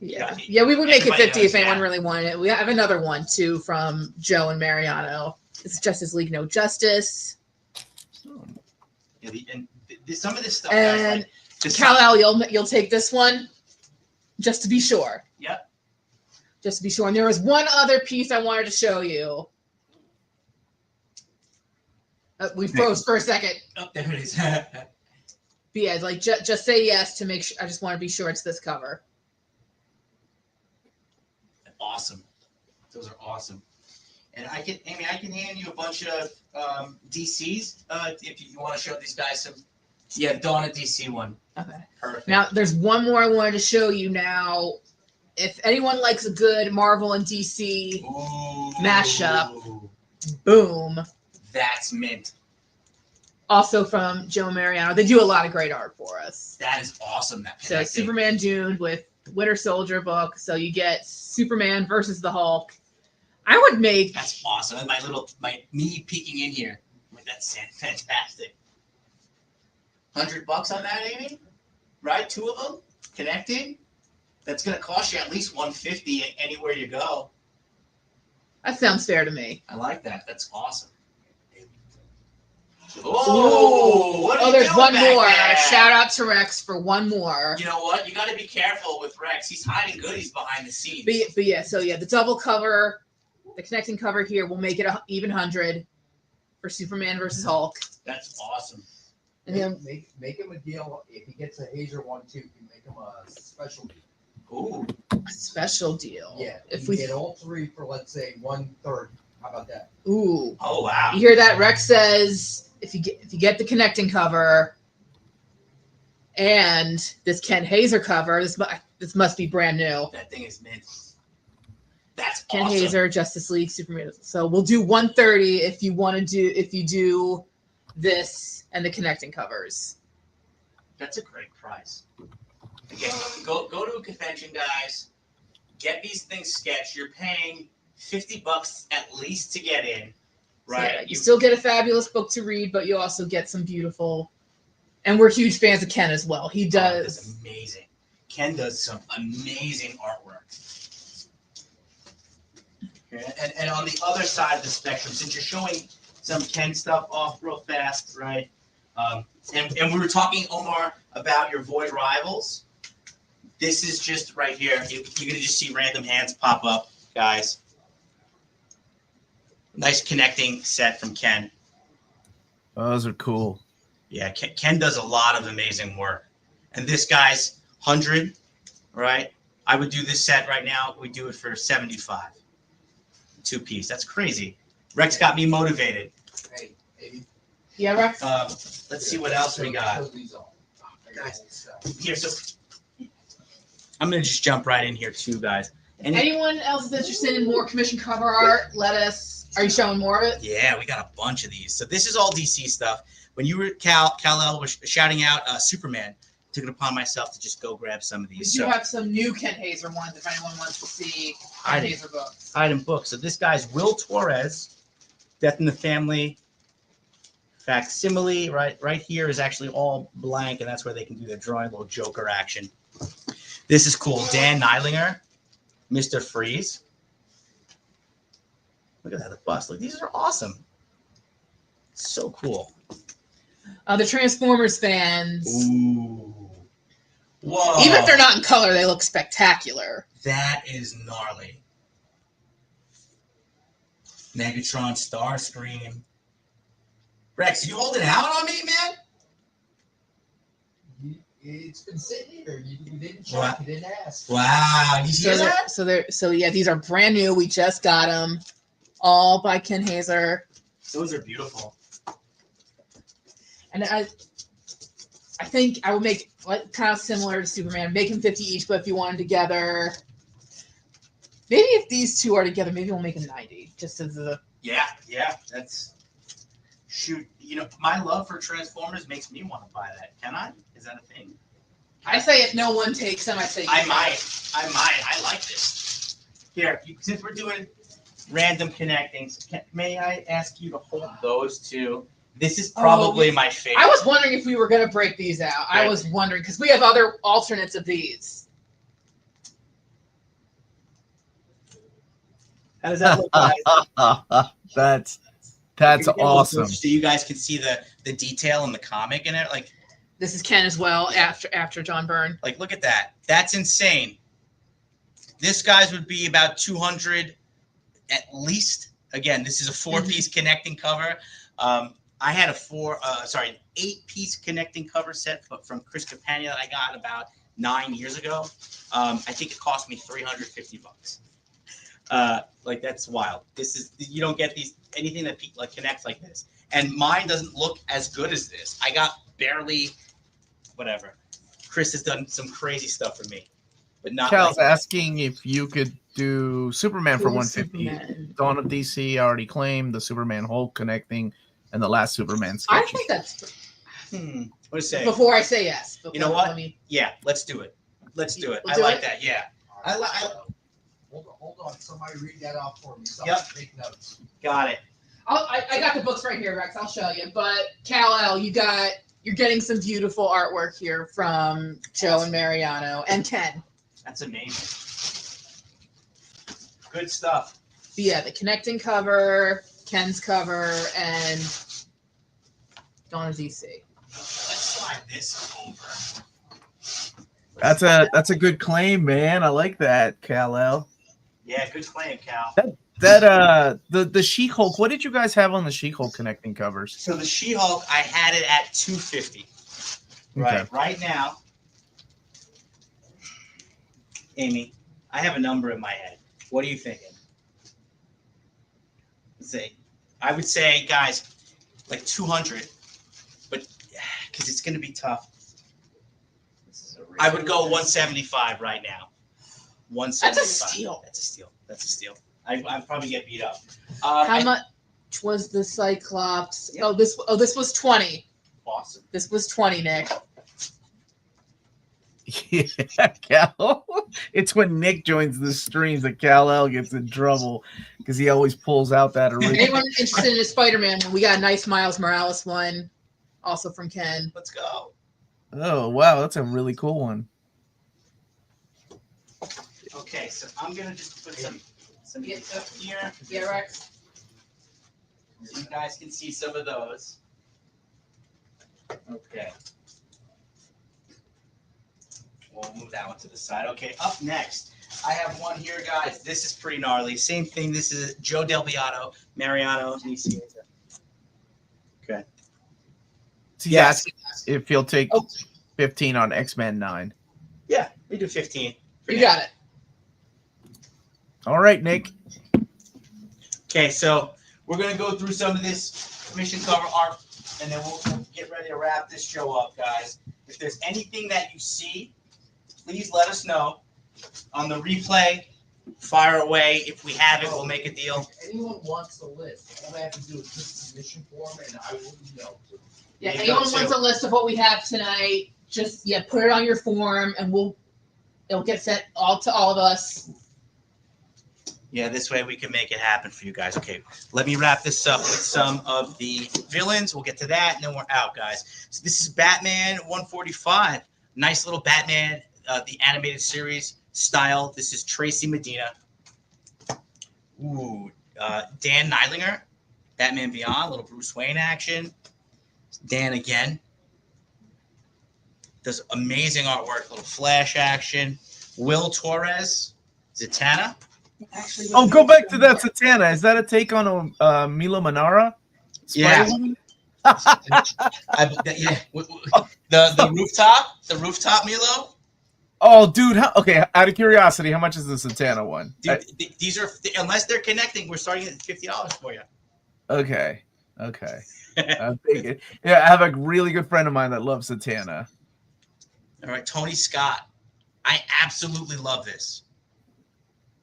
Yeah, we would make it 50 if anyone really wanted it. We have another one too from Joe and Mariano. It's Justice League No Justice. Yeah, some of this stuff. And Kal-El, you'll take this one just to be sure. Yep. Just to be sure. And there was one other piece I wanted to show you. We froze for a second. Oh, there it is. But yeah, like just say yes to make sure. I just want to be sure it's this cover. Awesome. Those are awesome. And I can hand you a bunch of DCs if you want to show these guys some. Yeah, Dawn a DC one. Okay. Perfect. Now there's one more I wanted to show you now. If anyone likes a good Marvel and DC mashup, boom. That's mint. Also from Joe Mariano. They do a lot of great art for us. That is awesome. So Superman Dune with Winter Soldier book. So you get Superman versus the Hulk. I would make. That's awesome. And me peeking in here. That's fantastic. $100 on that, Amy? Right? 2 of them connecting. That's gonna cost you at least $150 anywhere you go. That sounds fair to me. I like that. That's awesome. Oh, there's one more. Shout out to Rex for one more. You know what? You got to be careful with Rex. He's hiding goodies behind the scenes. But yeah, so yeah, the double cover, the connecting cover here will make it an even 100 for Superman versus Hulk. That's awesome. And then make him a deal. If he gets a Hazer one too, you make him a special deal. Ooh, a special deal. Yeah, if we we get all 3 for let's say 130. How about that? Ooh. Oh wow. You hear that? Rex says if you get the connecting cover and this Ken Hazer cover, this must be brand new. That thing is mint. That's Ken awesome. Hazer, Justice League, Superman. So we'll do 130 if you do this and the connecting covers. That's a great price. Again, go to a convention, guys. Get these things sketched. You're paying $50 at least to get in, right? So, yeah, you still get a fabulous book to read, but you also get some beautiful. And we're huge fans of Ken as well. He does. That's amazing. Ken does some amazing artwork. Okay. And on the other side of the spectrum, since you're showing some Ken stuff off real fast, right? And we were talking, Omar, about your Void Rivals. This is just right here. You're going to just see random hands pop up, guys. Nice connecting set from Ken. Those are cool. Yeah, Ken does a lot of amazing work. And this guy's 100, right? I would do this set right now. We do it for 75. 2-piece. That's crazy. Rex got me motivated. Hey, maybe. Yeah, Rex. Let's see what else we got. Guys, here, so I'm gonna just jump right in here too, guys. Anyone else is interested in more commission cover art? Let us. Are you showing more of it? Yeah, we got a bunch of these. So this is all DC stuff. When you were Kal-El was shouting out Superman, I took it upon myself to just go grab some of these. We do have some new Ken Hazer ones if anyone wants to see Ken Hazer books. Item book. So this guy's Will Torres, Death in the Family. Facsimile right here is actually all blank, and that's where they can do their drawing, little Joker action. This is cool. Dan Neilinger, Mr. Freeze. Look at that, the bust. Look, these are awesome. So cool. The Transformers fans. Ooh. Whoa. Even if they're not in color, they look spectacular. That is gnarly. Megatron, Starscream. Rex, you holding out on me, man? It's been sitting here. You didn't check. Wow. You didn't ask. Wow. You see that? So yeah, these are brand new. We just got them. All by Ken Hazer. Those are beautiful. And I think I would make kind of similar to Superman. Make them 50 each, but if you want them together, maybe if these two are together, maybe we'll make them 90, just as a Yeah. That's shoot. You know, my love for Transformers makes me want to buy that. Can I? Is that a thing? I say if no one takes them, I say I might. I like this. Here, since we're doing random connectings, may I ask you to hold those two? This is probably my favorite. I was wondering if we were going to break these out. I was wondering because we have other alternates of these. How does that look, guys? That's awesome. So you guys can see the detail in the comic in it. Like, this is Ken as well after John Byrne. like, look at that. That's insane. This guys would be about 200 at least. Again, this is a 4-piece connecting cover. I had an 8-piece connecting cover set from Chris Campagna that I got about 9 years ago. I think it cost me $350. Like, that's wild. You don't get anything that like connects like this. And mine doesn't look as good as this. I got barely whatever. Chris has done some crazy stuff for me, but not. Cal's like asking if you could do Superman for 150. Superman. Dawn of DC already claimed the Superman Hulk connecting and the last Superman sketch. I think that's what do you say? before I say yes. You know what? Yeah, let's do it. Let's do it. I like that. Yeah. Hold on. Somebody read that off for me. Yep. Take notes. Got it. I got the books right here, Rex. I'll show you. But Kal-El, you're getting some beautiful artwork here from Joe and Mariano and Ken. That's amazing. Good stuff. But yeah, the connecting cover, Ken's cover, and Dawn of DC. Let's slide this over. That's a good claim, man. I like that, Kal-El. Yeah, good claim, Cal. The She-Hulk. What did you guys have on the She-Hulk connecting covers? So the She-Hulk, I had it at $250. Right. Okay. Right now, Amy, I have a number in my head. What are you thinking? Let's see. I would say, guys, like 200, but because it's going to be tough. I would go 175 right now. 175. That's a steal. That's a steal. I'd probably get beat up. How much was the Cyclops? Yep. This was 20. Awesome. This was 20, Nick. Yeah, Cal. It's when Nick joins the streams that Kal-El gets in trouble because he always pulls out that original. Anyone interested in a Spider-Man? We got a nice Miles Morales one, also from Ken. Let's go. Oh wow, that's a really cool one. Okay, so I'm gonna just put some up here. Yeah, Rex. So you guys can see some of those. Okay. We'll move that one to the side. Okay, up next, I have one here, guys. This is pretty gnarly. Same thing. This is Joe Del Beato, Mariano. Can you see it? Okay. So Yes. if you'll take 15 on X-Men 9. Yeah, we do 15. You got it. All right, Nick. Okay, so we're gonna go through some of this commission cover art, and then we'll get ready to wrap this show up, guys. If there's anything that you see, please let us know on the replay. Fire away. If we have it, we'll make a deal. If anyone wants the list, all they have to do is just submission form, and I will email it to them. Yeah, There you anyone go, wants too. a list of what we have tonight, just put it on your form and it'll get sent all to all of us. Yeah, this way we can make it happen for you guys. Okay, let me wrap this up with some of the villains. We'll get to that, and then we're out, guys. So this is Batman 145. Nice little Batman, the animated series style. This is Tracy Medina. Ooh, Dan Neidlinger, Batman Beyond, little Bruce Wayne action. Dan again. Does amazing artwork, little Flash action. Will Torres, Zatanna. Actually, Oh, go back to that Zatanna. Is that a take on Milo Manara? Yeah. Spider-Woman? Yeah. The rooftop Milo. Oh, dude. Okay, out of curiosity, how much is the Zatanna one? Dude, these are, unless they're connecting, we're starting at $50 for you. Okay. I'm thinking. Yeah, I have a really good friend of mine that loves Zatanna. All right, Tony Scott. I absolutely love this.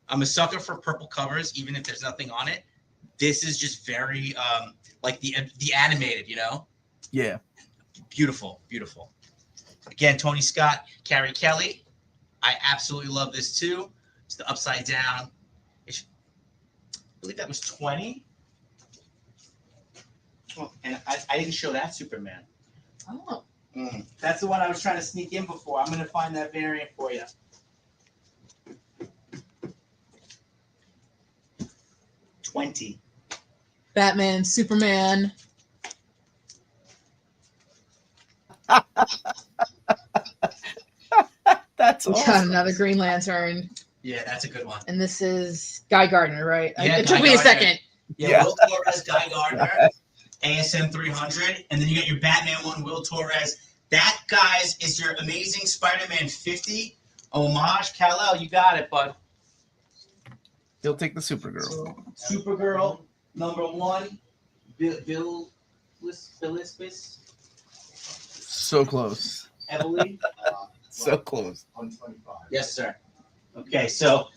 I'm a sucker for purple covers, even if there's nothing on it. This is just very like the animated, you know? Yeah. Beautiful, beautiful. Again, Tony Scott, Carrie Kelly. I absolutely love this too. It's the upside down. I believe that was 20. Oh, and I didn't show that Superman. Oh. That's the one I was trying to sneak in before. I'm going to find that variant for you. $20. Batman, Superman. That's We got awesome. another Green Lantern. Yeah, that's a good one. And this is Guy Gardner, right? Yeah, it took Guy me a Gardner. second. Yeah, Will Torres, Guy Gardner, ASM 300, and then you got your Batman one, Will Torres. That, guys, is your Amazing Spider-Man 50 homage. Kal-El, you got it, bud. He'll take the Supergirl. Supergirl, number 1, Bill Lispis, So close. Emily. So close. 125. Yes, sir. Okay, so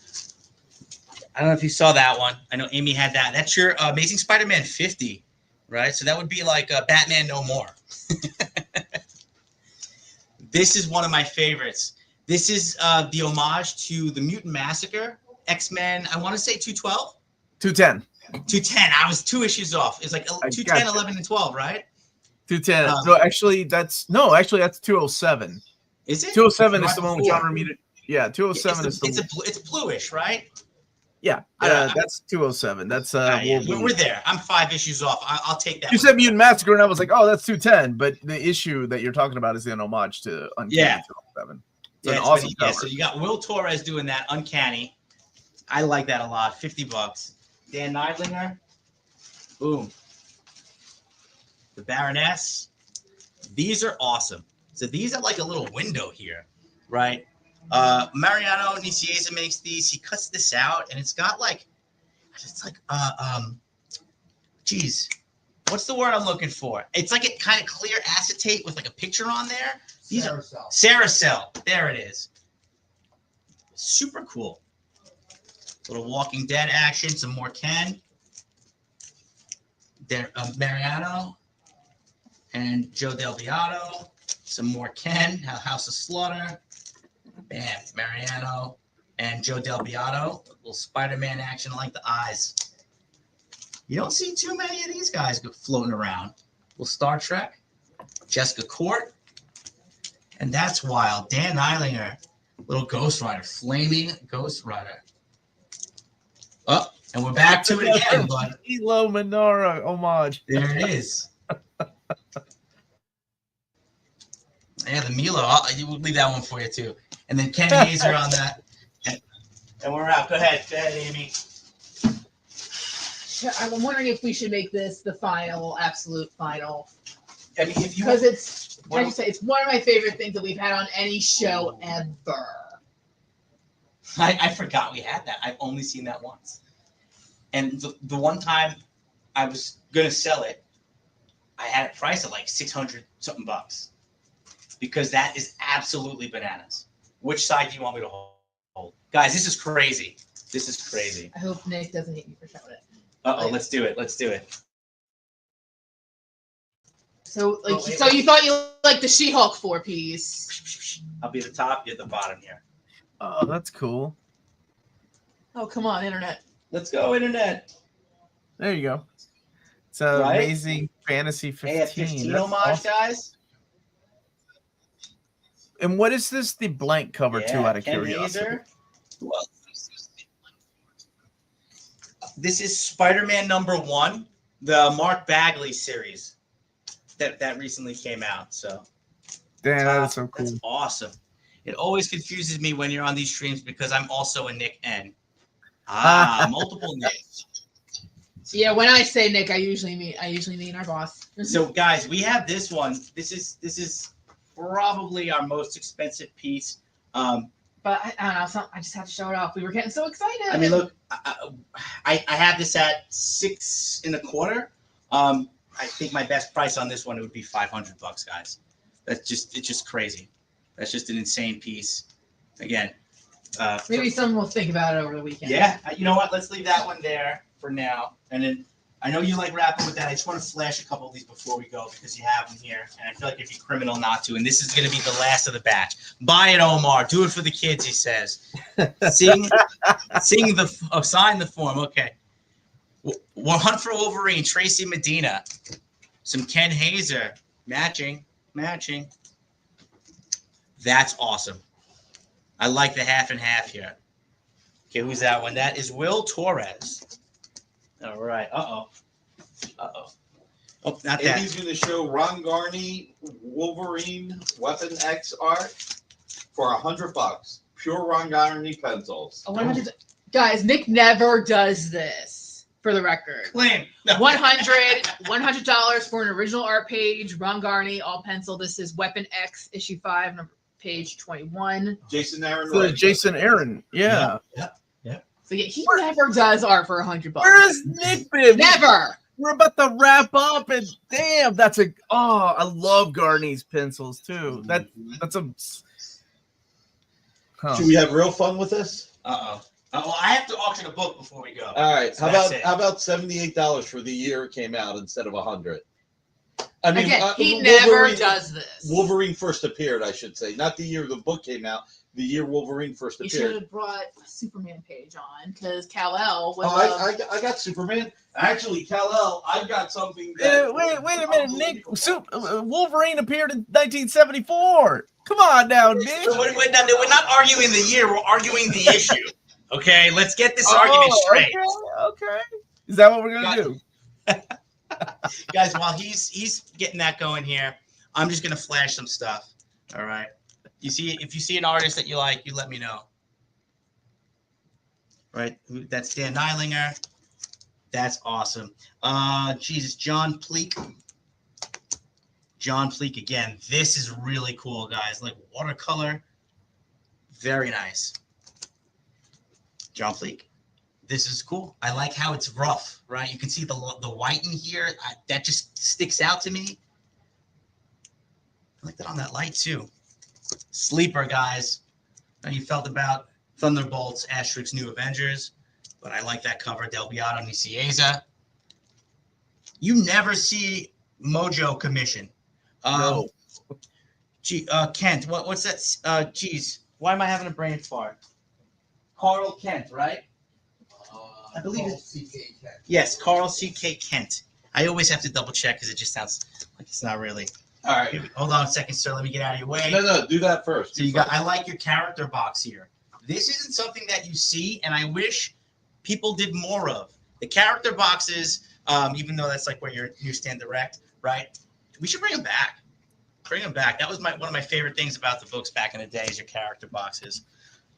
I don't know if you saw that one. I know Amy had that. That's your Amazing Spider-Man 50, right? So that would be like Batman No More. This is one of my favorites. This is the homage to the Mutant Massacre, X-Men, I want to say 212? 210. 210. I was 2 issues off. It's like 210, gotcha. 11, and 12, right? 210. No, actually, that's 207. Is it? 207 is the one with John Romita. Yeah, 207 is the it's bluish, right? Yeah, that's 207. That's we're there. I'm 5 issues off. I'll take that. You said Mutant Massacre, and I was like, oh, that's 210. But the issue that you're talking about is an homage to Uncanny 207. It's an awesome cover. So you got Will Torres doing that Uncanny. I like that a lot. $50. Dan Neidlinger. Boom. The Baroness. These are awesome. So these are like a little window here, right? Mariano Nicieza makes these. He cuts this out, and it's got like, geez, what's the word I'm looking for? It's like a kind of clear acetate with like a picture on there. These are Saracel. There it is. Super cool. Little Walking Dead action. Some more Ken. There, Mariano and Joe Del Beato. Some more Ken. House of Slaughter. Bam, Mariano and Joe Del Beato. A little Spider-Man action. I like the eyes. You don't see too many of these guys floating around. Little Star Trek. Jessica Court. And that's wild. Dan Eilinger. Little Ghost Rider. Flaming Ghost Rider. Oh, and we're back to it again, bud. Elo Manara homage. There it is. Yeah, the Milo. We'll leave that one for you, too. And then Ken Hazer on that. And we're out. Go ahead, Amy. I'm wondering if we should make this the final, absolute final. I mean, if you Because it's, like you say, it's one of my favorite things that we've had on any show ever. I forgot we had that. I've only seen that once. And the one time I was going to sell it, I had a price of like 600 something bucks. Because that is absolutely bananas. Which side do you want me to hold? Guys, this is crazy. This is crazy. I hope Nick doesn't hate me for showing it. Uh-oh, let's do it. Let's do it. So, so you thought you liked the She-Hulk 4-piece. I'll be at the top, you're at the bottom here. Oh, that's cool. Oh, come on, internet. Let's go, internet. There you go. It's an Right? Amazing Fantasy 15. Hey, 15 That's homage, awesome. guys. And what is this? The blank cover too, out of Ken curiosity. Hazer. This is Spider-Man #1, the Mark Bagley series that recently came out. So Damn, that is so cool. That's awesome. It always confuses me when you're on these streams because I'm also a Nick N. Multiple Nicks. So yeah, when I say Nick, I usually mean our boss. So guys, we have this one. This is probably our most expensive piece. But I don't know. I just had to show it off. We were getting so excited. I mean, look, I have this at $6 1/4. I think my best price on this one would be $500, guys. It's just crazy. That's just an insane piece. Again, maybe someone will think about it over the weekend. Yeah, you know what? Let's leave that one there for now, and then I know you like rapping with that. I just want to flash a couple of these before we go because you have them here, and I feel like it'd be criminal not to. And this is going to be the last of the batch. Buy it, Omar. Do it for the kids, he says. Sign the form. Okay. We'll hunt for Wolverine. Tracy Medina. Some Ken Hazer. Matching. That's awesome. I like the half and half here. Okay, who's that one? That is Will Torres. All right. Uh-oh. Oh, not that. Amy's going to show Ron Garney Wolverine Weapon X art for $100. Pure Ron Garney pencils. Guys, Nick never does this, for the record. Claim. No. $100 for an original art page. Ron Garney, all pencil. This is Weapon X, issue 5, page 21. Jason Aaron. So Jason Aaron. Yeah. So yeah, he never does art for $100. Where is Nick been? Never. We're about to wrap up, and damn, I love Garney's pencils too. That's a. Huh. Should we have real fun with this? Uh-oh. Well, I have to auction a book before we go. All right. So How about $78 for the year it came out instead of $100? I mean, Again, he never does this. Wolverine first appeared, I should say, not the year the book came out. The year Wolverine first You appeared. should have brought a Superman page on because Kal-El was. I got Superman. Actually, Kal-El, I got something. That Wait a minute, Nick. Wolverine appeared in 1974. Come on now, Nick. We're not arguing the year. We're arguing the issue. Okay, let's get this argument straight. Okay. Is that what we're gonna do? Guys, while he's getting that going here, I'm just gonna flash some stuff. All right. If you see an artist that you like, you let me know. Right? That's Dan Neilinger. That's awesome. Jesus, John Pleak. John Pleak again. This is really cool, guys. Like watercolor. Very nice. John Pleak. This is cool. I like how it's rough, right? You can see the white in here. That just sticks out to me. I like that on that light too. Sleeper, guys. How you felt about Thunderbolts, Asterix New Avengers, but I like that cover. Del Beato Nicieza. You never see Mojo commission. No. Kent, what's that? Geez, why am I having a brain fart? Carl Kent, right? I believe it's C.K. Kent. Yes, Carl C.K. Kent. I always have to double check because it just sounds like it's not really. All right. Hold on a second, sir. Let me get out of your way. No, do that first. So I like your character box here. This isn't something that you see, and I wish people did more of. The character boxes, even though that's like where you stand direct, right? We should bring them back. Bring them back. That was one of my favorite things about the books back in the day is your character boxes.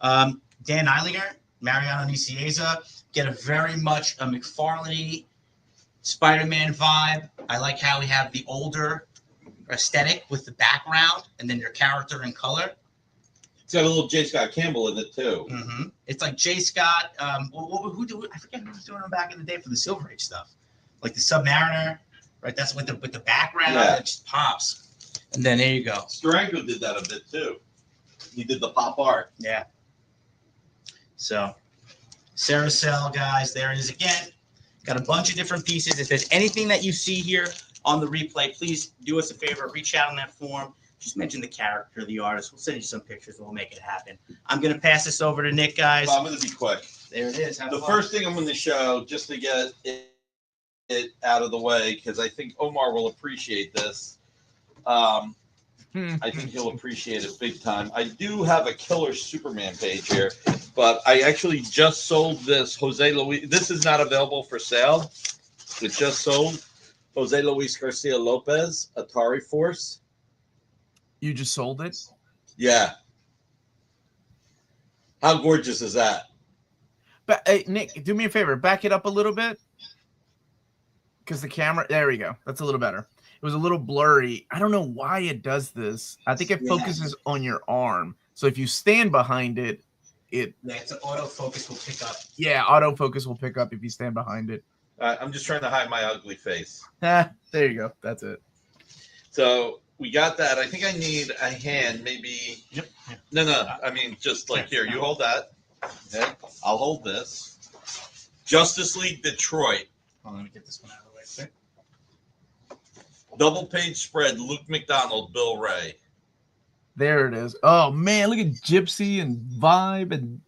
Dan Eilinger, Mariano Nicieza, get a very much a McFarlane Spider-Man vibe. I like how we have the older aesthetic with the background and then your character in color. It's got a little J. Scott Campbell in it too. Mm-hmm. It's like J. Scott. I forget who was doing them back in the day for the Silver Age stuff, like the Submariner, right? That's with the background that just pops. And then there you go. Steranko did that a bit too. He did the pop art. Yeah. So, Saracel, guys, there it is again. Got a bunch of different pieces. If there's anything that you see here on the replay, please do us a favor. Reach out on that form. Just mention the character, the artist. We'll send you some pictures and we'll make it happen. I'm going to pass this over to Nick, guys. I'm going to be quick. There it is. The first thing I'm going to show, just to get it out of the way, because I think Omar will appreciate this. I think he'll appreciate it big time. I do have a killer Superman page here, but I actually just sold this Jose Luis. This is not available for sale. It just sold. Jose Luis Garcia Lopez, Atari Force. You just sold it? Yeah. How gorgeous is that? But hey, Nick, do me a favor. Back it up a little bit. Because the camera... There we go. That's a little better. It was a little blurry. I don't know why it does this. I think it focuses on your arm. So if you stand behind it, That's an autofocus will pick up. Yeah, autofocus will pick up if you stand behind it. I'm just trying to hide my ugly face. There you go. That's it. So we got that. I think I need a hand, maybe. Yep. No. I mean, just like here. You hold that. Okay. I'll hold this. Justice League Detroit. Hold on, let me get this one out of the way quick. Double page spread. Luke McDonald, Bill Ray. There it is. Oh man, look at Gypsy and Vibe and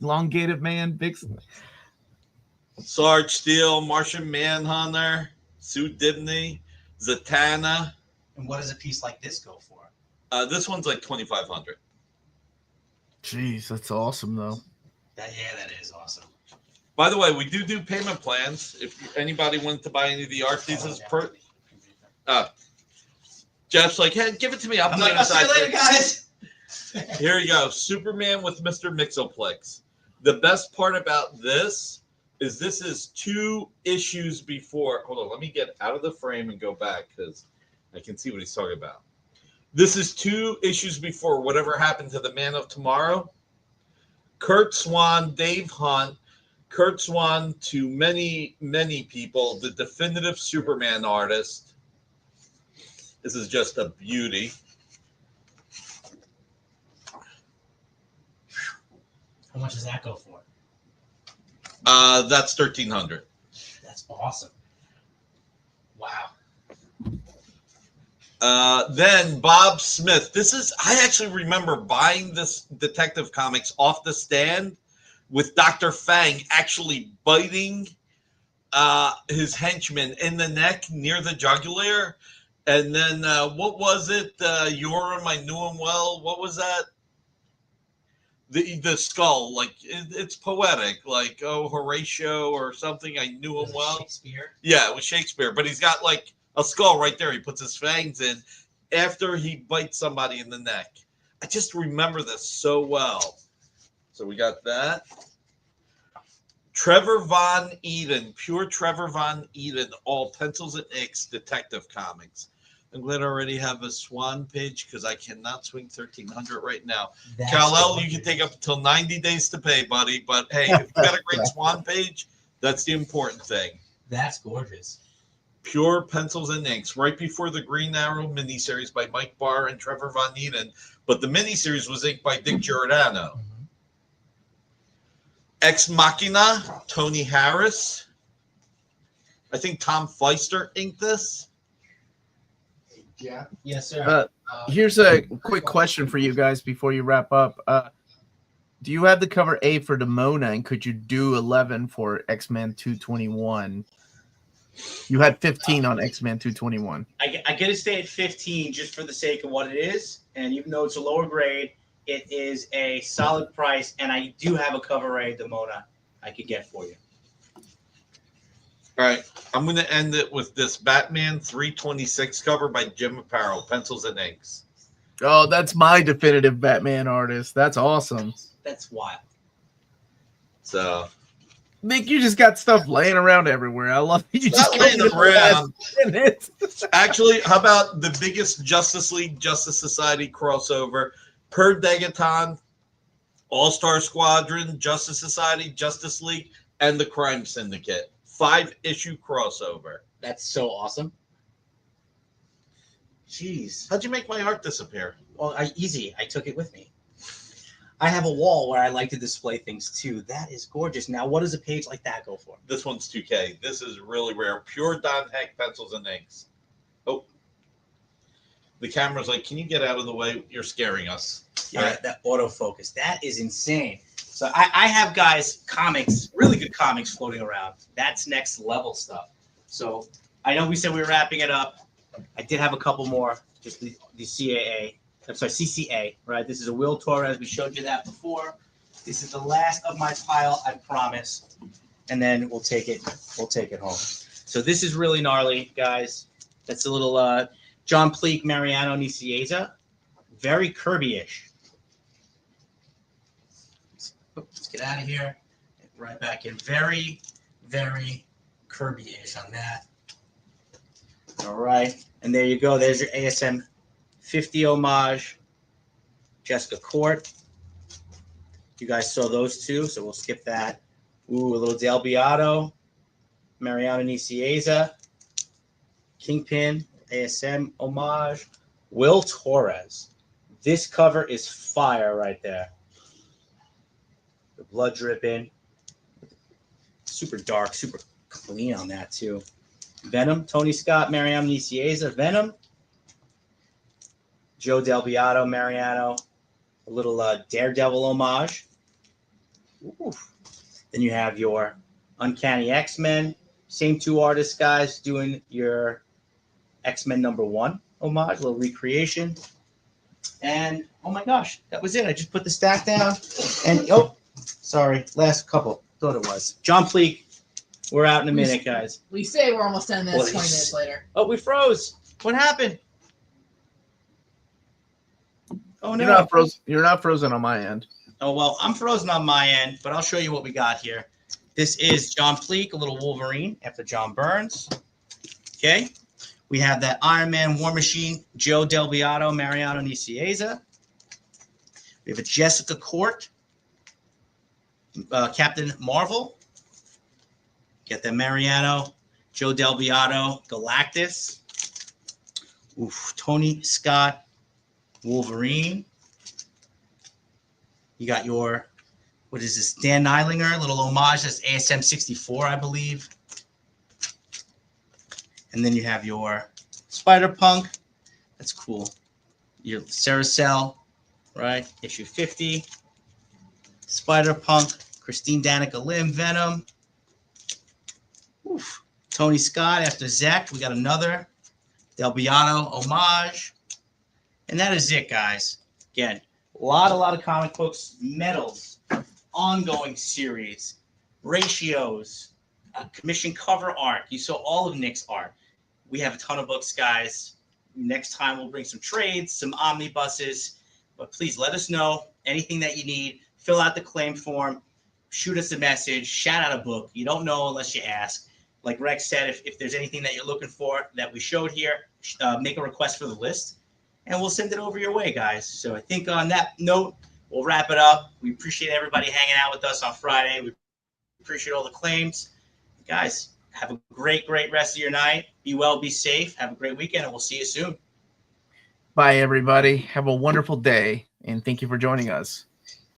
Elongated Man, Vixen. Sarge Steele, Martian Manhunter, Sue Dibney, Zatanna. And what does a piece like this go for? This one's like $2,500. Jeez, that's awesome though. That is awesome. By the way, we do payment plans. If anybody wanted to buy any of the art pieces, Jeff's like, hey, give it to me. I'm like, I'll see you later, guys. Here you go. Superman with Mr. Mixoplex. The best part about this is 2 issues before. Hold on. Let me get out of the frame and go back because I can see what he's talking about. This is 2 issues before whatever happened to the Man of Tomorrow. Kurt Swan, Dave Hunt. Kurt Swan, to many, many people, the definitive Superman artist. This is just a beauty. How much does that go for? That's $1,300. That's awesome. Wow. Then Bob Smith. I actually remember buying this Detective Comics off the stand with Dr. Fang actually biting his henchman in the neck near the jugular. And then what was it? Yoram, I knew him well. What was that? The skull, like it's poetic, like Horatio or something. I knew him well. Shakespeare. Yeah, it was Shakespeare, but he's got like a skull right there. He puts his fangs in after he bites somebody in the neck. I just remember this so well. So we got that. Trevor Von Eden, pure Trevor Von Eden, all pencils and inks, Detective Comics. I'm glad I already have a Swan page because I cannot swing 1,300 right now. Kal-El, you can take up until 90 days to pay, buddy. But hey, if you got a great Swan page, that's the important thing. That's gorgeous. Pure pencils and inks, right before the Green Arrow miniseries by Mike Barr and Trevor Von Eden. But the miniseries was inked by Dick Giordano. Mm-hmm. Ex Machina, Tony Harris. I think Tom Feister inked this. Yeah. Yes, sir. Here's a quick question for you guys before you wrap up. Do you have the cover A for Demona, and could you do 11 for X-Men 221? You had 15 on X-Men 221. I get to stay at 15 just for the sake of what it is, and even though it's a lower grade, it is a solid price, and I do have a cover A Demona I could get for you. All right, I'm going to end it with this Batman 326 cover by Jim Apparel, pencils and inks. Oh, that's my definitive Batman artist. That's awesome. That's wild. So, Nick, you just got stuff laying around everywhere. I love it. You just not laying around. Minutes. Actually, how about the biggest Justice League, Justice Society crossover? Per Degaton, All-Star Squadron, Justice Society, Justice League, and the Crime Syndicate. 5-issue crossover. That's so awesome. Jeez. How'd you make my art disappear? Well, easy. I took it with me. I have a wall where I like to display things too. That is gorgeous. Now, what does a page like that go for? This one's $2K. This is really rare. Pure Don Heck pencils and inks. Oh. The camera's like, can you get out of the way? You're scaring us. Yeah, right. That autofocus. That is insane. So I have guys, comics, really good comics floating around. That's next level stuff. So I know we said we were wrapping it up. I did have a couple more. Just the CCA, right? This is a Will Torres. We showed you that before. This is the last of my pile, I promise. And then we'll take it home. So this is really gnarly, guys. That's a little John Pleak, Mariano Nicieza. Very Kirby-ish. Let's get out of here. Right back in. Very, very Kirby-ish on that. All right. And there you go. There's your ASM 50 homage. Jessica Court. You guys saw those two, so we'll skip that. Ooh, a little Del Beato. Mariano Nicieza. Kingpin. ASM homage. Will Torres. This cover is fire right there. The blood dripping. Super dark, super clean on that too. Venom, Tony Scott, Mariano Nicieza, Venom, Joe Del Beato, Mariano, a little Daredevil homage. Ooh. Then you have your Uncanny X-Men, same two artists, guys, doing your X-Men #1 homage, little recreation. And oh my gosh, that was it. I just put the stack down. And sorry, last couple. Thought it was. John Pleak. We're out in a minute, guys. We say we're almost done. That's 20 Please. minutes later. Oh, we froze. What happened? Oh no. You're not frozen on my end. Oh well, I'm frozen on my end, but I'll show you what we got here. This is John Pleak, a little Wolverine after John Burns. Okay. We have that Iron Man War Machine, Joe Del Beato, Mariano Nicieza. We have a Jessica Court, Captain Marvel. Get the Mariano, Joe Del Beato, Galactus. Oof, Tony Scott, Wolverine. You got your, what is this, Dan Eilinger, little homage. That's ASM 64, I believe. And then you have your Spider-Punk. That's cool. Your Saracel, right? Issue 50. Spider-Punk, Christine Danica Lim, Venom. Oof. Tony Scott after Zach. We got another Del Beato homage. And that is it, guys. Again, a lot of comic books, medals, ongoing series, ratios, commission cover art. You saw all of Nick's art. We have a ton of books, guys. Next time we'll bring some trades, some omnibuses. But please let us know anything that you need. Fill out the claim form. Shoot us a message. Shout out a book. You don't know unless you ask. Like Rex said, if there's anything that you're looking for that we showed here, make a request for the list, and we'll send it over your way, guys. So I think on that note, we'll wrap it up. We appreciate everybody hanging out with us on Friday. We appreciate all the claims. Guys, have a great rest of your night. Be well, be safe. Have a great weekend, and we'll see you soon. Bye, everybody. Have a wonderful day, and thank you for joining us.